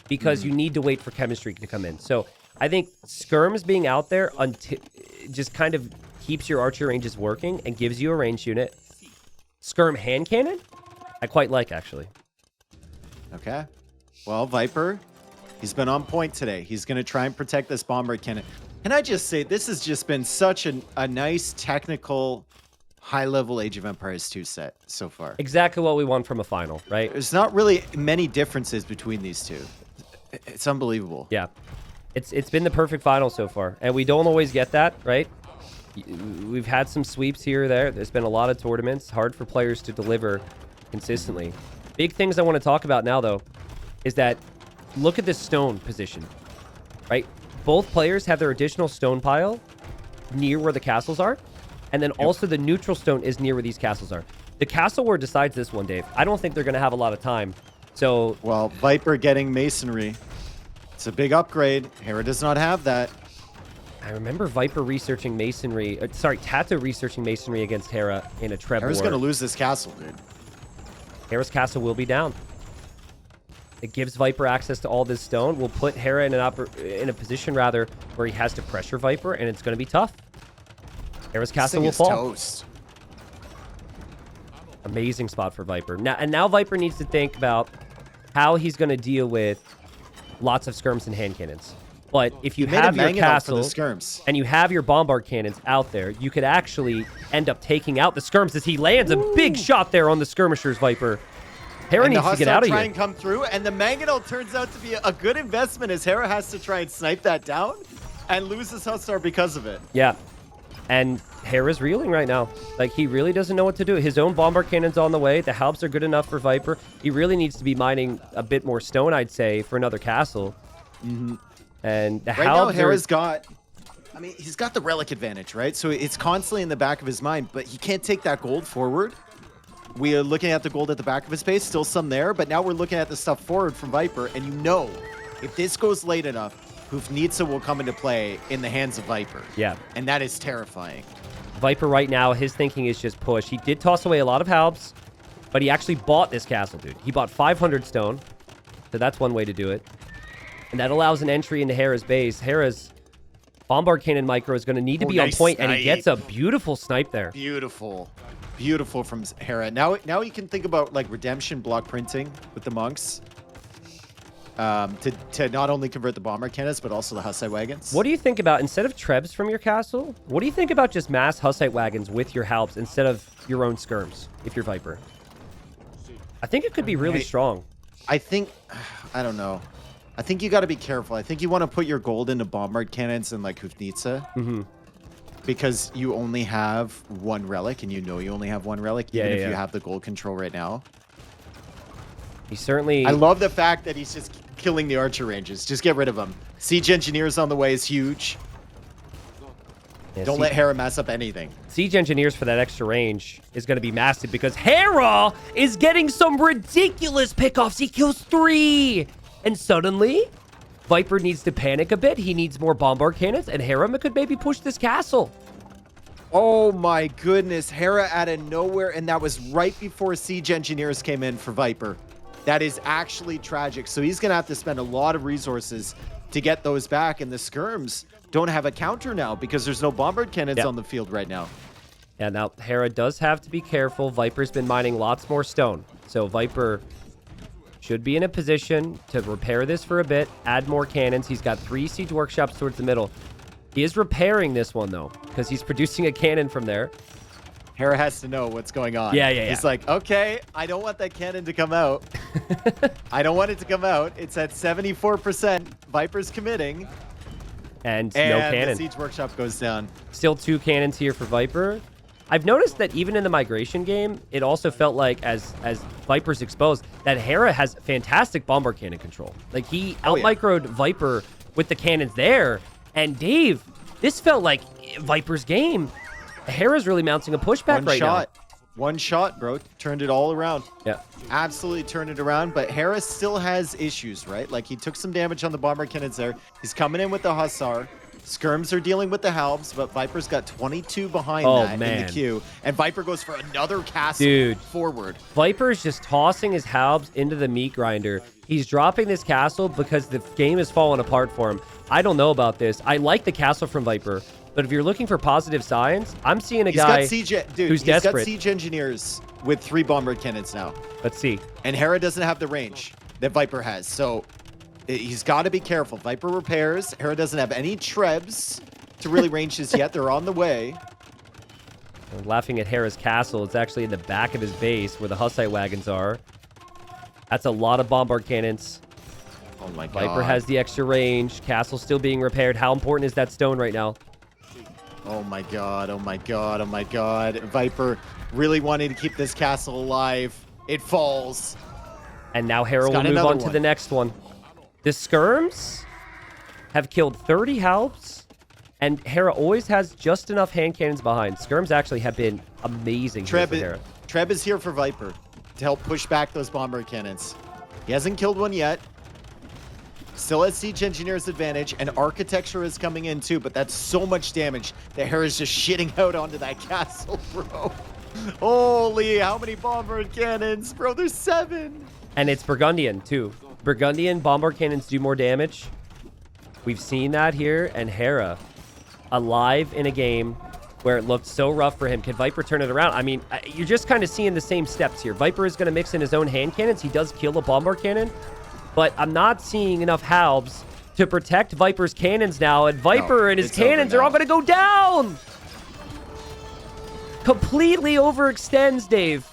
because you need to wait for chemistry to come in. So I think skirms being out there just kind of keeps your archer ranges working and gives you a ranged unit. Skirm hand cannon, I quite like, actually. Okay. Well, Viper, he's been on point today. He's going to try and protect this bomber cannon. Can I just say, this has just been such a nice, technical, high-level Age of Empires 2 set so far. Exactly what we want from a final, right? There's not really many differences between these two. It's unbelievable. Yeah. It's been the perfect final so far, and we don't always get that, right? We've had some sweeps here or there. There's been a lot of tournaments. Hard for players to deliver consistently. Big things I want to talk about now, though, is that look at this stone position, right? Both players have their additional stone pile near where the castles are, and then also the neutral stone is near where these castles are. The castle war decides this one, Dave. I don't think they're going to have a lot of time. So, well, Viper getting masonry. It's a big upgrade. Hera does not have that. I remember Viper researching masonry. Tato researching masonry against Hera in a Treb Hera's war. going to lose this castle, dude. Hera's castle will be down. It gives Viper access to all this stone. Will put Hera in a position rather where he has to pressure Viper, and it's going to be tough. Hera's castle will fall. Toast. Amazing spot for Viper. Now Viper needs to think about how he's going to deal with lots of skirms and hand cannons. But if you have your castle and you have your bombard cannons out there, you could actually end up taking out the skirms as he lands a big shot there on the skirmishers, Viper. Hera needs to get out of here. And come through, and the Mangonel turns out to be a good investment as Hera has to try and snipe that down and loses Hussar because of it. Yeah. And Hera's reeling right now. Like, he really doesn't know what to do. His own bombard cannon's on the way. The halbs are good enough for Viper. He really needs to be mining a bit more stone, I'd say, for another castle. Mm-hmm. And the right now, Hera's got... I mean, he's got the relic advantage, right? So it's constantly in the back of his mind, but he can't take that gold forward. We are looking at the gold at the back of his base, still some there, but now we're looking at the stuff forward from Viper, and you know, if this goes late enough, Hufnitsa will come into play in the hands of Viper. Yeah. And that is terrifying. Viper right now, his thinking is just push. He did toss away a lot of halbs, but he actually bought this castle, dude. He bought 500 stone, so that's one way to do it. And that allows an entry into Hera's base. Hera's bombard cannon micro is going to need to be on point, and he gets a beautiful snipe there. Beautiful. Beautiful from Hera. Now he can think about like redemption block printing with the monks. to not only convert the bomber cannons, but also the Hussite wagons. What do you think about, instead of trebs from your castle, what do you think about just mass Hussite wagons with your Halbs instead of your own skirms, if you're Viper? I think it could be really strong. I think, I don't know. I think you got to be careful. I think you want to put your gold into bombard cannons and like Hufnitsa. Because you only have one relic, and you know you only have one relic, even if you have the gold control right now. He certainly... I love the fact that he's just killing the archer ranges. Just get rid of them. Siege Engineers on the way is huge. Yeah, don't let Hera mess up anything. Siege Engineers for that extra range is going to be massive because Hera is getting some ridiculous pickoffs. He kills 3. And suddenly, Viper needs to panic a bit. He needs more bombard cannons, and Hera could maybe push this castle. Oh my goodness. Hera out of nowhere, and that was right before Siege Engineers came in for Viper. That is actually tragic. So he's going to have to spend a lot of resources to get those back, and the skirms don't have a counter now because there's no bombard cannons on the field right now. Yeah, now Hera does have to be careful. Viper's been mining lots more stone. So Viper should be in a position to repair this for a bit, add more cannons. He's got 3 siege workshops towards the middle. He is repairing this one, though, because he's producing a cannon from there. Hera has to know what's going on. Yeah. He's like, okay, I don't want that cannon to come out. I don't want it to come out. It's at 74%. Viper's committing. And no cannon. The siege workshop goes down. Still 2 cannons here for Viper. I've noticed that even in the migration game, it also felt like, as Viper's exposed, that Hera has fantastic bombard cannon control. Like, he out-microed Viper with the cannons there. And Dave, this felt like Viper's game. Hera's really mounting a pushback right now. One shot, bro. Turned it all around. Yeah. Absolutely turned it around. But Hera still has issues, right? Like, he took some damage on the bomber cannons there. He's coming in with the Hussar. Skirms are dealing with the Halbs, but Viper's got 22 behind in the queue. And Viper goes for another castle forward. Viper's just tossing his Halbs into the meat grinder. He's dropping this castle because the game is falling apart for him. I don't know about this. I like the castle from Viper, but if you're looking for positive signs, I'm seeing a guy who's desperate. He's got siege engineers with 3 bombard cannons now. Let's see. And Hera doesn't have the range that Viper has, so he's got to be careful. Viper repairs. Hera doesn't have any trebs to really range this yet. They're on the way. I'm laughing at Hera's castle. It's actually in the back of his base where the Hussite wagons are. That's a lot of bombard cannons. Oh my god. Viper has the extra range. Castle still being repaired. How important is that stone right now? Oh my god. Oh my god. Oh my god. Viper really wanting to keep this castle alive. It falls. And now Hera will move on to the next one. The skirms have killed 30 Halbs, and Hera always has just enough hand cannons behind. Skirms actually have been amazing for Hera. Treb is here for Viper to help push back those bomber cannons. He hasn't killed one yet. Still has siege engineer's advantage, and architecture is coming in too, but that's so much damage that Hera's just shitting out onto that castle, bro. Holy, how many bombard cannons, bro? There's 7. And it's Burgundian too. Burgundian bombard cannons do more damage. We've seen that here, and Hera alive in a game where it looked so rough for him. Can Viper turn it around? I mean, you're just kind of seeing the same steps here. Viper is going to mix in his own hand cannons. He does kill a bombard cannon, but I'm not seeing enough Halbs to protect Viper's cannons now, and Viper and his cannons are all going to go down. Completely overextends, Dave.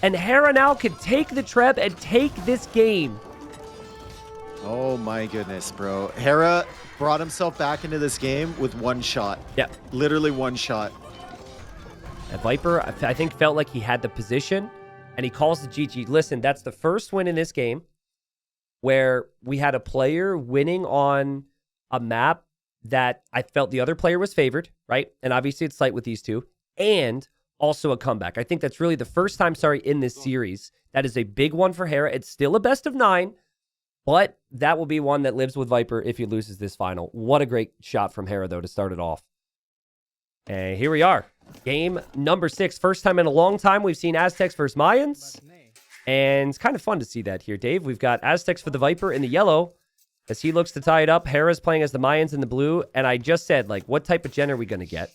And Hera now can take the Treb and take this game. Oh my goodness, bro. Hera brought himself back into this game with 1 shot. Yeah. Literally 1 shot. And Viper, I think, felt like he had the position, and he calls the GG. Listen, that's the first win in this game where we had a player winning on a map that I felt the other player was favored, right? And obviously it's slight with these two. And also a comeback. I think that's really the first time, in this series. That is a big one for Hera. It's still a best of 9. But that will be one that lives with Viper if he loses this final. What a great shot from Hera, though, to start it off. And here we are. Game number 6. First time in a long time we've seen Aztecs versus Mayans. And it's kind of fun to see that here, Dave. We've got Aztecs for the Viper in the yellow as he looks to tie it up. Hera's playing as the Mayans in the blue. And I just said, what type of gen are we going to get?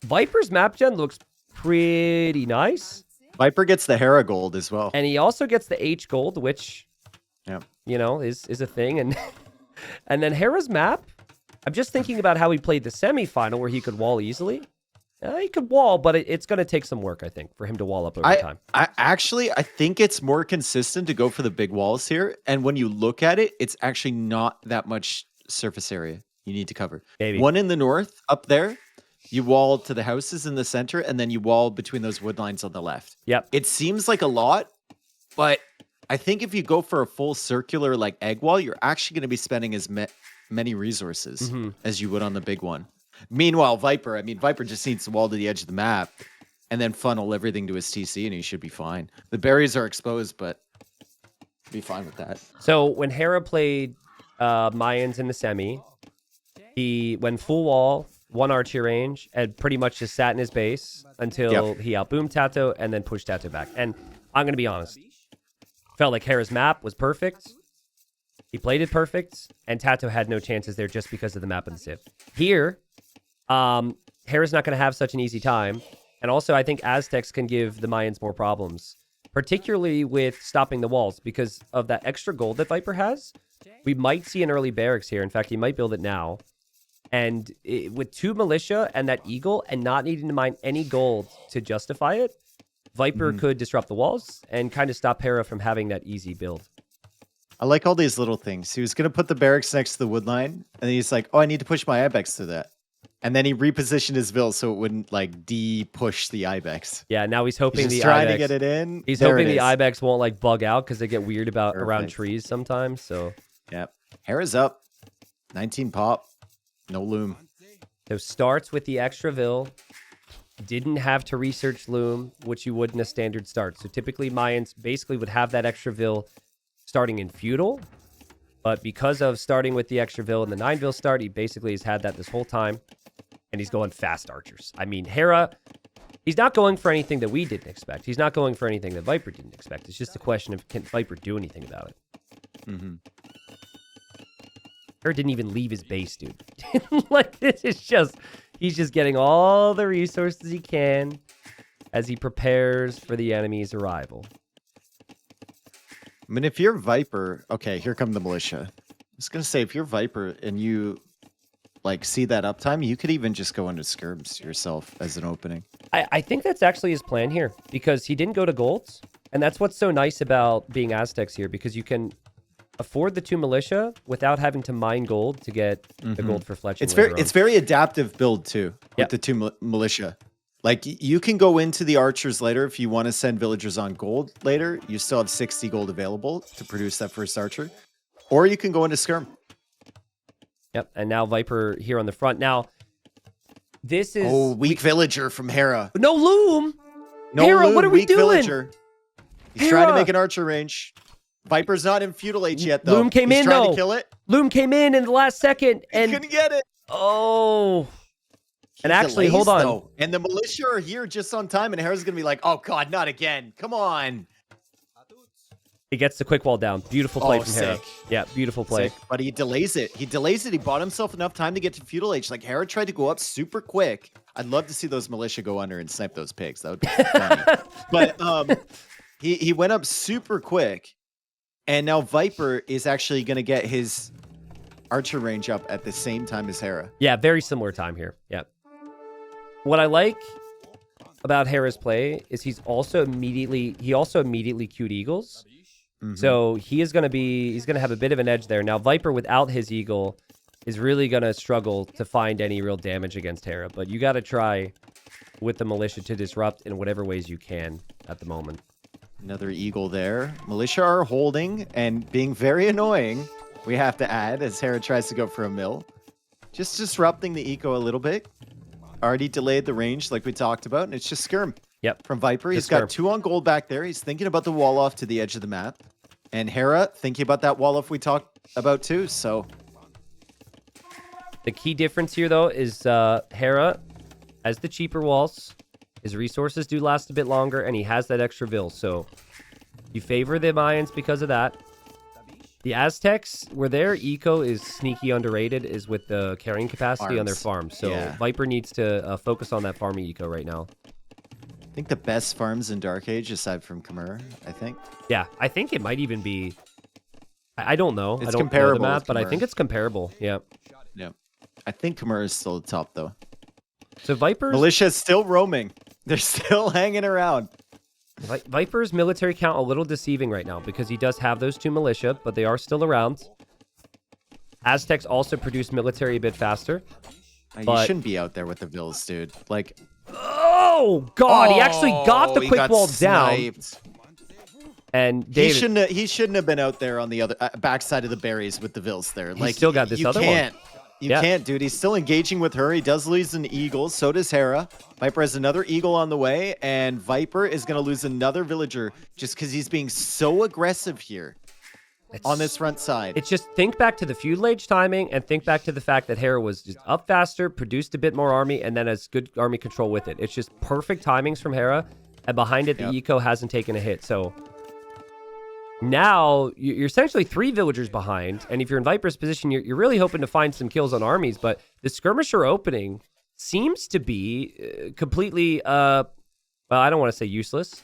Viper's map gen looks pretty nice. Viper gets the Hera gold as well. And he also gets the H gold, which... Yeah. you know, is a thing. And and then Hera's map, I'm just thinking about how he played the semifinal where he could wall easily. He could wall, but it's going to take some work, I think, for him to wall up over time. I think it's more consistent to go for the big walls here. And when you look at it, it's actually not that much surface area you need to cover. Maybe. One in the north up there, you wall to the houses in the center, and then you wall between those wood lines on the left. Yep. It seems like a lot, but I think if you go for a full circular like egg wall, you're actually going to be spending as many resources as you would on the big one. Meanwhile, Viper just needs to wall to the edge of the map and then funnel everything to his TC, and he should be fine. The berries are exposed, but be fine with that. So when Hera played Mayans in the semi, he went full wall, one archer range, and pretty much just sat in his base until he outboomed Tato and then pushed Tato back. And I'm going to be honest. Felt like Hera's map was perfect. He played it perfect, and Tato had no chances there just because of the map and the Civ. Here, Hera's not going to have such an easy time. And also, I think Aztecs can give the Mayans more problems, particularly with stopping the walls because of that extra gold that Viper has. We might see an early barracks here. In fact, he might build it now. And with 2 militia and that eagle and not needing to mine any gold to justify it, Viper could disrupt the walls and kind of stop Hera from having that easy build. I like all these little things. He was going to put the barracks next to the wood line, and he's like, oh, I need to push my Ibex to that. And then he repositioned his Vil so it wouldn't like de-push the Ibex. Yeah, now he's hoping he's the trying Ibex, to get it in. He's hoping the Ibex won't like bug out because they get weird about around trees sometimes. So yep. Hera's up. 19 pop. No loom. So starts with the extra Vil. Didn't have to research loom, which you would in a standard start. So typically Mayans basically would have that extra Vil starting in feudal. But because of starting with the extra Vil and the 9 Vil start, he basically has had that this whole time. And he's going fast archers. I mean, Hera, he's not going for anything that we didn't expect. He's not going for anything that Viper didn't expect. It's just a question of can Viper do anything about it. Hera didn't even leave his base, dude. Like, this is just, he's just getting all the resources he can as he prepares for the enemy's arrival. I mean, if you're Viper, okay, here come the militia. I was going to say, if you're Viper and you like see that uptime, you could even just go into skirms yourself as an opening. I think that's actually his plan here because he didn't go to golds. And that's what's so nice about being Aztecs here because you can afford the 2 militia without having to mine gold to get the gold for fletching. It's very adaptive build too with the 2 militia. Like you can go into the archers later if you want to send villagers on gold later. You still have 60 gold available to produce that first archer, or you can go into skirm. Yep, and now Viper here on the front. Now, this is... Oh, weak villager from Hera. No loom! No Hera, loom, what are we weak doing? Villager. He's trying to make an archer range. Viper's not in feudal age yet, though. Loom came He's in, trying though. to kill it. Loom came in the last second, and... He couldn't get it. Oh... And actually, hold on. Though. And the militia are here just on time, and Hera's going to be like, oh, God, not again. Come on. He gets the quick wall down. Beautiful play from Hera. Sick. Yeah, beautiful play. Sick. But he delays it. He bought himself enough time to get to feudal age. Like, Hera tried to go up super quick. I'd love to see those militia go under and snipe those pigs. That would be funny. But he went up super quick, and now Viper is actually going to get his archer range up at the same time as Hera. Yeah, very similar time here. Yeah. What I like about Hera's play is he also immediately queued eagles. So he's going to have a bit of an edge there. Now Viper without his eagle is really going to struggle to find any real damage against Hera, but you got to try with the militia to disrupt in whatever ways you can at the moment. Another eagle there. Militia are holding and being very annoying, we have to add, as Hera tries to go for a mill. Just disrupting the eco a little bit. Already delayed the range like we talked about, and it's just skirm. Yep. From Viper. He's got 2 on gold back there. He's thinking about the wall off to the edge of the map. And Hera thinking about that wall off we talked about too, so. The key difference here, though, is Hera has the cheaper walls. His resources do last a bit longer, and he has that extra Vil. So you favor the Mayans because of that. The Aztecs, where their eco is sneaky underrated, is with the carrying capacity on their farms. So Viper needs to focus on that farming eco right now. I think the best farms in Dark Age, aside from Khmer, I think. Yeah, I think it might even be I don't know. It's I don't know the comparable math, with but I Khmer. think it's comparable. Yeah. Yeah. I think Khmer is still the top, though. So Vipers... Militia's still roaming. They're still hanging around. Viper's military count a little deceiving right now because he does have those 2 militia, but they are still around. Aztecs also produce military a bit faster. You shouldn't be out there with the Vills, dude. Like, oh god, he actually got the he quick got wall down. sniped. And David, he shouldn't have been out there on the other backside of the berries with the Vills there. Like, still got this you other can't. one. You can't, dude. He's still engaging with her. He does lose an eagle. So does Hera. Viper has another eagle on the way, and Viper is going to lose another villager just because he's being so aggressive here on this front side. It's just think back to the feudal age timing and think back to the fact that Hera was just up faster, produced a bit more army, and then has good army control with it. It's just perfect timings from Hera, and behind it, the eco hasn't taken a hit. So now you're essentially 3 villagers behind, and if you're in Viper's position, you're really hoping to find some kills on armies, but the skirmisher opening seems to be completely, well, I don't want to say useless,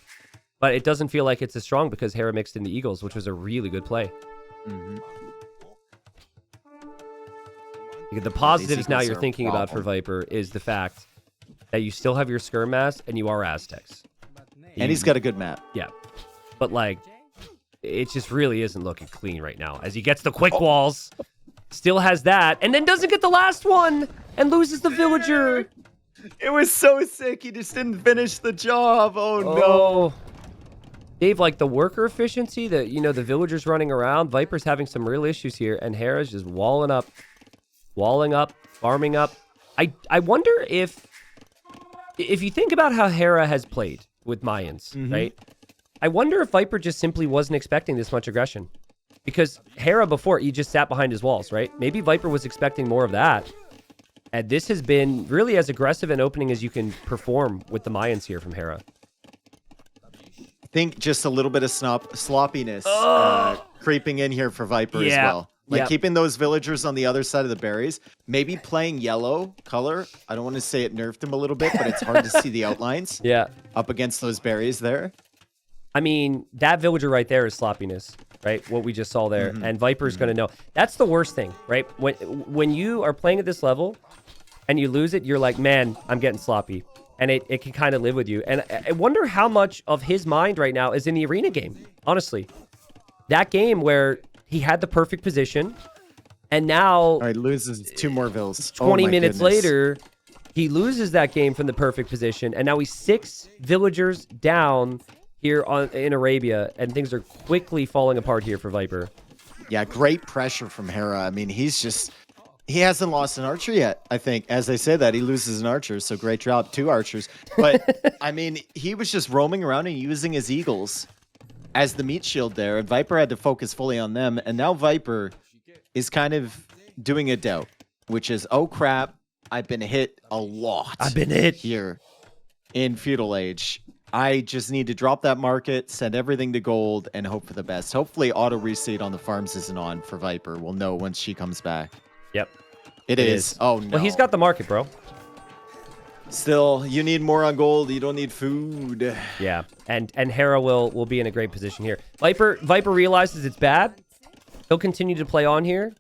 but it doesn't feel like it's as strong because Hera mixed in the Eagles, which was a really good play. The positives now you're thinking about for Viper is the fact that you still have your skirm mass and you are Aztecs. And he's got a good map. Yeah. But, like, it just really isn't looking clean right now. As he gets the quick walls, still has that, and then doesn't get the last one, and loses the villager. It was so sick. He just didn't finish the job. Oh, no. Dave, like, the worker efficiency, the villagers running around, Viper's having some real issues here, and Hera's just walling up, farming up. I wonder if you think about how Hera has played with Mayans, right? I wonder if Viper just simply wasn't expecting this much aggression. Because Hera before, he just sat behind his walls, right? Maybe Viper was expecting more of that. And this has been really as aggressive an opening as you can perform with the Mayans here from Hera. I think just a little bit of sloppiness creeping in here for Viper as well. Like keeping those villagers on the other side of the berries. Maybe playing yellow color. I don't want to say it nerfed him a little bit, but it's hard to see the outlines up against those berries there. I mean, that villager right there is sloppiness, right? What we just saw there. And Viper's going to know. That's the worst thing, right? When you are playing at this level and you lose it, you're like, man, I'm getting sloppy. And it can kind of live with you. And I wonder how much of his mind right now is in the arena game, honestly. That game where he had the perfect position, and now... All right, loses 2 more vills. 20 minutes later, he loses that game from the perfect position, and now he's 6 villagers down here in Arabia, and things are quickly falling apart here for Viper. Yeah, great pressure from Hera. I mean, he hasn't lost an archer yet, I think. As I say that, he loses an archer, so great job, 2 archers. But, I mean, he was just roaming around and using his eagles as the meat shield there, and Viper had to focus fully on them, and now Viper is kind of doing a doubt, which is, oh crap, I've been hit a lot. I've been hit here in Feudal Age. I just need to drop that market, send everything to gold, and hope for the best. Hopefully, auto reset on the farms isn't on for Viper. We'll know once she comes back. Yep. It is. Oh, no. Well, he's got the market, bro. Still, you need more on gold. You don't need food. Yeah, and Hera will be in a great position here. Viper realizes it's bad. He'll continue to play on here.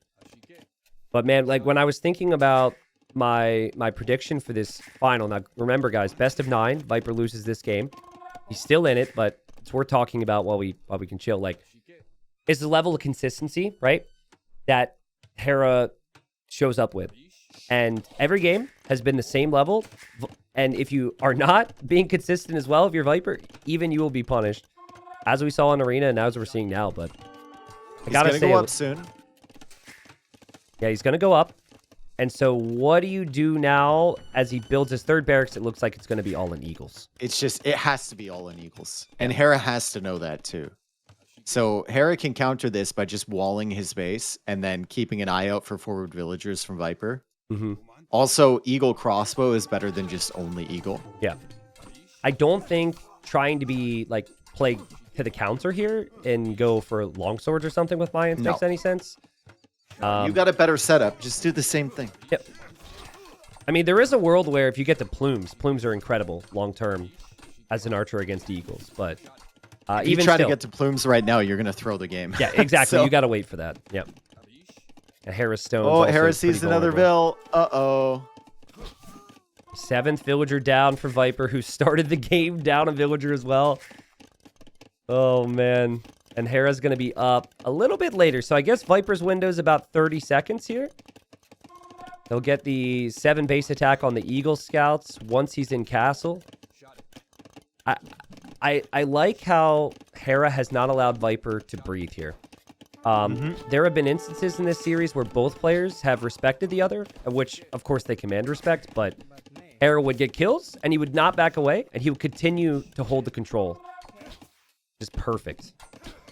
But, man, like, when I was thinking about my prediction for this final. Now, remember, guys, best of 9. Viper loses this game. He's still in it, but it's worth talking about while we can chill. Like, is the level of consistency, right, that Hera shows up with. And every game has been the same level. And if you are not being consistent as well, if you're Viper, even you will be punished. As we saw in Arena and as we're seeing now. But I gotta say, he's going to go up soon. Yeah, he's going to go up. And so what do you do now as he builds his 3rd barracks? It looks like it's going to be all in Eagles. It's just, it has to be all in Eagles. And Hera has to know that too. So Hera can counter this by just walling his base and then keeping an eye out for forward villagers from Viper. Also, Eagle crossbow is better than just only Eagle. Yeah. I don't think trying to be, like, play to the counter here and go for longswords or something with Mayans makes any sense. You got a better setup. Just do the same thing. Yep. I mean, there is a world where if you get the plumes are incredible long-term as an archer against Eagles, but If you try to get to plumes right now, you're gonna throw the game. Yeah, exactly. So- You got to wait for that. Yep. And Hera Stone's Oh, also Hera sees pretty another vulnerable. Bill. Uh-oh. 7th villager down for Viper, who started the game down a villager as well. Oh, man. And Hera's going to be up a little bit later. So I guess Viper's window is about 30 seconds here. He'll get the 7 base attack on the Eagle Scouts once he's in castle. I like how Hera has not allowed Viper to breathe here. There have been instances in this series where both players have respected the other, which, of course, they command respect, but Hera would get kills, and he would not back away, and he would continue to hold the control. Just perfect.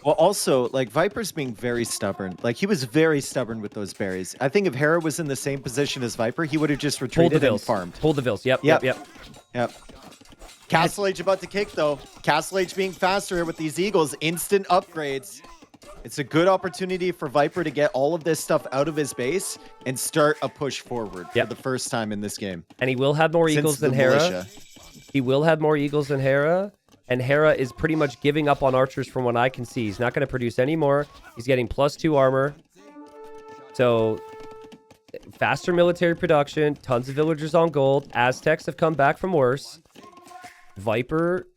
Well, also, like, Viper's being very stubborn. Like, he was very stubborn with those berries. I think if Hera was in the same position as Viper, he would have just retreated and farmed. Hold the Vills. Yep. Castle Age about to kick, though. Castle Age being faster with these Eagles. Instant upgrades. It's a good opportunity for Viper to get all of this stuff out of his base and start a push forward for the first time in this game. And he will have more Eagles than Hera. Militia. He will have more Eagles than Hera. And Hera is pretty much giving up on archers from what I can see. He's not going to produce any more. He's getting +2 armor. So, faster military production. Tons of villagers on gold. Aztecs have come back from worse. Viper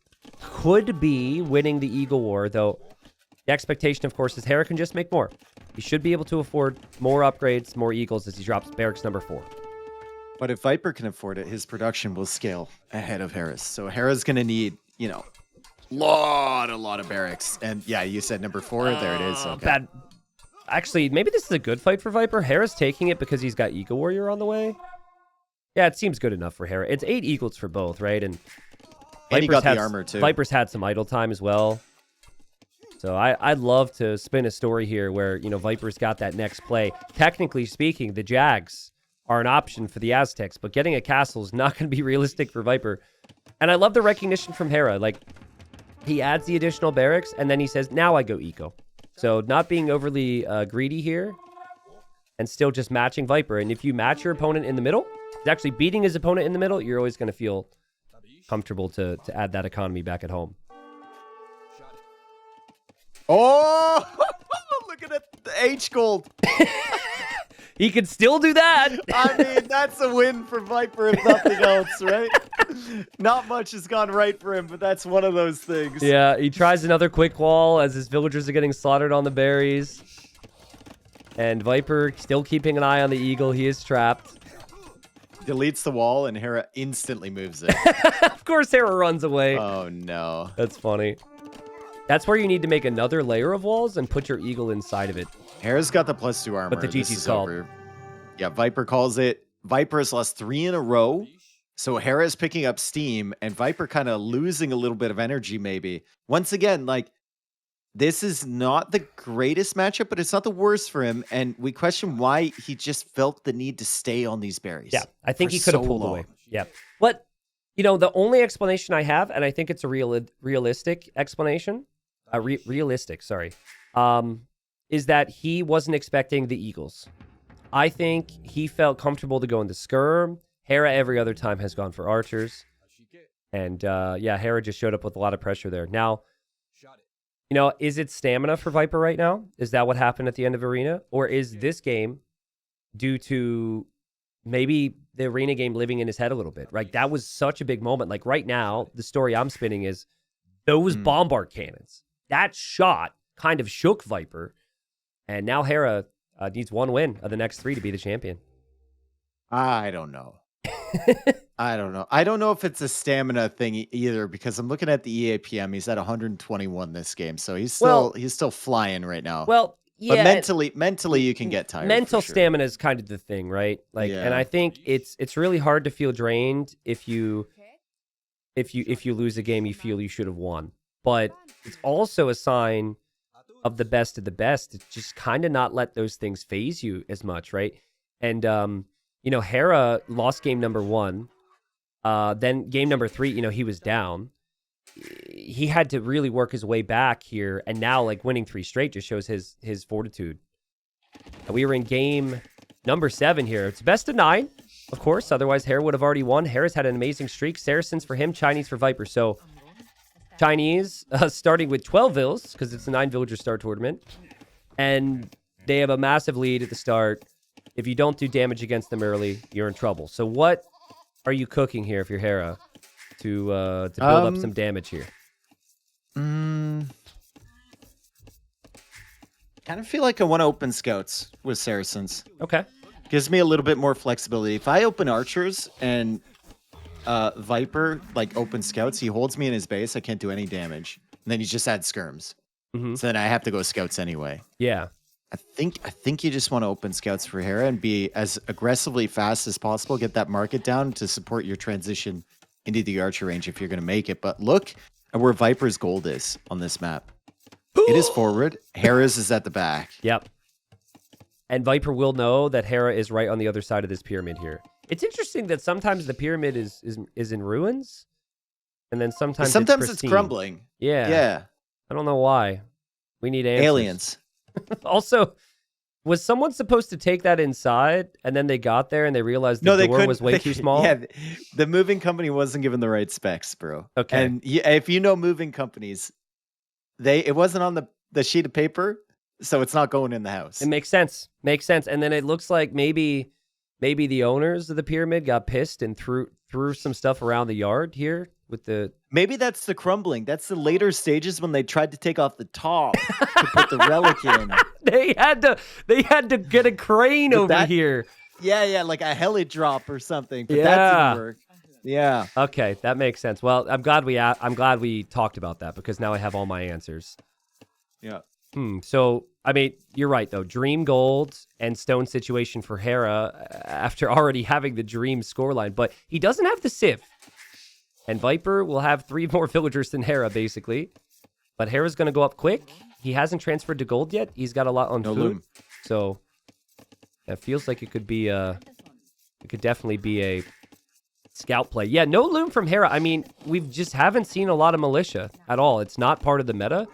could be winning the Eagle War, though the expectation, of course, is Hera can just make more. He should be able to afford more upgrades, more Eagles as he drops barracks number 4. But if Viper can afford it, his production will scale ahead of Hera's. So Hera's going to need, you know, a lot of barracks. And yeah, you said number 4. There it is. Okay. Bad. Actually, maybe this is a good fight for Viper. Hera's taking it because he's got Eagle Warrior on the way. Yeah, it seems good enough for Hera. It's 8 Eagles for both, right? And he got the armor, too. Viper's had some idle time as well. So I'd love to spin a story here where, you know, Viper's got that next play. Technically speaking, the Jags are an option for the Aztecs, but getting a castle is not going to be realistic for Viper. And I love the recognition from Hera. Like, he adds the additional barracks, and then he says, now I go eco. So not being overly greedy here, and still just matching Viper. And if you match your opponent in the middle, he's actually beating his opponent in the middle, you're always going to feel comfortable to add that economy back at home. Oh, look at it. The H gold. He could still do that. I mean, that's a win for Viper if nothing else, right? Not much has gone right for him, but that's one of those things. Yeah, he tries another quick wall as his villagers are getting slaughtered on the berries. And Viper still keeping an eye on the Eagle. He is trapped. Deletes the wall, and Hera instantly moves it. Of course, Hera runs away. Oh, no. That's funny. That's where you need to make another layer of walls and put your Eagle inside of it. Hera's got the +2 armor. But the GT's called. Over. Yeah, Viper calls it. Viper has lost 3 in a row. So Hera's picking up steam, and Viper kind of losing a little bit of energy, maybe. Once again, like, this is not the greatest matchup, but it's not the worst for him. And we question why he just felt the need to stay on these berries. Yeah, I think he could have pulled away. Yeah. But, you know, the only explanation I have, and I think it's a realistic explanation, is that he wasn't expecting the Eagles. I think he felt comfortable to go into Skirm. Hera every other time has gone for archers. And, yeah, Hera just showed up with a lot of pressure there. Now, you know, is it stamina for Viper right now? Is that what happened at the end of Arena? Or is this game due to maybe the Arena game living in his head a little bit? Right? That was such a big moment. Like, right now, the story I'm spinning is those bombard cannons. That shot kind of shook Viper. And now Hera needs 1 win of the next 3 to be the champion. I don't know. I don't know. I don't know if it's a stamina thing either, because I'm looking at the EAPM. He's at 121 this game, so he's still flying right now. Well, yeah. But mentally, you can get tired. Mental stamina is kind of the thing, right? Like, and I think it's really hard to feel drained if you lose a game you feel you should have won. But it's also a sign of the best to just kind of not let those things phase you as much, right? And you know, Hera lost game number 1. Then game number 3, you know, he was down. He had to really work his way back here, and now, like, winning 3 straight just shows his fortitude. We were in game number 7 here. It's best of 9, of course. Otherwise, Hera would have already won. Hera's had an amazing streak. Saracens for him, Chinese for Viper. So Chinese starting with 12 vills because it's a 9-villager start tournament. And they have a massive lead at the start. If you don't do damage against them early, you're in trouble. So what are you cooking here if you're Hera to build up some damage here? Kind of feel like I want to open scouts with Saracens. Okay. Gives me a little bit more flexibility. If I open archers and Viper like open scouts, he holds me in his base. I can't do any damage. And then he just adds skirms. So then I have to go scouts anyway. Yeah. I think you just want to open scouts for Hera and be as aggressively fast as possible. Get that market down to support your transition into the archer range if you're going to make it. But look at where Viper's gold is on this map. It is forward. Hera's is at the back. Yep. And Viper will know that Hera is right on the other side of this pyramid here. It's interesting that sometimes the pyramid is in ruins, and then sometimes it's crumbling. Yeah. Yeah. I don't know why. We need answers. Aliens. Also, was someone supposed to take that inside, and then they got there and they realized the door was way too small? Yeah, the moving company wasn't given the right specs, bro. Okay. And if you know moving companies, it wasn't on the sheet of paper, so it's not going in the house. It makes sense. Makes sense. And then it looks like maybe the owners of the pyramid got pissed and threw some stuff around the yard here with the... Maybe that's the crumbling. That's the later stages when they tried to take off the top to put the relic in. They had to get a crane over here. Yeah, like a heli drop or something. But Yeah. that didn't work. Yeah. Okay, that makes sense. Well, I'm glad we talked about that because now I have all my answers. Yeah. So, I mean, you're right, though. Dream gold and stone situation for Hera after already having the dream scoreline. But he doesn't have the Civ. And Viper will have 3 more villagers than Hera, basically. But Hera's going to go up quick. He hasn't transferred to gold yet. He's got a lot on food. Loom. So, it feels like it could definitely be a scout play. Yeah, no loom from Hera. I mean, we just haven't seen a lot of militia at all. It's not part of the meta.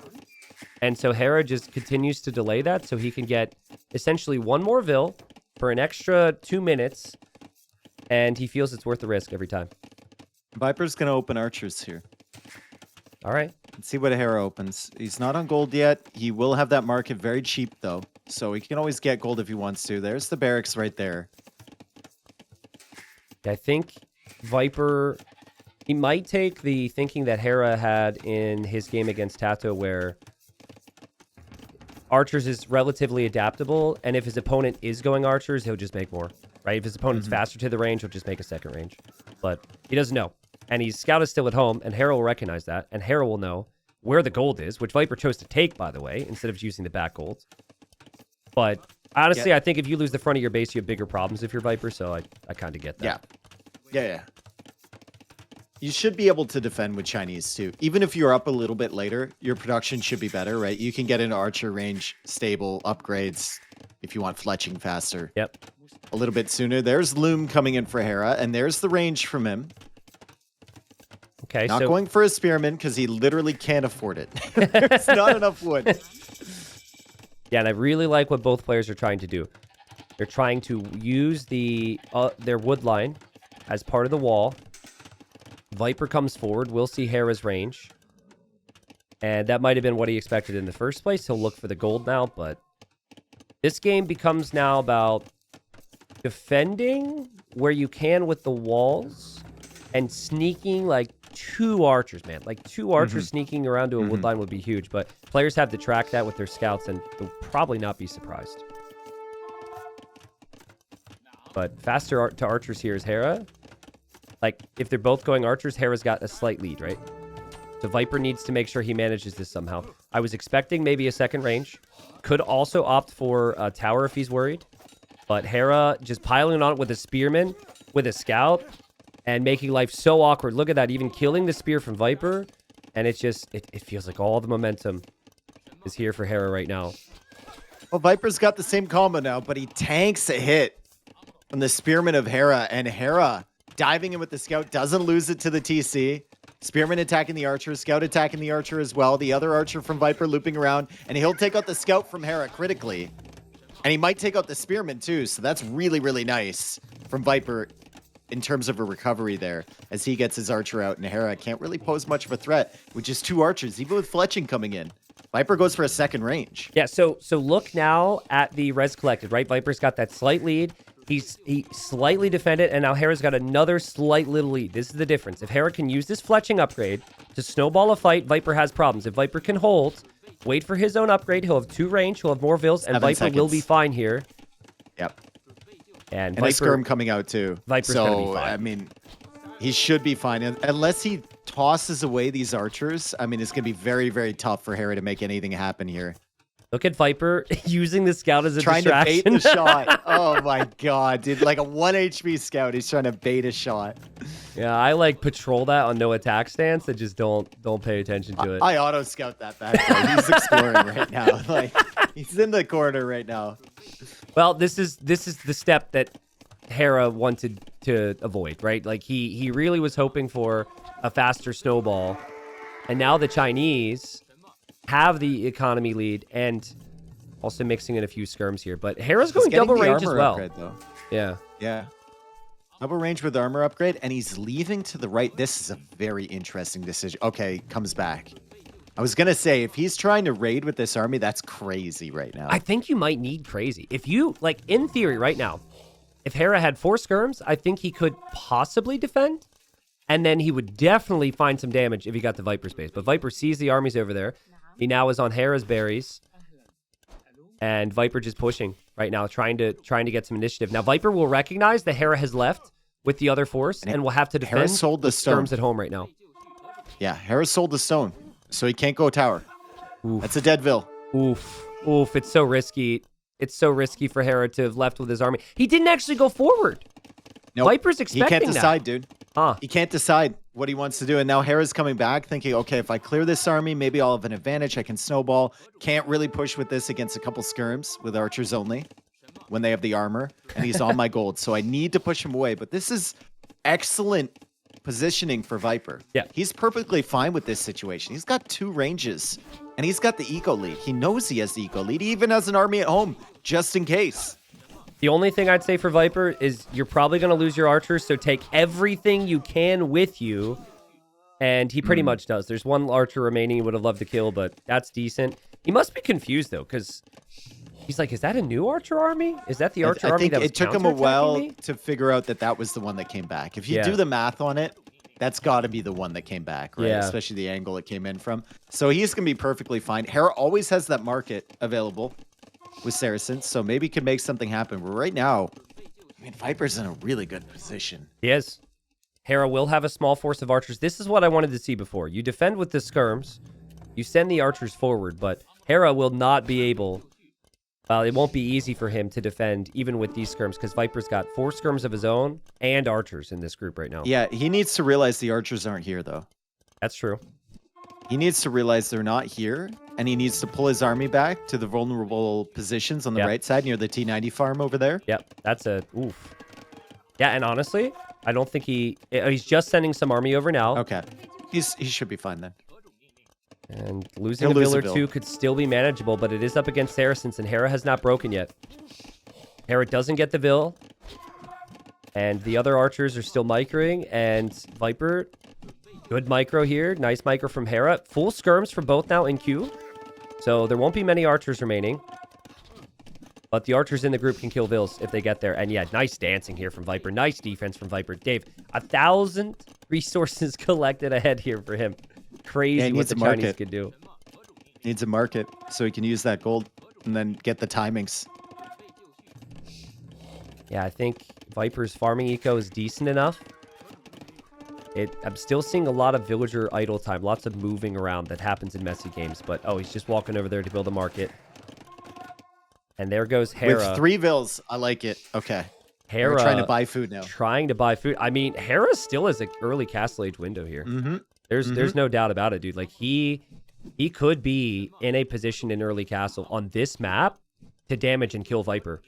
And so Hera just continues to delay that so he can get essentially 1 more vill for an extra 2 minutes. And he feels it's worth the risk every time. Viper's going to open archers here. All right. Let's see what Hera opens. He's not on gold yet. He will have that market very cheap, though. So he can always get gold if he wants to. There's the barracks right there. I think Viper, he might take the thinking that Hera had in his game against Tato where archers is relatively adaptable. And if his opponent is going archers, he'll just make more. Right? If his opponent's faster to the range, he'll just make a second range. But he doesn't know. And his scout is still at home, and Hera will recognize that, and Hera will know where the gold is, which Viper chose to take, by the way, instead of using the back gold. But honestly, I think if you lose the front of your base, you have bigger problems if you're Viper, so I kind of get that. Yeah. You should be able to defend with Chinese, too. Even if you're up a little bit later, your production should be better, right? You can get into archer range, stable, upgrades, if you want fletching faster. Yep. A little bit sooner. There's Loom coming in for Hera, and there's the range from him. Okay, Not going for a spearman because he literally can't afford it. There's not enough wood. Yeah, and I really like what both players are trying to do. They're trying to use their wood line as part of the wall. Viper comes forward. We'll see Hera's range. And that might have been what he expected in the first place. He'll look for the gold now, but this game becomes now about defending where you can with the walls and sneaking like 2 archers, man. Like 2 archers sneaking around to a wood line would be huge, but players have to track that with their scouts and they'll probably not be surprised. But faster to archers here is Hera. Like, if they're both going archers, Hera's got a slight lead, right? So Viper needs to make sure he manages this somehow. I was expecting maybe a second range. Could also opt for a tower if he's worried. But Hera just piling on it with a spearman, with a scout, and making life so awkward. Look at that, even killing the spear from Viper. And it's just, it feels like all the momentum is here for Hera right now. Well, Viper's got the same combo now, but he tanks a hit from the spearman of Hera. And Hera diving in with the scout doesn't lose it to the TC. Spearman attacking the archer, scout attacking the archer as well. The other archer from Viper looping around, and he'll take out the scout from Hera critically. And he might take out the spearman too, so that's really, really nice from Viper in terms of a recovery there as he gets his archer out, and Hera can't really pose much of a threat with just 2 archers, even with fletching coming in. Viper goes for a second range. Yeah, so look now at the res collected, right? Viper's got that slight lead. He slightly defended, and now Hera's got another slight little lead. This is the difference. If Hera can use this fletching upgrade to snowball a fight, Viper has problems. If Viper can hold, wait for his own upgrade, he'll have 2 range, he'll have more vills, and Viper will be fine here. Yep. And a skirm coming out too. Viper's gonna be fine. I mean, he should be fine. Unless he tosses away these archers, I mean, it's going to be very, very tough for Hera to make anything happen here. Look at Viper using the scout as a distraction. Trying to bait the shot. Oh my god, dude. Like a 1 HP scout, he's trying to bait a shot. Yeah, I like patrol that on no attack stance and just don't pay attention to it. I auto scout that back there. He's exploring right now. Like he's in the corner right now. Well, this is the step that Hera wanted to avoid, right? Like he really was hoping for a faster snowball. And now the Chinese have the economy lead and also mixing in a few skirms here. But Hera's going double range as well. Upgrade, though. Yeah. Yeah. Double range with armor upgrade, and he's leaving to the right. This is a very interesting decision. Okay, comes back. I was going to say, if he's trying to raid with this army, that's crazy right now. I think you might need crazy. If you, like, in theory right now, if Hera had 4 skirms, I think he could possibly defend. And then he would definitely find some damage if he got the Viper space. But Viper sees the armies over there. He now is on Hera's berries. And Viper just pushing right now, trying to get some initiative. Now, Viper will recognize that Hera has left with the other force and will have to defend. Hera sold the stone. Skirms at home right now. Yeah, Hera sold the stone, so he can't go tower. Oof. That's a dead vill. Oof. Oof. It's so risky. It's so risky for Hera to have left with his army. He didn't actually go forward. Nope. Viper's expecting He can't decide, that. dude. Huh. He can't decide what he wants to do. And now Hera's coming back thinking, okay, if I clear this army, maybe I'll have an advantage. I can snowball. Can't really push with this against a couple skirms with archers only when they have the armor. And he's on my gold. So I need to push him away. But this is excellent positioning for Viper. Yeah. He's perfectly fine with this situation. He's got 2 ranges. And he's got the eco lead. He knows he has the eco lead. He even has an army at home, just in case. The only thing I'd say for Viper is you're probably going to lose your archers, so take everything you can with you. And he pretty much does. There's 1 archer remaining he would have loved to kill, but that's decent. He must be confused, though, because he's like, is that a new archer army? Is that the archer army that was it took him a while me? to figure out that was the one that came back. If you do the math on it, that's got to be the one that came back, right? Yeah. Especially the angle it came in from. So he's going to be perfectly fine. Hera always has that market available with Saracens, so maybe he can make something happen. But right now, I mean, Viper's in a really good position. He is. Hera will have a small force of archers. This is what I wanted to see before. You defend with the skirms. You send the archers forward, but Hera will not be able... Well, it won't be easy for him to defend even with these skirms because Viper's got 4 skirms of his own and archers in this group right now. Yeah, he needs to realize the archers aren't here, though. That's true. He needs to realize they're not here, and he needs to pull his army back to the vulnerable positions on the right side near the T90 farm over there. Yep, that's a... Oof. Yeah, and honestly, I don't think he's just sending some army over now. Okay. He should be fine then. And losing a vill or 2 could still be manageable, but it is up against Saracens, and Hera has not broken yet. Hera doesn't get the vill, and the other archers are still microing, and Viper, good micro here. Nice micro from Hera. Full skirms for both now in queue, so there won't be many archers remaining. But the archers in the group can kill vills if they get there. And yeah, nice dancing here from Viper. Nice defense from Viper. Dave, 1,000 resources collected ahead here for him. Crazy what the Chinese could do. Needs a market so he can use that gold and then get the timings. Yeah, I think Viper's farming eco is decent enough. I'm still seeing a lot of villager idle time. Lots of moving around that happens in messy games. But, oh, he's just walking over there to build a market. And there goes Hera. With 3 vills. I like it. Okay. Hera We're trying to buy food now. Trying to buy food. I mean, Hera still has an early Castle Age window here. There's no doubt about it, dude. Like, he could be in a position in early Castle on this map to damage and kill Viper.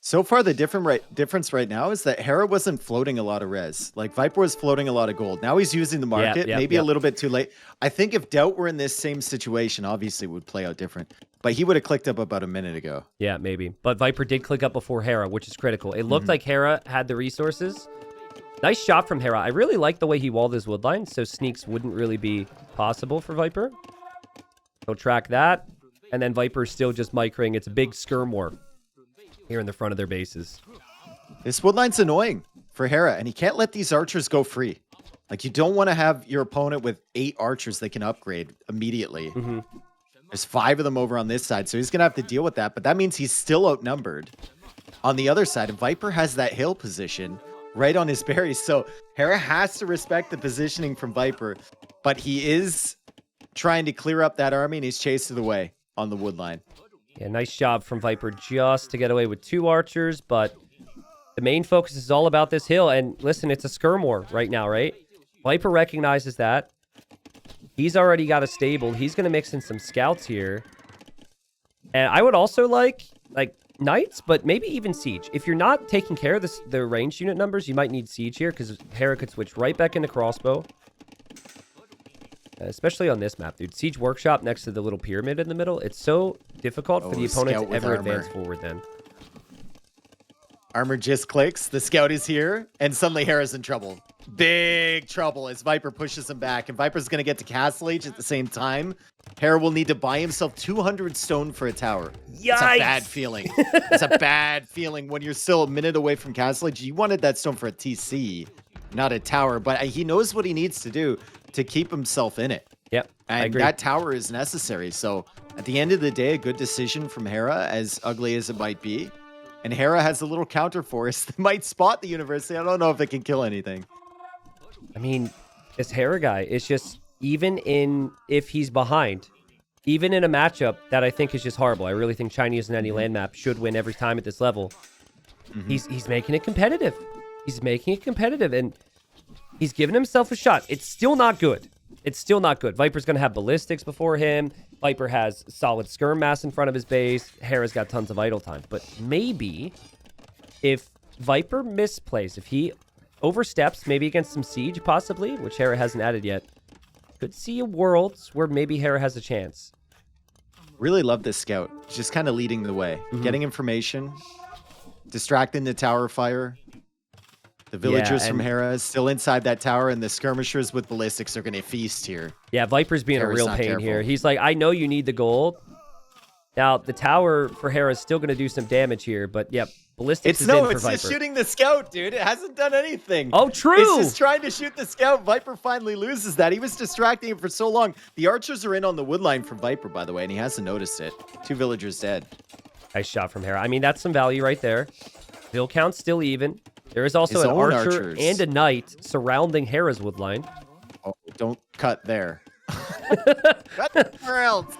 So far, the difference right now is that Hera wasn't floating a lot of res. Like, Viper was floating a lot of gold. Now he's using the market, maybe a little bit too late. I think if Doubt were in this same situation, obviously it would play out different. But he would have clicked up about a minute ago. Yeah, maybe. But Viper did click up before Hera, which is critical. It looked like Hera had the resources, Nice shot from Hera. I really like the way he walled his woodline, so sneaks wouldn't really be possible for Viper. He'll track that, and then Viper's still just microing. It's a big skirm war here in the front of their bases. This woodline's annoying for Hera, and he can't let these archers go free. Like, you don't want to have your opponent with 8 archers they can upgrade immediately. There's 5 of them over on this side, so he's going to have to deal with that, but that means he's still outnumbered. On the other side, Viper has that hill position right on his berries, so Hera has to respect the positioning from Viper, but he is trying to clear up that army, and he's chased it away on the wood line. Yeah, nice job from Viper just to get away with 2 archers, but the main focus is all about this hill, and listen, it's a skirm war right now, right? Viper recognizes that. He's already got a stable. He's going to mix in some scouts here. And I would also like knights, but maybe even siege. If you're not taking care of the ranged unit numbers, you might need siege here because Hera could switch right back into crossbow. Especially on this map, dude. Siege workshop next to the little pyramid in the middle. It's so difficult for the opponent to ever advance forward then. Armor just clicks. The scout is here, and suddenly Hera's in trouble. Big trouble as Viper pushes him back, and Viper's going to get to Castle Age at the same time. Hera will need to buy himself 200 stone for a tower. Yikes! It's a bad feeling. It's a bad feeling when you're still a minute away from Castle Age. You wanted that stone for a TC, not a tower, but he knows what he needs to do to keep himself in it. Yep, and that tower is necessary. So at the end of the day, a good decision from Hera, as ugly as it might be. And Hera has a little counter force that might spot the university. I don't know if it can kill anything. I mean, this Hera guy is just, if he's behind, even in a matchup that I think is just horrible. I really think Chinese and any land map should win every time at this level. He's making it competitive. He's making it competitive, and he's giving himself a shot. It's still not good. It's still not good. Viper's going to have ballistics before him. Viper has solid skirm mass in front of his base. Hera's got tons of idle time. But maybe if Viper misplays, if he oversteps, maybe against some siege possibly, which Hera hasn't added yet, could see a Worlds where maybe Hera has a chance. Really love this scout. Just kind of leading the way. Getting information, distracting the tower fire. The villagers from Hera is still inside that tower, and the skirmishers with ballistics are going to feast here. Yeah, Viper's being a real pain here. He's like, I know you need the gold. Now, the tower for Hera is still going to do some damage here, but yep, ballistics is in for Viper. It's just shooting the scout, dude. It hasn't done anything. Oh, true. It's just trying to shoot the scout. Viper finally loses that. He was distracting him for so long. The archers are in on the wood line from Viper, by the way, and he hasn't noticed it. 2 villagers dead. Nice shot from Hera. I mean, that's some value right there. Bill count's still even. There is also an archer and a knight surrounding Hera's woodline. Oh, don't cut there. Cut somewhere else.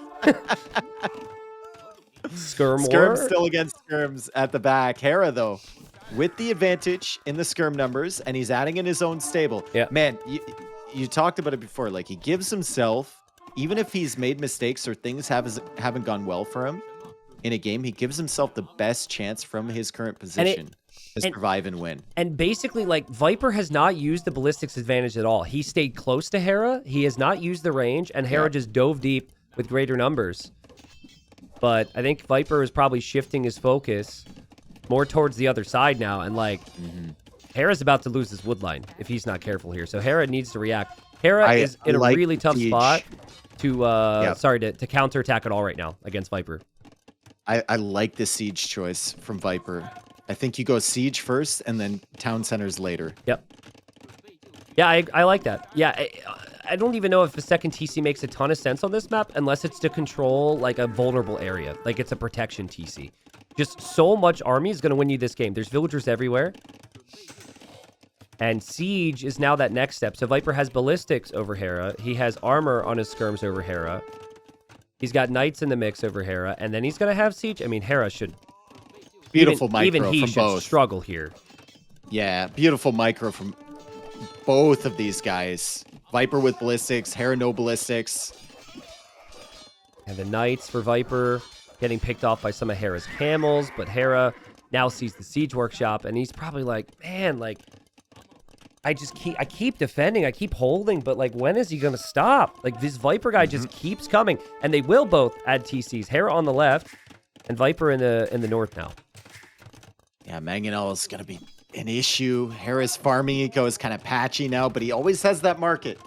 Skirm still against skirms at the back. Hera, though, with the advantage in the skirm numbers, and he's adding in his own stable. Yeah. Man, you talked about it before. Like, he gives himself, even if he's made mistakes or things haven't gone well for him in a game, he gives himself the best chance from his current position to survive and win. And basically, like, Viper has not used the ballistics advantage at all. He stayed close to Hera. He has not used the range, and Hera just dove deep with greater numbers. But I think Viper is probably shifting his focus more towards the other side now. And, like, Hera's about to lose his woodline if he's not careful here. So Hera needs to react. Hera is in a really tough spot to counterattack it all right now against Viper. I like the siege choice from Viper. I think you go siege first and then town centers later. Yep. Yeah, I like that. Yeah, I don't even know if the second TC makes a ton of sense on this map unless it's to control, like, a vulnerable area. Like, it's a protection TC. Just so much army is going to win you this game. There's villagers everywhere. And siege is now that next step. So Viper has ballistics over Hera. He has armor on his skirms over Hera. He's got knights in the mix over Hera. And then he's going to have siege. I mean, Hera should... Beautiful micro even he from should both. Struggle here. Yeah, beautiful micro from both of these guys. Viper with ballistics, Hera no ballistics. And the knights for Viper getting picked off by some of Hera's camels. But Hera now sees the siege workshop. And he's probably like, man, like... I keep defending, I keep holding, but, like, when is he gonna stop? Like, this Viper guy just keeps coming, and they will both add TCs. Hera on the left, and Viper in the north now. Yeah, Mangonel is gonna be an issue. Hera's farming eco is kind of patchy now, but he always has that market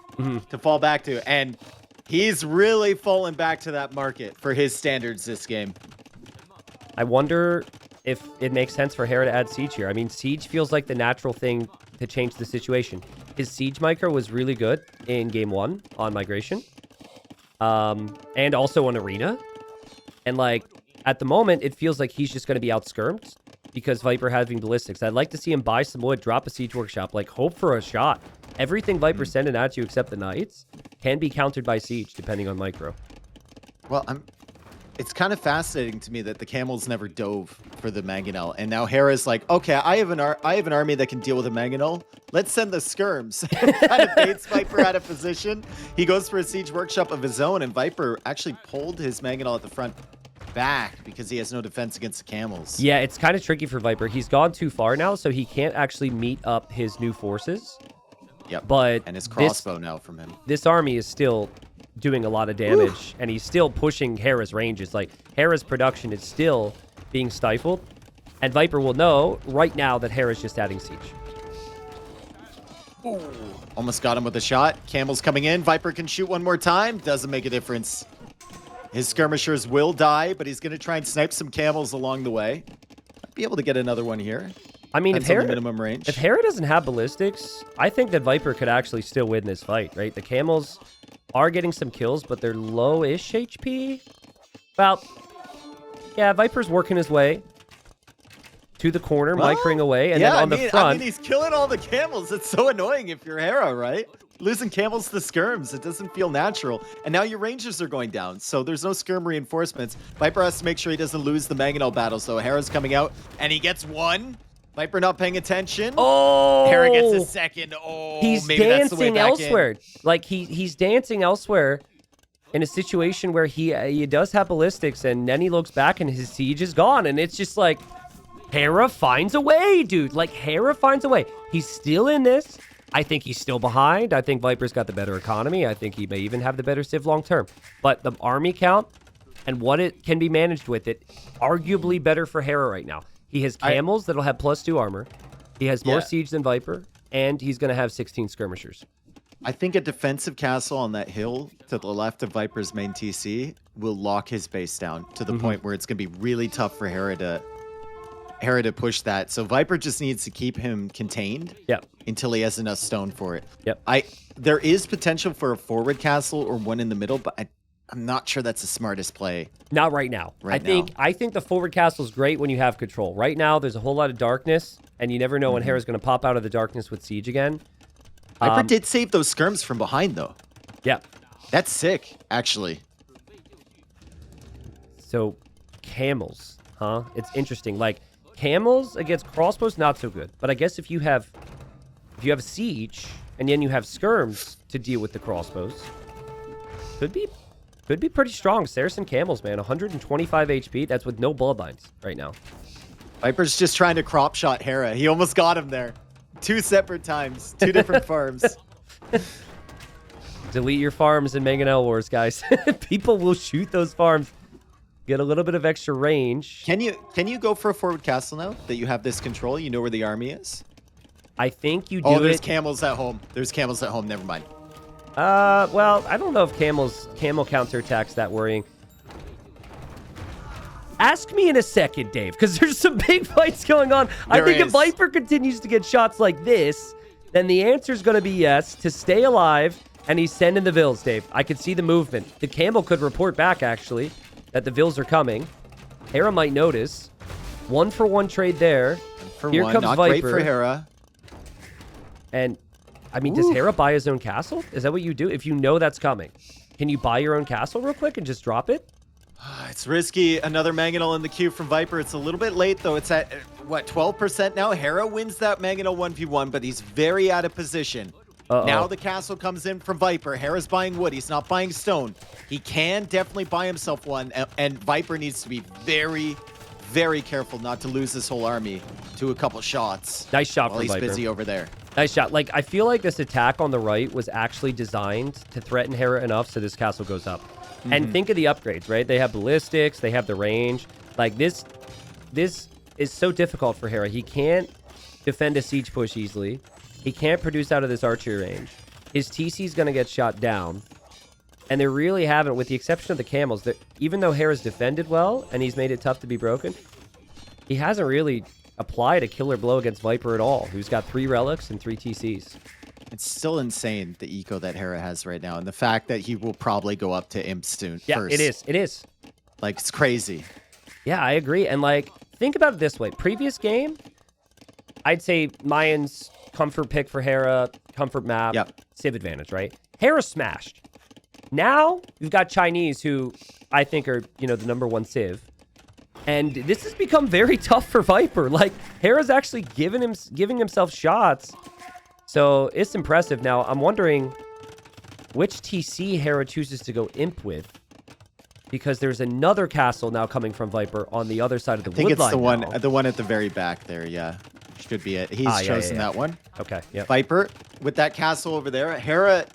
to fall back to. And he's really fallen back to that market for his standards this game. I wonder if it makes sense for Hera to add Siege here. I mean, Siege feels like the natural thing to change the situation. His Siege micro was really good in game 1 on Migration. And also on Arena. And, like, at the moment, it feels like he's just going to be outskirmed because Viper having ballistics. I'd like to see him buy some wood, drop a Siege Workshop, like, hope for a shot. Everything Viper's sending at you except the Knights can be countered by Siege, depending on micro. Well, it's kind of fascinating to me that the Camels never dove for the Mangonel, and now Hera's like, okay, I have an army that can deal with a Mangonel. Let's send the Skirms. Kind of baits Viper out of position. He goes for a Siege Workshop of his own, and Viper actually pulled his Mangonel at the front back because he has no defense against the Camels. Yeah, it's kind of tricky for Viper. He's gone too far now, so he can't actually meet up his new forces. Yep. But and his crossbow now from him. This army is still doing a lot of damage, and he's still pushing Hera's ranges. Like, Hera's production is still being stifled, and Viper will know right now that Hera's just adding Siege. Ooh. Almost got him with a shot. Camel's coming in. Viper can shoot one more time. Doesn't make a difference. His skirmishers will die, but he's going to try and snipe some Camels along the way. Might be able to get another one here. I mean, if Hera doesn't have ballistics, I think that Viper could actually still win this fight, right? The Camels are getting some kills, but they're low-ish HP. Well, yeah, Viper's working his way to the corner, micring away, and then on the front... I mean, he's killing all the Camels. It's so annoying if you're Hera, right? Losing Camels to Skirms, it doesn't feel natural. And now your Rangers are going down, so there's no Skirm reinforcements. Viper has to make sure he doesn't lose the Mangonel battle, so Hera's coming out, and he gets one. Viper not paying attention. Oh! Hera gets a second. Oh, he's maybe that's the way dancing back elsewhere. in. Like, he's dancing elsewhere in a situation where he does have ballistics, and then he looks back and his Siege is gone. And it's just like, Hera finds a way, dude. Like, Hera finds a way. He's still in this. I think he's still behind. I think Viper's got the better economy. I think he may even have the better Civ long term. But the army count and what it can be managed with it, arguably better for Hera right now. He has Camels that'll have +2 armor. He has more Siege than Viper, and he's going to have 16 skirmishers. I think a defensive castle on that hill to the left of Viper's main TC will lock his base down to the point where it's going to be really tough for Hera to push that. So Viper just needs to keep him contained until he has enough stone for it. There is potential for a forward castle or one in the middle, but I'm not sure that's the smartest play. Not right now. I think the forward castle is great when you have control. Right now, there's a whole lot of darkness, and you never know when Hera's going to pop out of the darkness with Siege again. Viper did save those skirms from behind, though. Yeah. That's sick, actually. So, Camels, huh? It's interesting. Like, Camels against crossbows, not so good. But I guess if you have a Siege, and then you have skirms to deal with the crossbows, could be pretty strong. Saracen Camels, man. 125 HP. That's with no bloodlines right now. Viper's just trying to crop shot Hera. He almost got him there. 2 separate times. 2 different farms. Delete your farms in Mangonel Wars, guys. People will shoot those farms. Get a little bit of extra range. Can you go for a forward castle now that you have this control? You know where the army is? I think you do. Oh, there's Camels at home. There's Camels at home. Never mind. Well, I don't know if camel counterattack's that worrying. Ask me in a second, Dave, because there's some big fights going on. I think if Viper continues to get shots like this, then the answer is going to be yes, to stay alive, and he's sending the Vils, Dave. I could see the movement. The Camel could report back, actually, that the Vils are coming. Hera might notice. 1-for-1 trade there. Here comes not Viper. Great for Hera. And... I mean, does Hera buy his own castle? Is that what you do? If you know that's coming, can you buy your own castle real quick and just drop it? It's risky. Another Mangonel in the queue from Viper. It's a little bit late, though. It's at, what, 12% now? Hera wins that Mangonel 1v1, but he's very out of position. Now the castle comes in from Viper. Hera's buying wood. He's not buying stone. He can definitely buy himself one, and Viper needs to be very, very careful not to lose this whole army to a couple shots. Nice shot while from Viper. He's busy over there. Nice shot. Like, I feel like this attack on the right was actually designed to threaten Hera enough so this castle goes up. And think of the upgrades, right? They have ballistics. They have the range. Like, this is so difficult for Hera. He can't defend a siege push easily. He can't produce out of this archery range. His TC is going to get shot down. And they really haven't, with the exception of the camels, that even though Hera's defended well and he's made it tough to be broken, he hasn't really applied a killer blow against Viper at all, who's got 3 relics and 3 TCs. It's still insane, the eco that Hera has right now, and the fact that he will probably go up to Imp soon. Yeah, first. it is. It is. Like, it's crazy. Yeah, I agree. And, like, think about it this way. Previous game, I'd say Mayan's comfort pick for Hera, comfort map, Civ advantage, right? Hera smashed. Now, you've got Chinese who I think are, the #1 Civ. And this has become very tough for Viper. Like, Hera's actually giving himself shots. So, it's impressive. Now, I'm wondering which TC Hera chooses to imp with. Because there's another castle now coming from Viper on the other side of the wood line. I think it's the one at the very back there, yeah. Should be it. He's chosen that one. Okay, yeah. Viper, with that castle over there. Hera,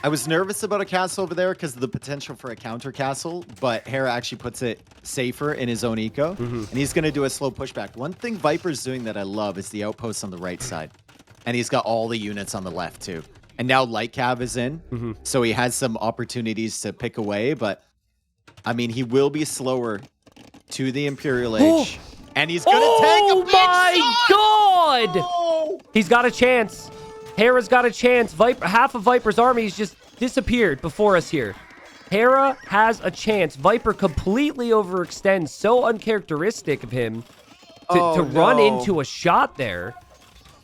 I was nervous about a castle over there because of the potential for a counter castle, but Hera actually puts it safer in his own eco, and he's going to do a slow pushback. One thing Viper's doing that I love is the outpost on the right side, and he's got all the units on the left too. And now Light Cav is in, so he has some opportunities to pick away, but I mean, he will be slower to the Imperial Age, and he's going to take a big shot! God! Oh! He's got a chance. Hera's got a chance. Half of Viper's army has just disappeared before us here. Hera has a chance. Viper completely overextends. So uncharacteristic of him to run into a shot there.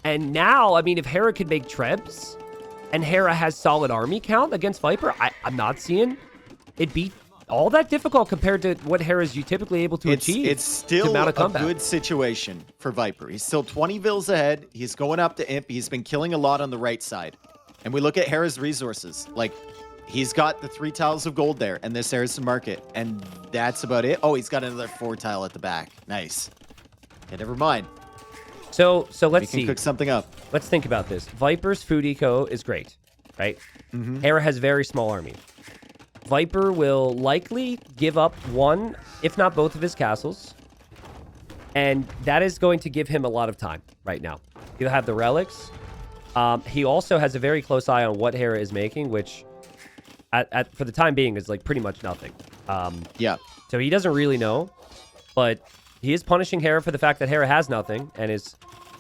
And now, I mean, if Hera could make Trebs and Hera has solid army count against Viper, I'm not seeing it be all that difficult compared to what Hera's typically able to achieve. It's still a good situation for Viper. He's still 20 vills ahead. He's going up to Imp. He's been killing a lot on the right side. And we look at Hera's resources. Like, he's got the 3 tiles of gold there and this Harrison market. And that's about it. Oh, he's got another 4 tile at the back. Nice. Okay, never mind. So let's see. We can cook something up. Let's think about this. Viper's food eco is great, right? Hera has very small army. Viper will likely give up 1, if not both of his castles. And that is going to give him a lot of time right now. He'll have the relics. He also has a very close eye on what Hera is making, which for the time being is like pretty much nothing. Yeah. So he doesn't really know, but he is punishing Hera for the fact that Hera has nothing and is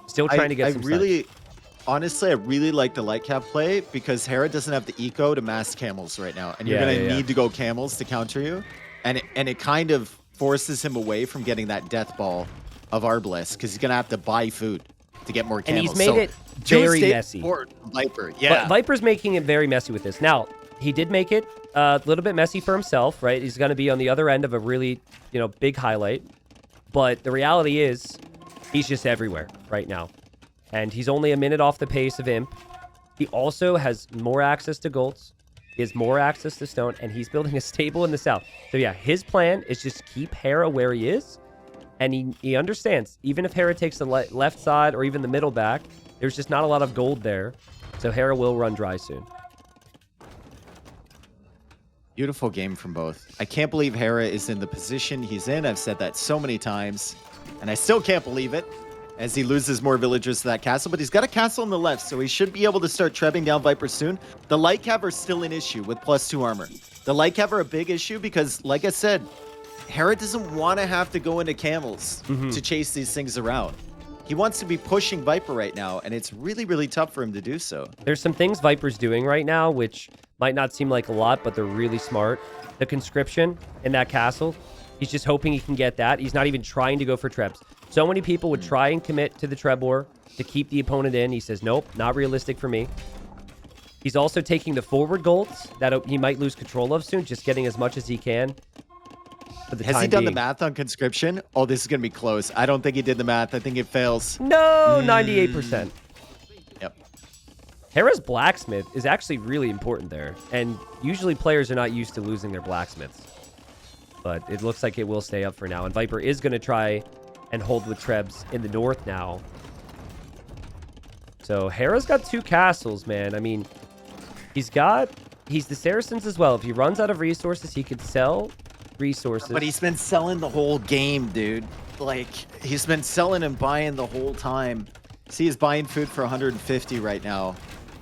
still trying to get some stuff. Honestly, I really like the light cap play because Hera doesn't have the eco to mass camels right now. And you're going to need to go camels to counter you. And it kind of forces him away from getting that death ball of Arbalest because he's going to have to buy food to get more camels. And he's made it very messy. Viper, yeah. But Viper's making it very messy with this. Now, he did make it a little bit messy for himself, right? He's going to be on the other end of a really, big highlight. But the reality is he's just everywhere right now. And he's only a minute off the pace of Imp. He also has more access to golds. He has more access to stone. And he's building a stable in the south. So yeah, his plan is just keep Hera where he is. And he understands, even if Hera takes the left side or even the middle back, there's just not a lot of gold there. So Hera will run dry soon. Beautiful game from both. I can't believe Hera is in the position he's in. I've said that so many times. And I still can't believe it, as he loses more villagers to that castle, but he's got a castle on the left, so he should be able to start trebbing down Viper soon. The Light Cav are still an issue with +2 armor. The Light Cav are a big issue because, like I said, Hera doesn't want to have to go into camels to chase these things around. He wants to be pushing Viper right now, and it's really, really tough for him to do so. There's some things Viper's doing right now, which might not seem like a lot, but they're really smart. The conscription in that castle, he's just hoping he can get that. He's not even trying to go for trebs. So many people would try and commit to the Treb War to keep the opponent in. He says, nope, not realistic for me. He's also taking the forward golds that he might lose control of soon, just getting as much as he can. Has he done the math on conscription? Oh, this is going to be close. I don't think he did the math. I think it fails. No, 98%. Yep. Hera's blacksmith is actually really important there. And usually players are not used to losing their blacksmiths. But it looks like it will stay up for now. And Viper is going to try and hold with Trebs in the north now. So Hera's got 2 castles, man. I mean, he's the Saracens as well. If he runs out of resources, he could sell resources. But he's been selling the whole game, dude. Like, he's been selling and buying the whole time. See, he's buying food for 150 right now.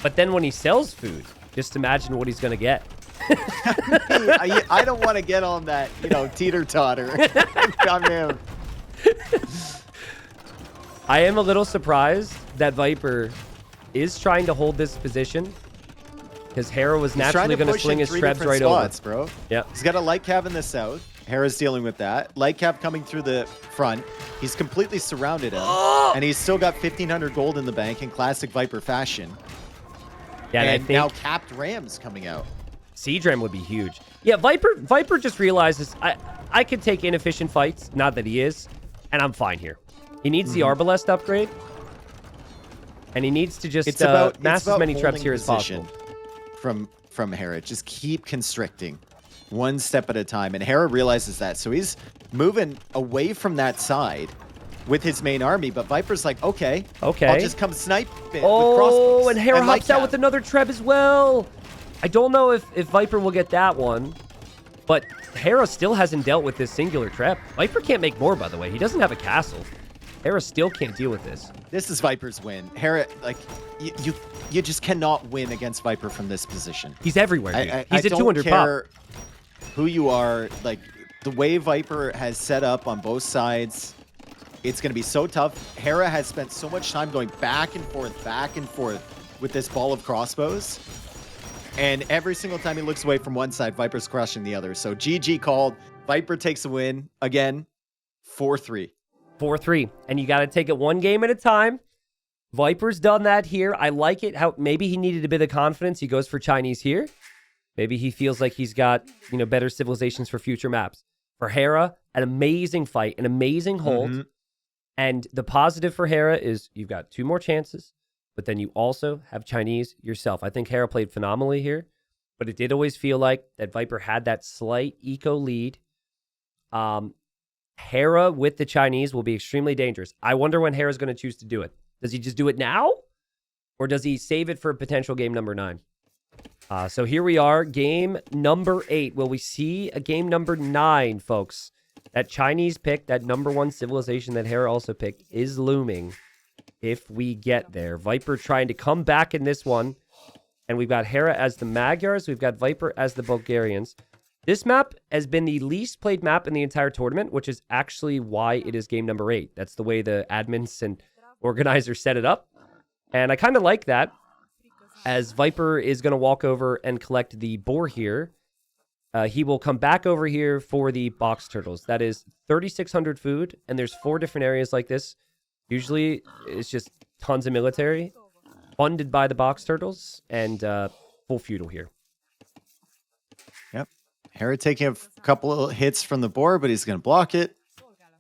But then when he sells food, just imagine what he's going to get. I don't want to get on that, teeter-totter. on him. I am a little surprised that Viper is trying to hold this position because Hera was naturally going to swing his Trebs right spots, over. Bro. Yeah. He's got a light cab in the south. Hera's dealing with that. Light cab coming through the front. He's completely surrounded him. And he's still got 1,500 gold in the bank in classic Viper fashion. Yeah, and now capped Rams coming out. Siege Ram would be huge. Yeah, Viper just realizes I could take inefficient fights, not that he is, and I'm fine here. He needs the Arbalest upgrade, and he needs to just mass as many Trebs here as possible. From Hera, just keep constricting one step at a time, and Hera realizes that, so he's moving away from that side with his main army, but Viper's like, okay, I'll just come snipe it with crossbows. And Hera hops out with another Treb as well. I don't know if Viper will get that one, but Hera still hasn't dealt with this singular Treb. Viper can't make more, by the way. He doesn't have a castle. Hera still can't deal with this. This is Viper's win. Hera, like, you just cannot win against Viper from this position. He's everywhere, dude. He's at 200 pop. I don't care who you are. Like, the way Viper has set up on both sides, it's going to be so tough. Hera has spent so much time going back and forth with this ball of crossbows. And every single time he looks away from one side, Viper's crushing the other. So GG called. Viper takes a win. Again, 4-3. 4-3. And you got to take it one game at a time. Viper's done that here. I like it. How maybe he needed a bit of confidence. He goes for Chinese here. Maybe he feels like he's got, better civilizations for future maps. For Hera, an amazing fight, an amazing hold. And the positive for Hera is you've got 2 more chances, but then you also have Chinese yourself. I think Hera played phenomenally here, but it did always feel like that Viper had that slight eco lead. Hera with the Chinese will be extremely dangerous. I wonder when Hera's going to choose to do it. Does he just do it now? Or does he save it for potential game number 9? So here we are, game number 8. Will we see a game number 9, folks? That Chinese pick, that number 1 civilization that Hera also picked, is looming if we get there. Viper trying to come back in this one. And we've got Hera as the Magyars. We've got Viper as the Bulgarians. This map has been the least played map in the entire tournament, which is actually why it is game number 8. That's the way the admins and organizers set it up. And I kind of like that, as Viper is going to walk over and collect the boar here. He will come back over here for the box turtles. That is 3,600 food, and there's 4 different areas like this. Usually, it's just tons of military, funded by the box turtles, and full feudal here. Yep. Hera taking a couple of hits from the boar, but he's going to block it,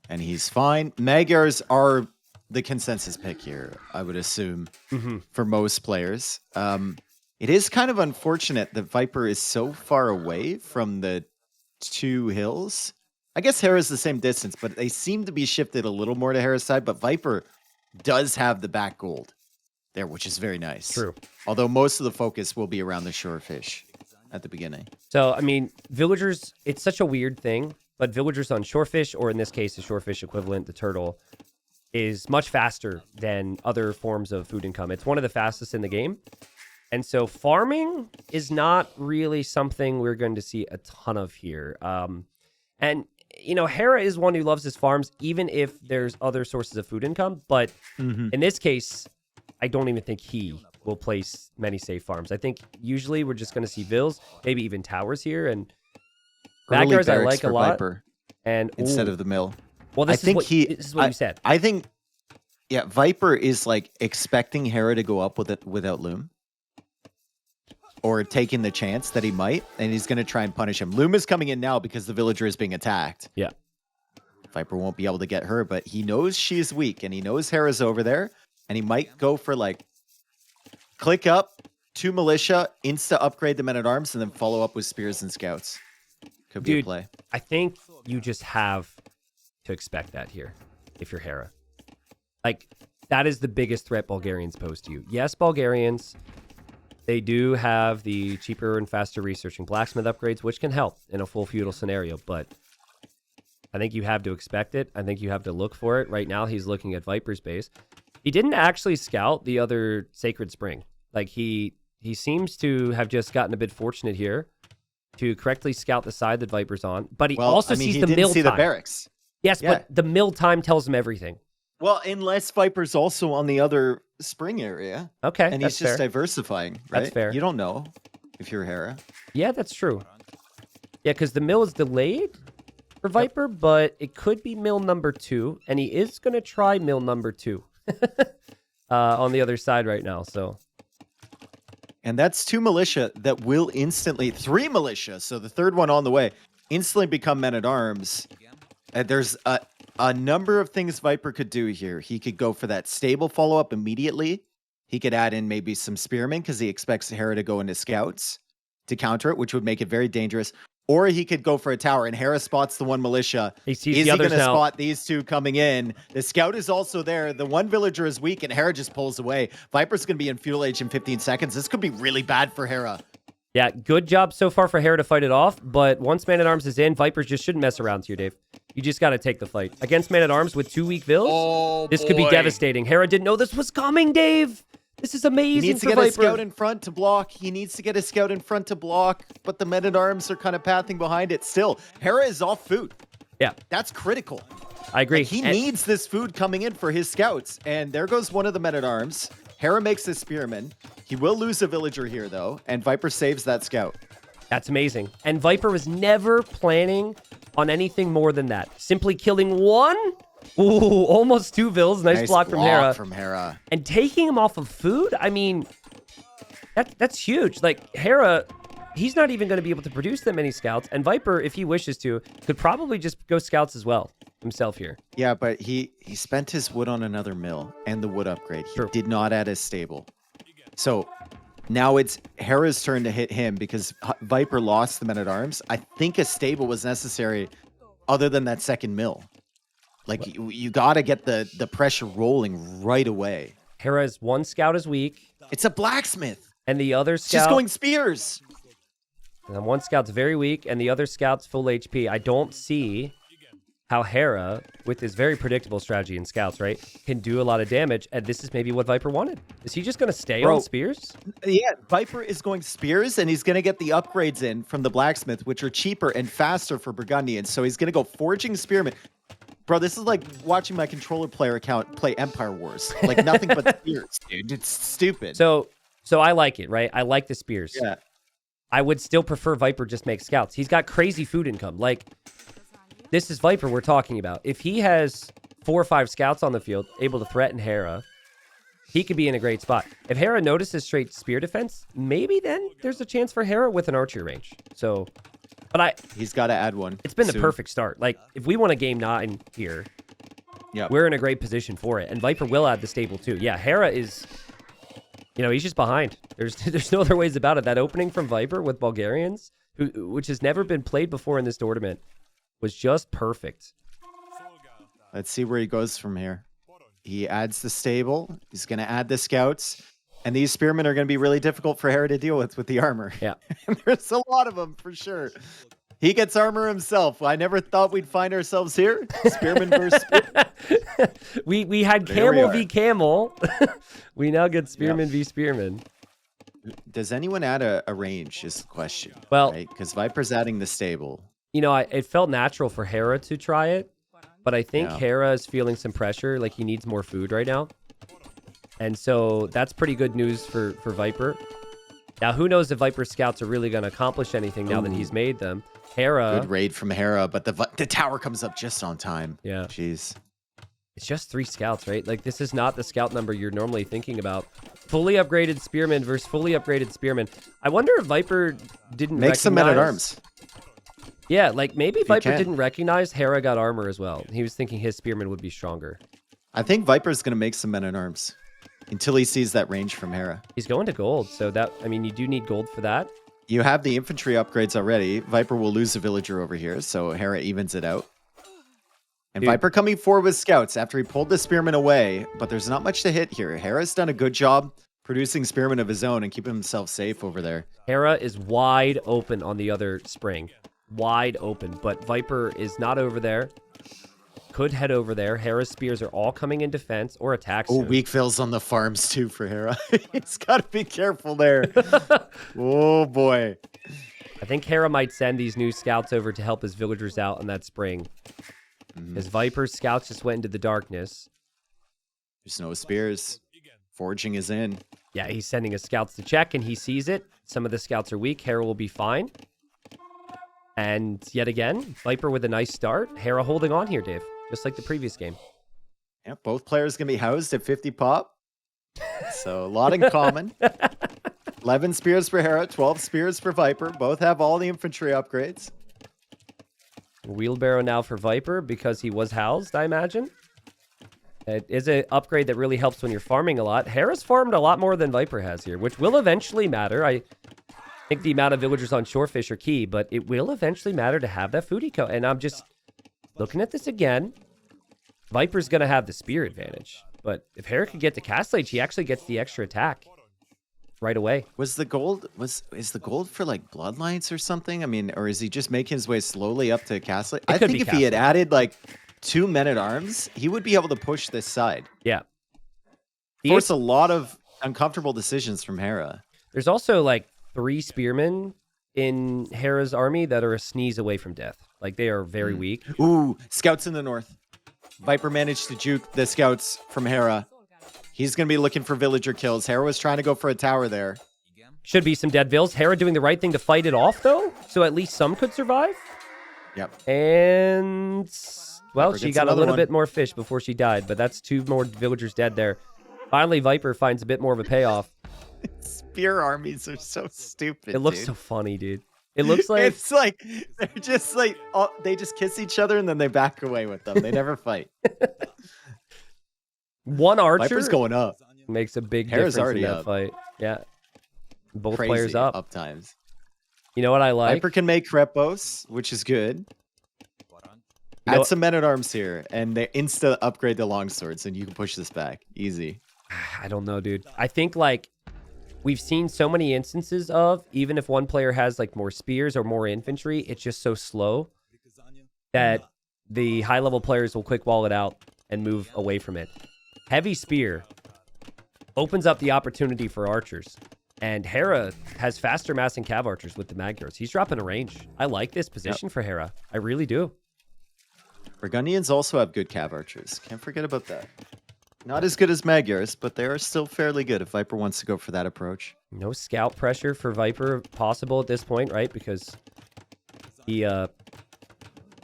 and he's fine. Magyars are the consensus pick here, I would assume, for most players. It is kind of unfortunate that Viper is so far away from the 2 hills. I guess Hera's the same distance, but they seem to be shifted a little more to Hera's side, but Viper does have the back gold there, which is very nice. True. Although most of the focus will be around the shorefish at the beginning. So, I mean, villagers, it's such a weird thing, but villagers on shorefish, or in this case, the shorefish equivalent, the turtle, is much faster than other forms of food income. It's one of the fastest in the game. And so farming is not really something we're going to see a ton of here. And, Hera is one who loves his farms, even if there's other sources of food income. But in this case, I don't even think he will place many safe farms. I think usually we're just going to see vills, maybe even towers here. And Magyars I like a lot. Viper, and instead of the mill. Well, this is what you said. I think, Viper is like expecting Hera to go up with it without Loom. Or taking the chance that he might, and he's going to try and punish him. Loom is coming in now because the villager is being attacked. Yeah. Viper won't be able to get her, but he knows she's weak, and he knows Hera's over there, and he might go for, click up, 2 militia, insta upgrade the men-at-arms, and then follow up with spears and scouts. Could be a play. I think you just have to expect that here, if you're Hera. That is the biggest threat Bulgarians pose to you. Yes, Bulgarians... They do have the cheaper and faster researching blacksmith upgrades, which can help in a full feudal scenario, but I think you have to expect it. I think you have to look for it. Right now, he's looking at Viper's base. He didn't actually scout the other Sacred Spring. Like, he seems to have just gotten a bit fortunate here to correctly scout the side that Viper's on. But he also sees the mill time. The barracks. Yes, yeah. But the mill time tells him everything. Well, unless Viper's also on the other spring area. Okay, and he's just diversifying, right? That's fair. You don't know if you're Hera. Yeah, that's true. Yeah, because the mill is delayed for Viper, but it could be mill number 2, and he is going to try mill number 2 on the other side right now. So, and that's 2 militia that will instantly 3 militia. So the third one on the way instantly become men-at-arms. And there's a number of things Viper could do here. He could go for that stable follow-up immediately. He could add in maybe some spearmen because he expects Hera to go into scouts to counter it, which would make it very dangerous. Or he could go for a tower, and Hera spots the one militia. Is he going to spot these 2 coming in? The scout is also there. The one villager is weak, and Hera just pulls away. Viper's going to be in fuel age in 15 seconds. This could be really bad for Hera. Yeah, good job so far for Hera to fight it off, but once Man-at-Arms is in, Vipers just shouldn't mess around here, Dave. You just got to take the fight. Against Man-at-Arms with 2 weak vills, this could be devastating. Hera didn't know this was coming, Dave! This is amazing. He needs to get a scout in front to block. He needs to get a scout in front to block, but the Men-at-Arms are kind of pathing behind it. Still, Hera is off food. Yeah. That's critical. I agree. Like, he needs this food coming in for his scouts, and there goes one of the Men-at-Arms. Hera makes the spearman. He will lose a villager here, though, and Viper saves that scout. That's amazing. And Viper was never planning on anything more than that. Simply killing 1. Ooh, almost 2 vills. Nice block from Hera. And taking him off of food? I mean, that's huge. Like, Hera, he's not even going to be able to produce that many scouts. And Viper, if he wishes to, could probably just go scouts as well himself here. Yeah, but he spent his wood on another mill and the wood upgrade. He did not add a stable. So now it's Hera's turn to hit him because Viper lost the Men-at-Arms. I think a stable was necessary other than that second mill. Like, you got to get the pressure rolling right away. Hera's 1 scout is weak. It's a blacksmith. And the other scout... Just going spears. And 1 scout's very weak, and the other scout's full HP. I don't see how Hera, with his very predictable strategy in scouts, right, can do a lot of damage, and this is maybe what Viper wanted. Is he just going to stay on spears? Yeah, Viper is going spears, and he's going to get the upgrades in from the blacksmith, which are cheaper and faster for Burgundians. So he's going to go forging spearmen. Bro, this is like watching my controller player account play Empire Wars. Like, nothing but spears, dude. It's stupid. So I like it, right? I like the spears. Yeah. I would still prefer Viper just make scouts. He's got crazy food income. Like, this is Viper we're talking about. If he has 4 or 5 scouts on the field, able to threaten Hera, he could be in a great spot. If Hera notices straight spear defense, maybe then there's a chance for Hera with an archer range. So, but he's got to add one. It's been the perfect start. Like, if we want a game 9 here, we're in a great position for it. And Viper will add the stable too. Yeah, Hera is, he's just behind. There's no other ways about it. That opening from Viper with Bulgarians, which has never been played before in this tournament, was just perfect. Let's see where he goes from here. He adds the stable. He's going to add the scouts. And these spearmen are going to be really difficult for Hera to deal with the armor. Yeah. And there's a lot of them for sure. He gets armor himself. I never thought we'd find ourselves here. Spearman versus spearman. we had camel v camel. We now get spearman v spearman. Does anyone add a range is the question. Well, because Viper's adding the stable. It felt natural for Hera to try it, but I think Hera is feeling some pressure, like he needs more food right now. And so that's pretty good news for Viper. Now, who knows if Viper scouts are really going to accomplish anything now that he's made them. Hera... Good raid from Hera, but the tower comes up just on time. Yeah. Jeez. It's just 3 scouts, right? Like, this is not the scout number you're normally thinking about. Fully upgraded spearmen versus fully upgraded spearmen. I wonder if Viper didn't Make some men-at-arms. Yeah, like maybe Viper didn't recognize Hera got armor as well. He was thinking his spearmen would be stronger. I think Viper's going to make some men-at-arms until he sees that range from Hera. He's going to gold, so you do need gold for that. You have the infantry upgrades already. Viper will lose a villager over here, so Hera evens it out. And Viper coming forward with scouts after he pulled the spearman away, but there's not much to hit here. Hera's done a good job producing spearmen of his own and keeping himself safe over there. Hera is wide open on the other spring. Wide open, but Viper is not over there. could head over there. Hera's spears are all coming in defense or attack Oh, soon. weak fills on the farms too for Hera. He's got to be careful there. Oh, boy. I think Hera might send these new scouts over to help his villagers out on that spring. His Viper's scouts just went into the darkness. There's no spears. Forging is in. Yeah, he's sending his scouts to check, and he sees it. Some of the scouts are weak. Hera will be fine. And yet again, Viper with a nice start. Hera holding on here, Dave, just like the previous game. Yeah, both players going to be housed at 50 pop. So a lot in common. 11 spears for Hera, 12 spears for Viper. Both have all the infantry upgrades. Wheelbarrow now for Viper because he was housed, I imagine. It is an upgrade that really helps when you're farming a lot. Hera's farmed a lot more than Viper has here, which will eventually matter. I think the amount of villagers on Shorefish are key, but it will eventually matter to have that food eco. And I'm just looking at this again. Viper's going to have the spear advantage. But if Hera could get to Castle Age, he actually gets the extra attack right away. Is the gold for like bloodlines or something? I mean, or is he just making his way slowly up to Castle? I think if he had added like 2 men-at-arms, he would be able to push this side. Yeah. Force a lot of uncomfortable decisions from Hera. There's also like 3 spearmen in Hera's army that are a sneeze away from death. Like they are very weak. Ooh, scouts in the north. Viper managed to juke the scouts from Hera. He's going to be looking for villager kills. Hera was trying to go for a tower there. Should be some dead vills. Hera doing the right thing to fight it off, though, so at least some could survive. Yep. And, well, Viper she gets got a another little one. bit more fish before she died, but that's 2 more villagers dead there. Finally, Viper finds a bit more of a payoff. Spear armies are so stupid. It looks dude. so funny, dude. It looks like... It's like they're just like they just kiss each other and then they back away with them. They never fight. One archer Viper's going up. makes a big Hera's difference already in that up. fight. Yeah. Both Crazy players up. times. You know what I like? Viper can make Krepos, which is good. You know- Add some men-at-arms here, and they insta upgrade the longswords, and you can push this back. Easy. I don't know, dude. I think, like, we've seen so many instances of, even if one player has, like, more spears or more infantry, it's just so slow that the high-level players will quick wall it out and move away from it. Heavy spear opens up the opportunity for archers. And Hera has faster massing cav archers with the Magyars. He's dropping a range. I like this position for Hera. I really do. Burgundians also have good cav archers. Can't forget about that. Not as good as Magyars, but they are still fairly good if Viper wants to go for that approach. No scout pressure for Viper possible at this point, right? Because he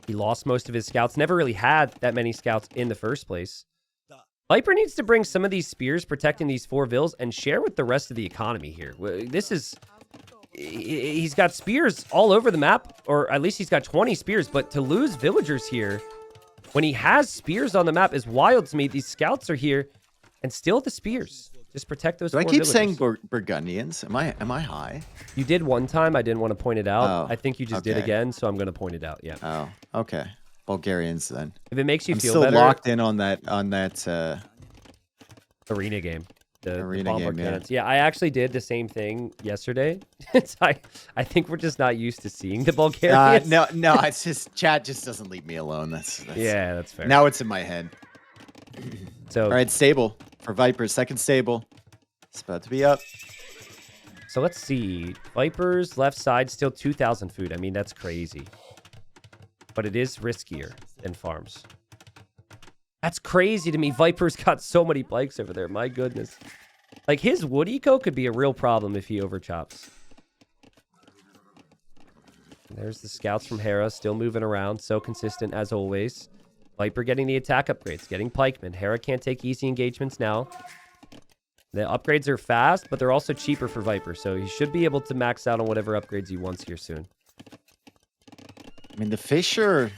lost most of his scouts. Never really had that many scouts in the first place. Viper needs to bring some of these spears protecting these 4 vills and share with the rest of the economy here. This is... He's got spears all over the map, or at least he's got 20 spears, but to lose villagers here when he has spears on the map is wild to me. These scouts are here and still the spears. Just protect those 4 Do I keep villagers. saying Burgundians? Am I high? You did one time. I didn't want to point it out. Oh, I think you just did okay. again, so I'm going to point it out. Yeah. Oh, okay. Bulgarians then. If it makes you I'm feel still better, locked in on that arena game. The Arena bomb game, yeah. cannons. Yeah, I actually did the same thing yesterday. I think we're just not used to seeing the Bulgarians. no, it's just chat just doesn't leave me alone. That's Yeah, that's fair. Now it's in my head. So, All right, stable for Viper, second stable. It's about to be up. so let's see. Viper's left side still 2,000 food. I mean, that's crazy. But it is riskier than farms. That's crazy to me. Viper's got so many bikes over there. My goodness. Like, his wood eco could be a real problem if he overchops. There's the scouts from Hera still moving around. So consistent as always. Viper getting the attack upgrades. Getting pikemen. Hera can't take easy engagements now. The upgrades are fast, but they're also cheaper for Viper. So he should be able to max out on whatever upgrades he wants here soon. I mean, the fish are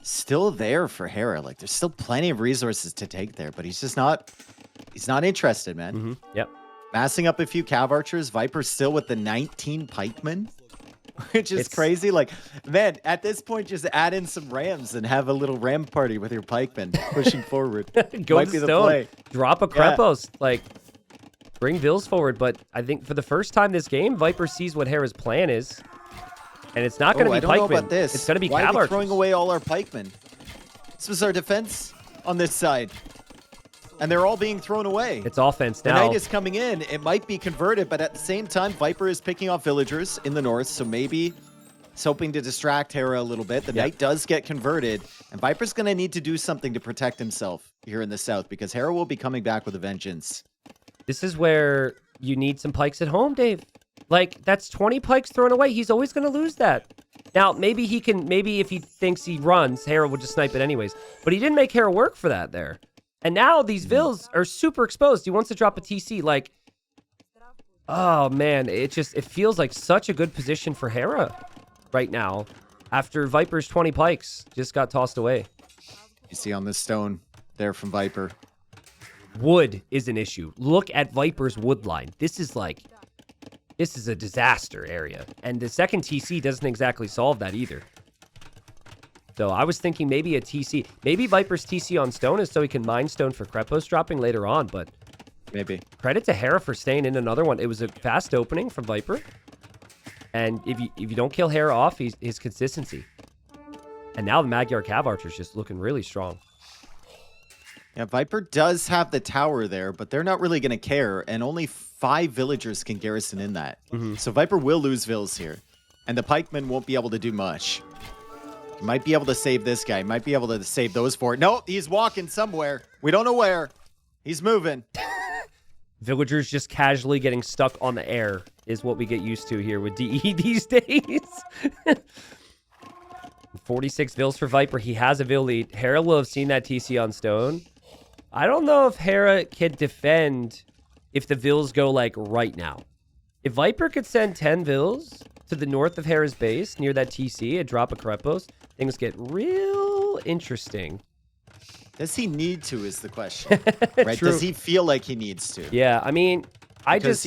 still there for Hera. Like, there's still plenty of resources to take there, but he's just not. He's not interested, man. Yep. Massing up a few cav archers. Viper's still with the 19 pikemen, which is It's- crazy. Like, man, at this point, just add in some rams and have a little ram party with your pikemen pushing forward. Go Might to be the stone. play. Drop a Krepos. Like, bring Vills forward. But I think for the first time this game, Viper sees what Hera's plan is. And it's not going to I be don't know pikemen. about this. It's going to be Why cav are they archers. throwing away all our pikemen? This was our defense on this side. And they're all being thrown away. It's offense The now. Knight is coming in. It might be converted, but at the same time, Viper is picking off villagers in the north, so maybe it's hoping to distract Hera a little bit. The Knight does get converted, and Viper's going to need to do something to protect himself here in the south, because Hera will be coming back with a vengeance. This is where you need some pikes at home, Dave. Like, that's 20 pikes thrown away. He's always going to lose that. Now, maybe he can, maybe if he thinks he runs, Hera will just snipe it anyways. But he didn't make Hera work for that there. And now these vills are super exposed. He wants to drop a TC. Like, oh man, it feels like such a good position for Hera right now. After Viper's 20 pikes just got tossed away. You see on this stone there from Viper. Wood is an issue. Look at Viper's wood line. This is a disaster area. And the second TC doesn't exactly solve that either. So I was thinking maybe a TC. Maybe Viper's TC on stone is so he can mine stone for Krepos dropping later on, but maybe. Credit to Hera for staying in another one. It was a fast opening from Viper. And if you don't kill Hera off, his consistency. And now the Magyar Cav Archer's just looking really strong. Yeah, Viper does have the tower there, but they're not really going to care, and only 5 villagers can garrison in that. So Viper will lose vills here, and the pikemen won't be able to do much. Might be able to save this guy. Might be able to save those 4. No, he's walking somewhere. We don't know where. He's moving. Villagers just casually getting stuck on the air is what we get used to here with DE these days. 46 vills for Viper. He has a vill lead. Hera will have seen that TC on stone. I don't know if Hera can defend if the vills go like right now. If Viper could send 10 vills to the north of Hera's base near that TC and drop a Krepos, things get real interesting. Does he need to is the question, right? True. Does he feel like he needs to? Yeah, I mean,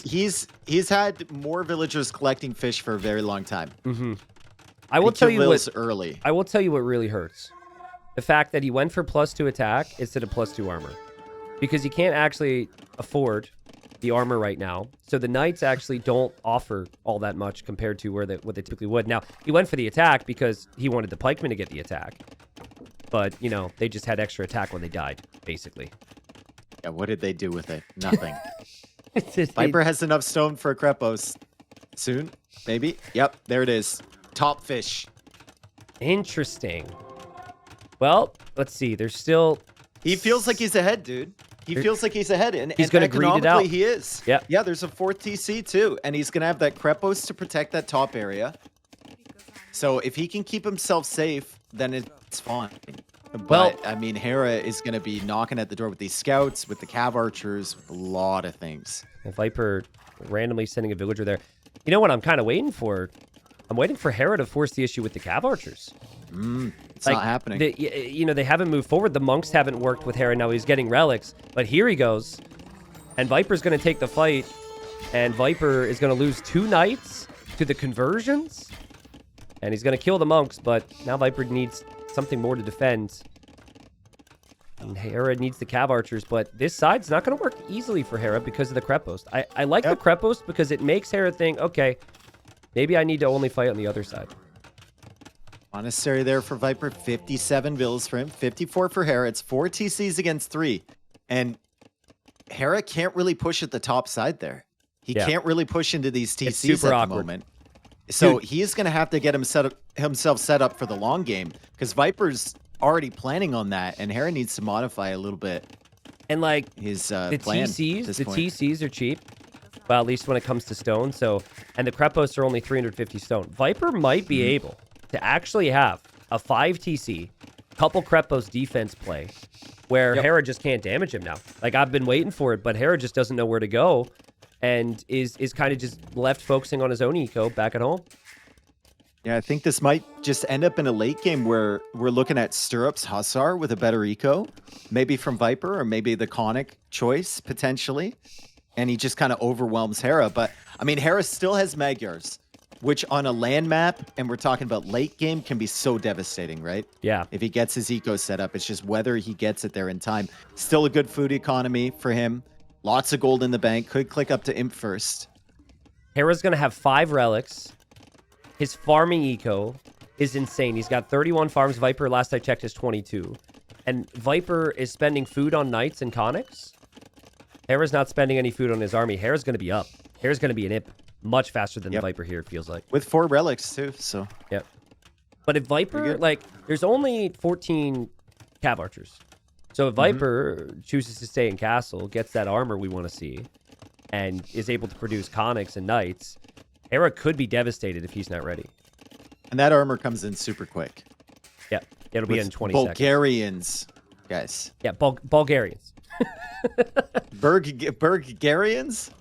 he's had more villagers collecting fish for a very long time. I will tell you what early. I will tell you what really hurts. The fact that he went for +2 attack instead of +2 armor. Because he can't actually afford the armor right now. So the knights actually don't offer all that much compared to what they typically would. Now, he went for the attack because he wanted the pikemen to get the attack. But, you know, they just had extra attack when they died, basically. Yeah, what did they do with it? Nothing. Viper has enough stone for a Krepos. Soon, maybe. Yep, there it is. Top fish. Interesting. Well, let's see. There's still... He feels like he's ahead, dude. He feels like he's ahead. And he's going to greed it out. He is. Yeah. Yeah, there's a 4th TC too. And he's going to have that Krepos to protect that top area. So if he can keep himself safe, then it's fine. But, well, I mean, Hera is going to be knocking at the door with these scouts, with the Cav Archers, with a lot of things. Viper randomly sending a villager there. You know what I'm kind of waiting for? I'm waiting for Hera to force the issue with the Cav Archers. It's not happening. They haven't moved forward. The monks haven't worked with Hera. Now he's getting relics. But here he goes. And Viper's going to take the fight. And Viper is going to lose 2 knights to the conversions. And he's going to kill the monks. But now Viper needs something more to defend. And Hera needs the Cav Archers. But this side's not going to work easily for Hera because of the Krepos. I like the Krepos because it makes Hera think, okay, maybe I need to only fight on the other side. Monastery there for Viper, 57 vills for him, 54 for Hera. It's 4 TCs against 3. And Hera can't really push at the top side there. He can't really push into these TCs at the moment. So he's going to have to get himself set up for the long game because Viper's already planning on that, and Hera needs to modify a little bit. And like his the plan TCs are cheap. Well, at least when it comes to stone. So, and the Krepos are only 350 stone. Viper might be able to actually have a 5 TC, couple Krepos defense play, where Hera just can't damage him now. Like, I've been waiting for it, but Hera just doesn't know where to go, and is kind of just left focusing on his own eco back at home. Yeah, I think this might just end up in a late game where we're looking at Stirrups Hussar with a better eco, maybe from Viper, or maybe the Conic choice, potentially. And he just kind of overwhelms Hera. But, I mean, Hera still has Magyars, which on a land map, and we're talking about late game, can be so devastating, right? Yeah. If he gets his eco set up, it's just whether he gets it there in time. Still a good food economy for him. Lots of gold in the bank. Could click up to Imp first. Hera's going to have 5 relics. His farming eco is insane. He's got 31 farms. Viper, last I checked, is 22. and Viper is spending food on Knights and Conics. Hera's not spending any food on his army. Hera's going to be up. Hera's going to be an imp much faster than the Viper here, it feels like. With 4 relics, too, so... Yep. But if Viper, like, there's only 14 Cav Archers. So if Viper chooses to stay in Castle, gets that armor we want to see, and is able to produce Conics and Knights, Hera could be devastated if he's not ready. And that armor comes in super quick. Yeah, it'll be in 20 Bulgarians, guys. Yeah, Bulgarians. Bulgarians?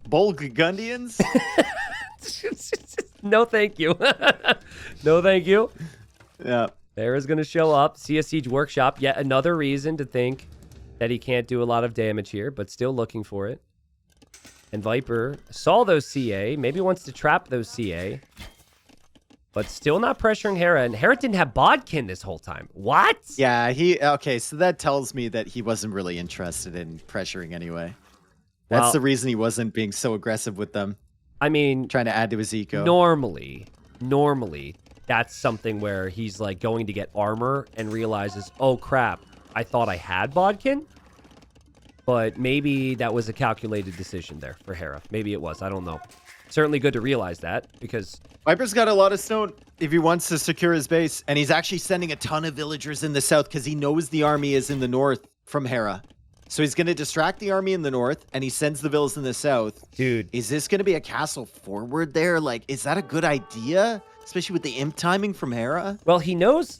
Bulgundians? No, thank you. No, thank you. Yeah. Hera's going to show up. See a Siege Workshop. Yet another reason to think that he can't do a lot of damage here, but still looking for it. And Viper saw those CA. Maybe wants to trap those CA. But still not pressuring Hera. And Hera didn't have Bodkin this whole time. What? Yeah, okay, so that tells me that he wasn't really interested in pressuring anyway. That's the reason he wasn't being so aggressive with them. I mean... Trying to add to his eco. Normally, that's something where he's like going to get armor and realizes, oh crap, I thought I had Bodkin. But maybe that was a calculated decision there for Hera. Maybe it was. I don't know. Certainly good to realize that because... Viper's got a lot of stone if he wants to secure his base. And he's actually sending a ton of villagers in the south because he knows the army is in the north from Hera. So he's going to distract the army in the north and he sends the villas in the south. Dude. Is this going to be a castle forward there? Like, is that a good idea? Especially with the imp timing from Hera? Well, he knows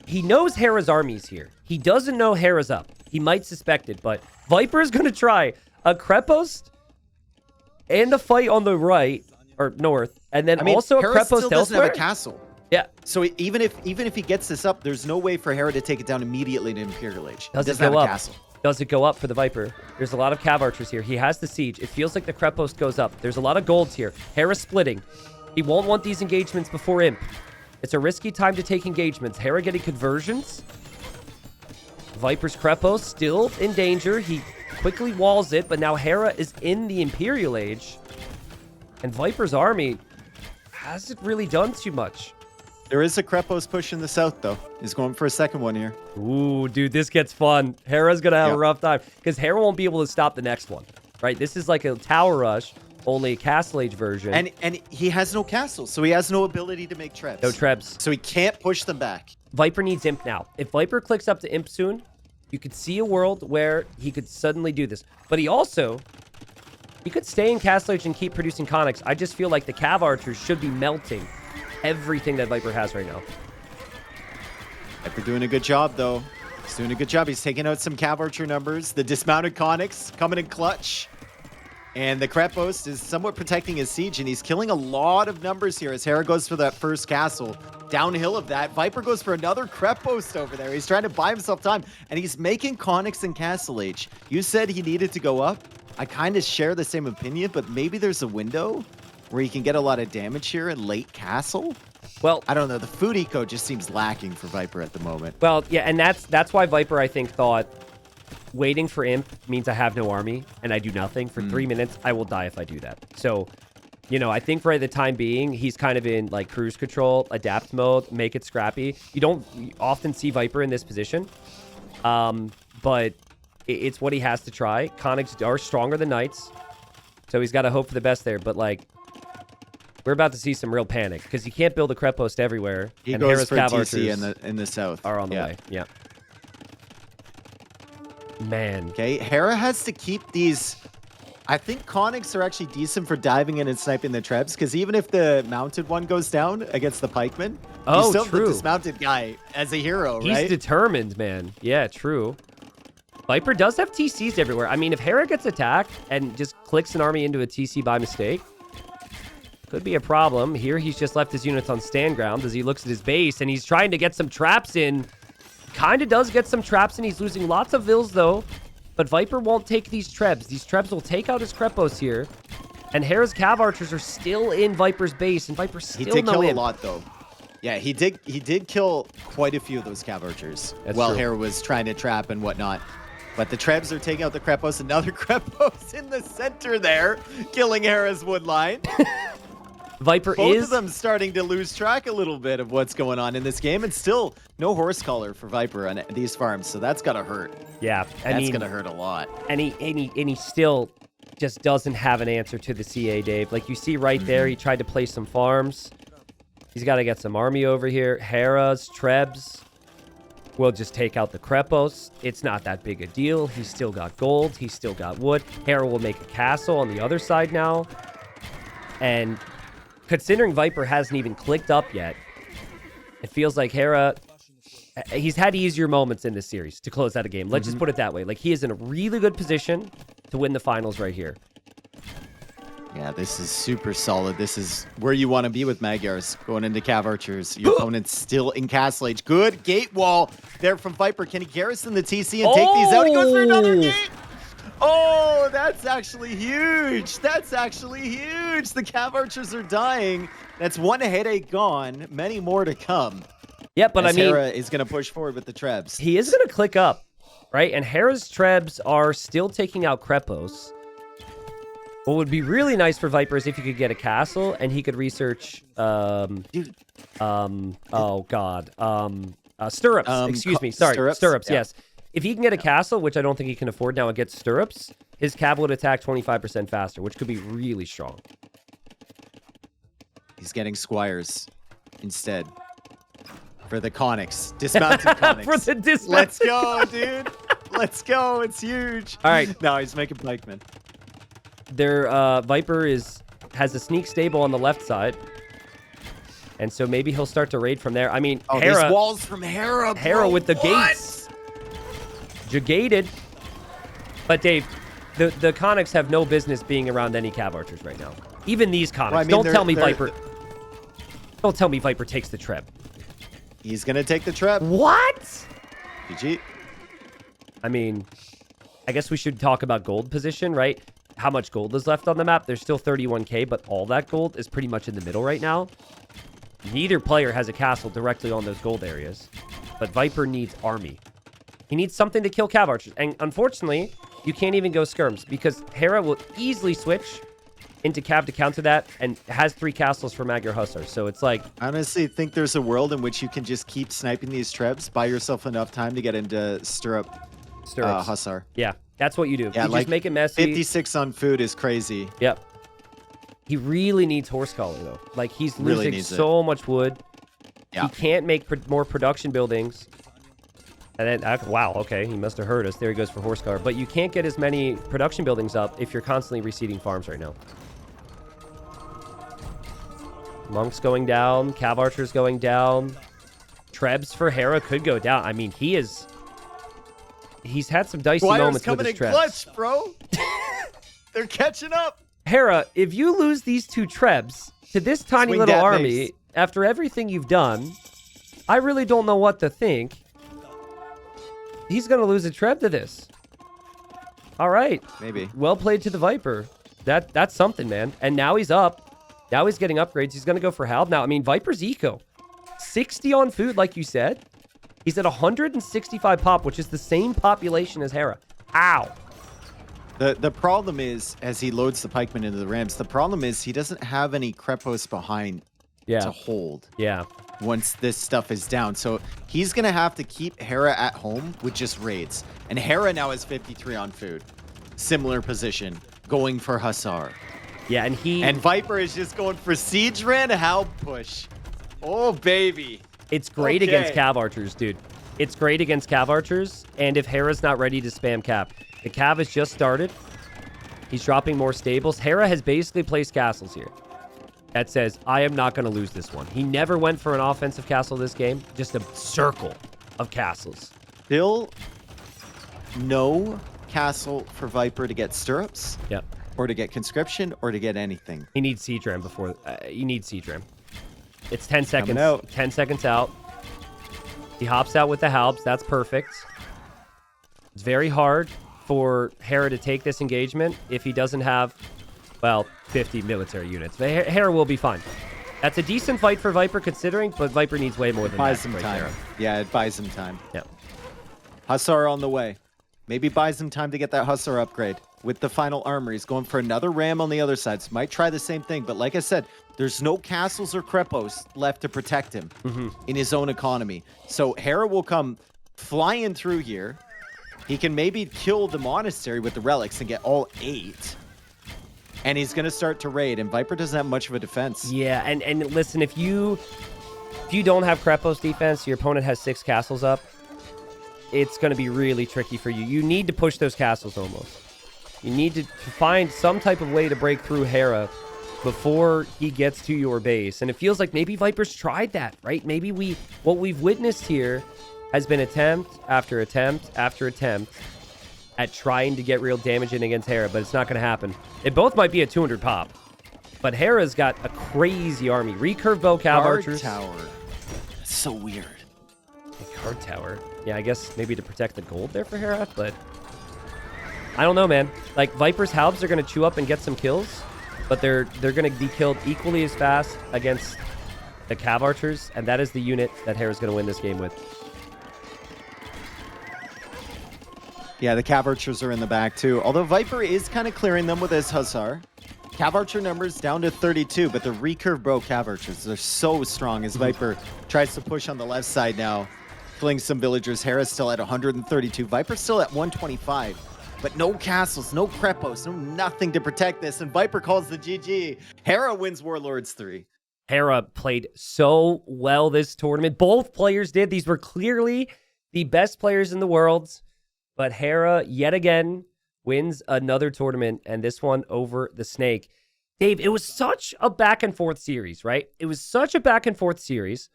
Hera's army's here. He doesn't know Hera's up. He might suspect it, but Viper is going to try a Krepost and a fight on the right or north, and then also a Hera Krepost still doesn't elsewhere. have a castle. Yeah. So even if he gets this up, there's no way for Hera to take it down immediately to Imperial Age. Does it have go a up? castle. Does it go up for the Viper? There's a lot of Cav Archers here. He has the siege. It feels like the Krepost goes up. There's a lot of golds here. Hera's splitting. He won't want these engagements before Imp. It's a risky time to take engagements. Hera getting conversions. Viper's Krepost still in danger. He quickly walls it, but now Hera is in the Imperial Age. And Viper's army hasn't really done too much. There is a Krepost push in the south, though. He's going for a second one here. Ooh, dude, this gets fun. Hera's going to have a rough time because Hera won't be able to stop the next one, right? This is like a tower rush, only a Castle Age version. And he has no castle, so he has no ability to make trebs. No trebs. So he can't push them back. Viper needs Imp now. If Viper clicks up to Imp soon, you could see a world where he could suddenly do this. But he could stay in Castle Age and keep producing Conics. I just feel like the Cav Archers should be melting everything that Viper has right now. Viper doing a good job, though. He's doing a good job. He's taking out some Cav Archer numbers. The dismounted Conics coming in clutch. And the Krepost is somewhat protecting his siege, and he's killing a lot of numbers here as Hera goes for that first castle. Downhill of that, Viper goes for another Krepost over there. He's trying to buy himself time, and he's making Conics in Castle Age. You said he needed to go up. I kind of share the same opinion, but maybe there's a window where he can get a lot of damage here in late Castle. Well, I don't know. The food eco just seems lacking for Viper at the moment. Well, yeah, and that's why Viper, I think, thought waiting for Imp means I have no army and I do nothing for 3 minutes. I will die if I do that. So, you know, I think for the time being, he's kind of in like cruise control, adapt mode, make it scrappy. You don't often see Viper in this position, but it's what he has to try. Conics are stronger than Knights, so he's got to hope for the best there. But like, we're about to see some real panic because he can't build a Krepost everywhere. He and goes Hera's for Cav TC in the south. are on the way. Yeah. Man. Okay, Hera has to keep these. I think Conics are actually decent for diving in and sniping the trebs because even if the mounted one goes down against the pikeman, you still have the dismounted guy as a hero, right? He's determined, man. Yeah, true. Viper does have TCs everywhere. I mean, if Hera gets attacked and just clicks an army into a TC by mistake, could be a problem. Here, he's just left his units on stand ground as he looks at his base, and he's trying to get some traps in. Kind of does get some traps in. He's losing lots of vills, though. But Viper won't take these trebs. These trebs will take out his Krepost here. And Hera's Cav Archers are still in Viper's base, and Viper's still He did kill a lot, though. Yeah, he did kill quite a few of those Cav Archers while Hera was trying to trap and whatnot. But the trebs are taking out the Krepost. Another Krepost in the center there, killing Hera's wood line. Viper Both is of them starting to lose track a little bit of what's going on in this game, and still no horse collar for Viper on these farms, so that's gotta hurt. Yeah, That's gonna hurt a lot. And he still just doesn't have an answer to the CA, Dave. Like you see right there, he tried to play some farms. He's got to get some army over here. Hera's, Trebs will just take out the Krepos. It's not that big a deal. He's still got gold. He's still got wood. Hera will make a castle on the other side now. And considering Viper hasn't even clicked up yet, it feels like Hera, he's had easier moments in this series to close out a game. Let's just put it that way. Like, he is in a really good position to win the finals right here. Yeah, this is super solid. This is where you want to be with Magyars going into Cav Archers. Your opponent's still in Castle Age. Good gate wall there from Viper. Can he garrison the TC and take these out? He goes for another gate. Oh, that's actually huge. That's actually huge. The Cav Archers are dying. That's one headache gone. Many more to come. Yeah, but I mean, Hera is going to push forward with the Trebs. He is going to click up, right? And Hera's Trebs are still taking out Krepos. What would be really nice for Viper is if he could get a castle and he could research, stirrups. Excuse me. Sorry, stirrups. Yeah. Yes. If he can get a castle, which I don't think he can afford now, and get stirrups, his cav would attack 25% faster, which could be really strong. He's getting squires instead for the conics, dismounted conics. For the dismounted. Let's go, dude. Let's go. It's huge. All right. No, he's making pikemen. Their Viper has a sneak stable on the left side. And so maybe he'll start to raid from there. I mean, Hera, these walls from Hera, bro. Hera with the gates. Jagated. But Dave, the Conics have no business being around any Cav Archers right now. Even these Conics. Well, I mean, don't tell me Viper. Don't tell me Viper takes the Treb. He's gonna take the Treb. What? GG. I mean, I guess we should talk about gold position, right? How much gold is left on the map? There's still 31k, but all that gold is pretty much in the middle right now. Neither player has a castle directly on those gold areas, but Viper needs army. He needs something to kill Cav Archers, and unfortunately, you can't even go skirms because Hera will easily switch into Cav to counter that and has 3 castles for Magyar Hussar. So it's like... I honestly think there's a world in which you can just keep sniping these Trebs, buy yourself enough time to get into Stirrups. Hussar. Yeah, that's what you do. Yeah, you like just make it messy. 56 on food is crazy. Yep. He really needs horse collar though. Like he's losing so much wood. Yeah. He can't make more production buildings. And then, wow, okay, he must have heard us. There he goes for horse collar. But you can't get as many production buildings up if you're constantly reseeding farms right now. Monks going down. Cav Archers going down. Trebs for Hera could go down. I mean, he's had some dicey moments with his Trebs. Clutch, bro. They're catching up. Hera, if you lose these 2 Trebs to this tiny little army, after everything you've done, I really don't know what to think. He's going to lose a Treb to this. All right. Maybe. Well played to the Viper. That's something, man. And now he's up. Now he's getting upgrades. He's going to go for Halb now. I mean, Viper's eco. 60 on food, like you said. He's at 165 pop, which is the same population as Hera. Ow. The problem is, as he loads the pikemen into the rams, the problem is he doesn't have any Krepos behind to hold. Yeah. Once this stuff is down. So he's going to have to keep Hera at home with just raids. And Hera now has 53 on food. Similar position. Going for Hussar. Yeah, and Viper is just going for Siege Ran Halb push. Oh, baby. It's great against Cav Archers, dude. It's great against Cav Archers. And if Hera's not ready to spam Cav. The Cav has just started. He's dropping more stables. Hera has basically placed castles here. That says, I am not going to lose this one. He never went for an offensive castle this game. Just a circle of castles. Still no castle for Viper to get stirrups. Yep. Or to get conscription or to get anything. He needs Siege Ram before... you need Siege Ram. It's 10 seconds. Out. 10 seconds out. He hops out with the Halbs. That's perfect. It's very hard for Hera to take this engagement if he doesn't have, well, 50 military units. But Hera will be fine. That's a decent fight for Viper considering, but Viper needs way more than that. Buys him time. Yeah, it buys him time. Yeah. Hussar on the way. Maybe buys him time to get that Hussar upgrade with the final armor. He's going for another ram on the other side. So might try the same thing. But like I said, there's no castles or crepos left to protect him in his own economy. So Hera will come flying through here. He can maybe kill the monastery with the relics and get all 8. And he's going to start to raid. And Viper doesn't have much of a defense. Yeah, and listen, if you don't have Krepos defense, your opponent has 6 castles up, it's going to be really tricky for you. You need to push those castles almost. You need to find some type of way to break through Hera before he gets to your base. And it feels like maybe Viper's tried that, right? Maybe what we've witnessed here has been attempt after attempt after attempt at trying to get real damage in against Hera, but it's not going to happen. It both might be a 200 pop, but Hera's got a crazy army. Recurve bow cav archers. Tower. That's so weird. A card tower. Yeah, I guess maybe to protect the gold there for Hera, but I don't know, man. Like, Viper's Halbs are going to chew up and get some kills, but they're going to be killed equally as fast against the cav archers, and that is the unit that Hera's going to win this game with. Yeah, the cav archers are in the back too. Although Viper is kind of clearing them with his Hussar. Cav archer numbers down to 32, but the recurve bro cav archers are so strong as Viper tries to push on the left side now. Killing some villagers. Hera's still at 132. Viper's still at 125. But no castles, no crepos, no nothing to protect this. And Viper calls the GG. Hera wins Warlords 3. Hera played so well this tournament. Both players did. These were clearly the best players in the world. But Hera, yet again, wins another tournament, and this one over the Snake. Dave, it was such a back-and-forth series, right? It was such a back-and-forth series.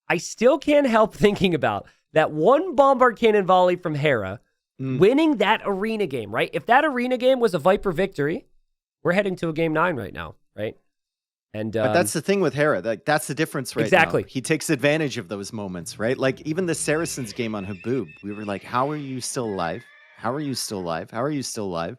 I still can't help thinking about that one Bombard Cannon volley from Hera winning that arena game, right? If that arena game was a Viper victory, we're heading to a Game 9 right now, right? And but that's the thing with Hera. That's the difference right exactly. now. He takes advantage of those moments, right? Like, even the Saracens game on Haboob, we were like, how are you still alive? How are you still alive? How are you still alive?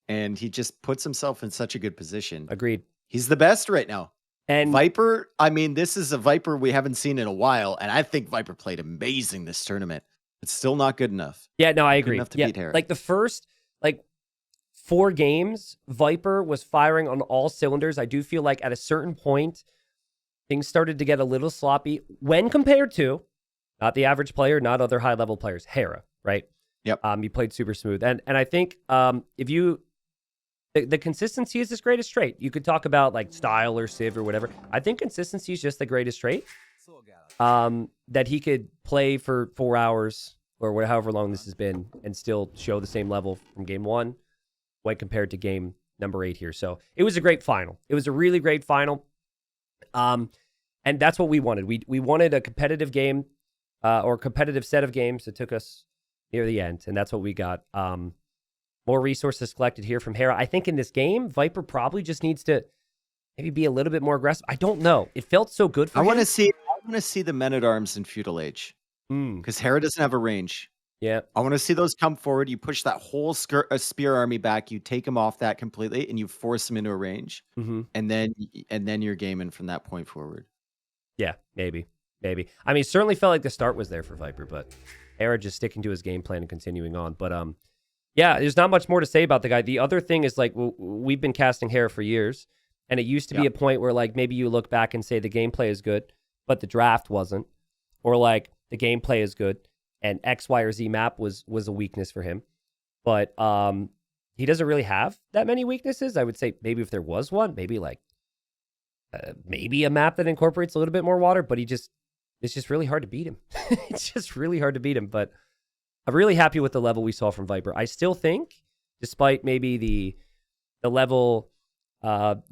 And he just puts himself in such a good position. Agreed. He's the best right now. And Viper, I mean, this is a Viper we haven't seen in a while, and I think Viper played amazing this tournament. It's still not good enough. Yeah, no, I agree. Good enough to beat Hera. Like the first, 4 games, Viper was firing on all cylinders. I do feel like at a certain point, things started to get a little sloppy when compared to, not the average player, not other high-level players, Hera, right? Yep. He played super smooth. And I think if you... The consistency is his greatest trait. You could talk about like style or civ or whatever. I think consistency is just the greatest trait. That he could play for 4 hours or however long this has been and still show the same level from game 1 when compared to game number 8 here. So it was a great final. It was a really great final. And that's what we wanted. We wanted a competitive game or competitive set of games that took us near the end. And that's what we got. More resources collected here from Hera. I think in this game, Viper probably just needs to maybe be a little bit more aggressive. I don't know. It felt so good for him. I want to see the Men-at-Arms in Feudal Age. Because Hera doesn't have a range. Yeah. I want to see those come forward. You push that whole spear army back. You take him off that completely, and you force him into a range. And then you're gaming from that point forward. Yeah, maybe. I mean, it certainly felt like the start was there for Viper, but Hera just sticking to his game plan and continuing on. But yeah, there's not much more to say about the guy. The other thing is, like, we've been casting Hera for years, and it used to be a point where, like, maybe you look back and say the gameplay is good, but the draft wasn't. Or, like, the gameplay is good, and X, Y, or Z map was a weakness for him. But he doesn't really have that many weaknesses. I would say maybe if there was one, maybe, like, maybe a map that incorporates a little bit more water, but it's just really hard to beat him. It's just really hard to beat him, but I'm really happy with the level we saw from Viper. I still think, despite maybe the level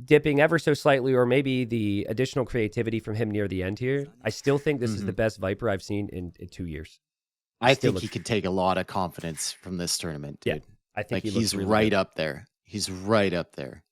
dipping ever so slightly, or maybe the additional creativity from him near the end here, I still think this is the best Viper I've seen in 2 years. I think he could take a lot of confidence from this tournament, dude. Yeah, I think he's right up there. He's right up there.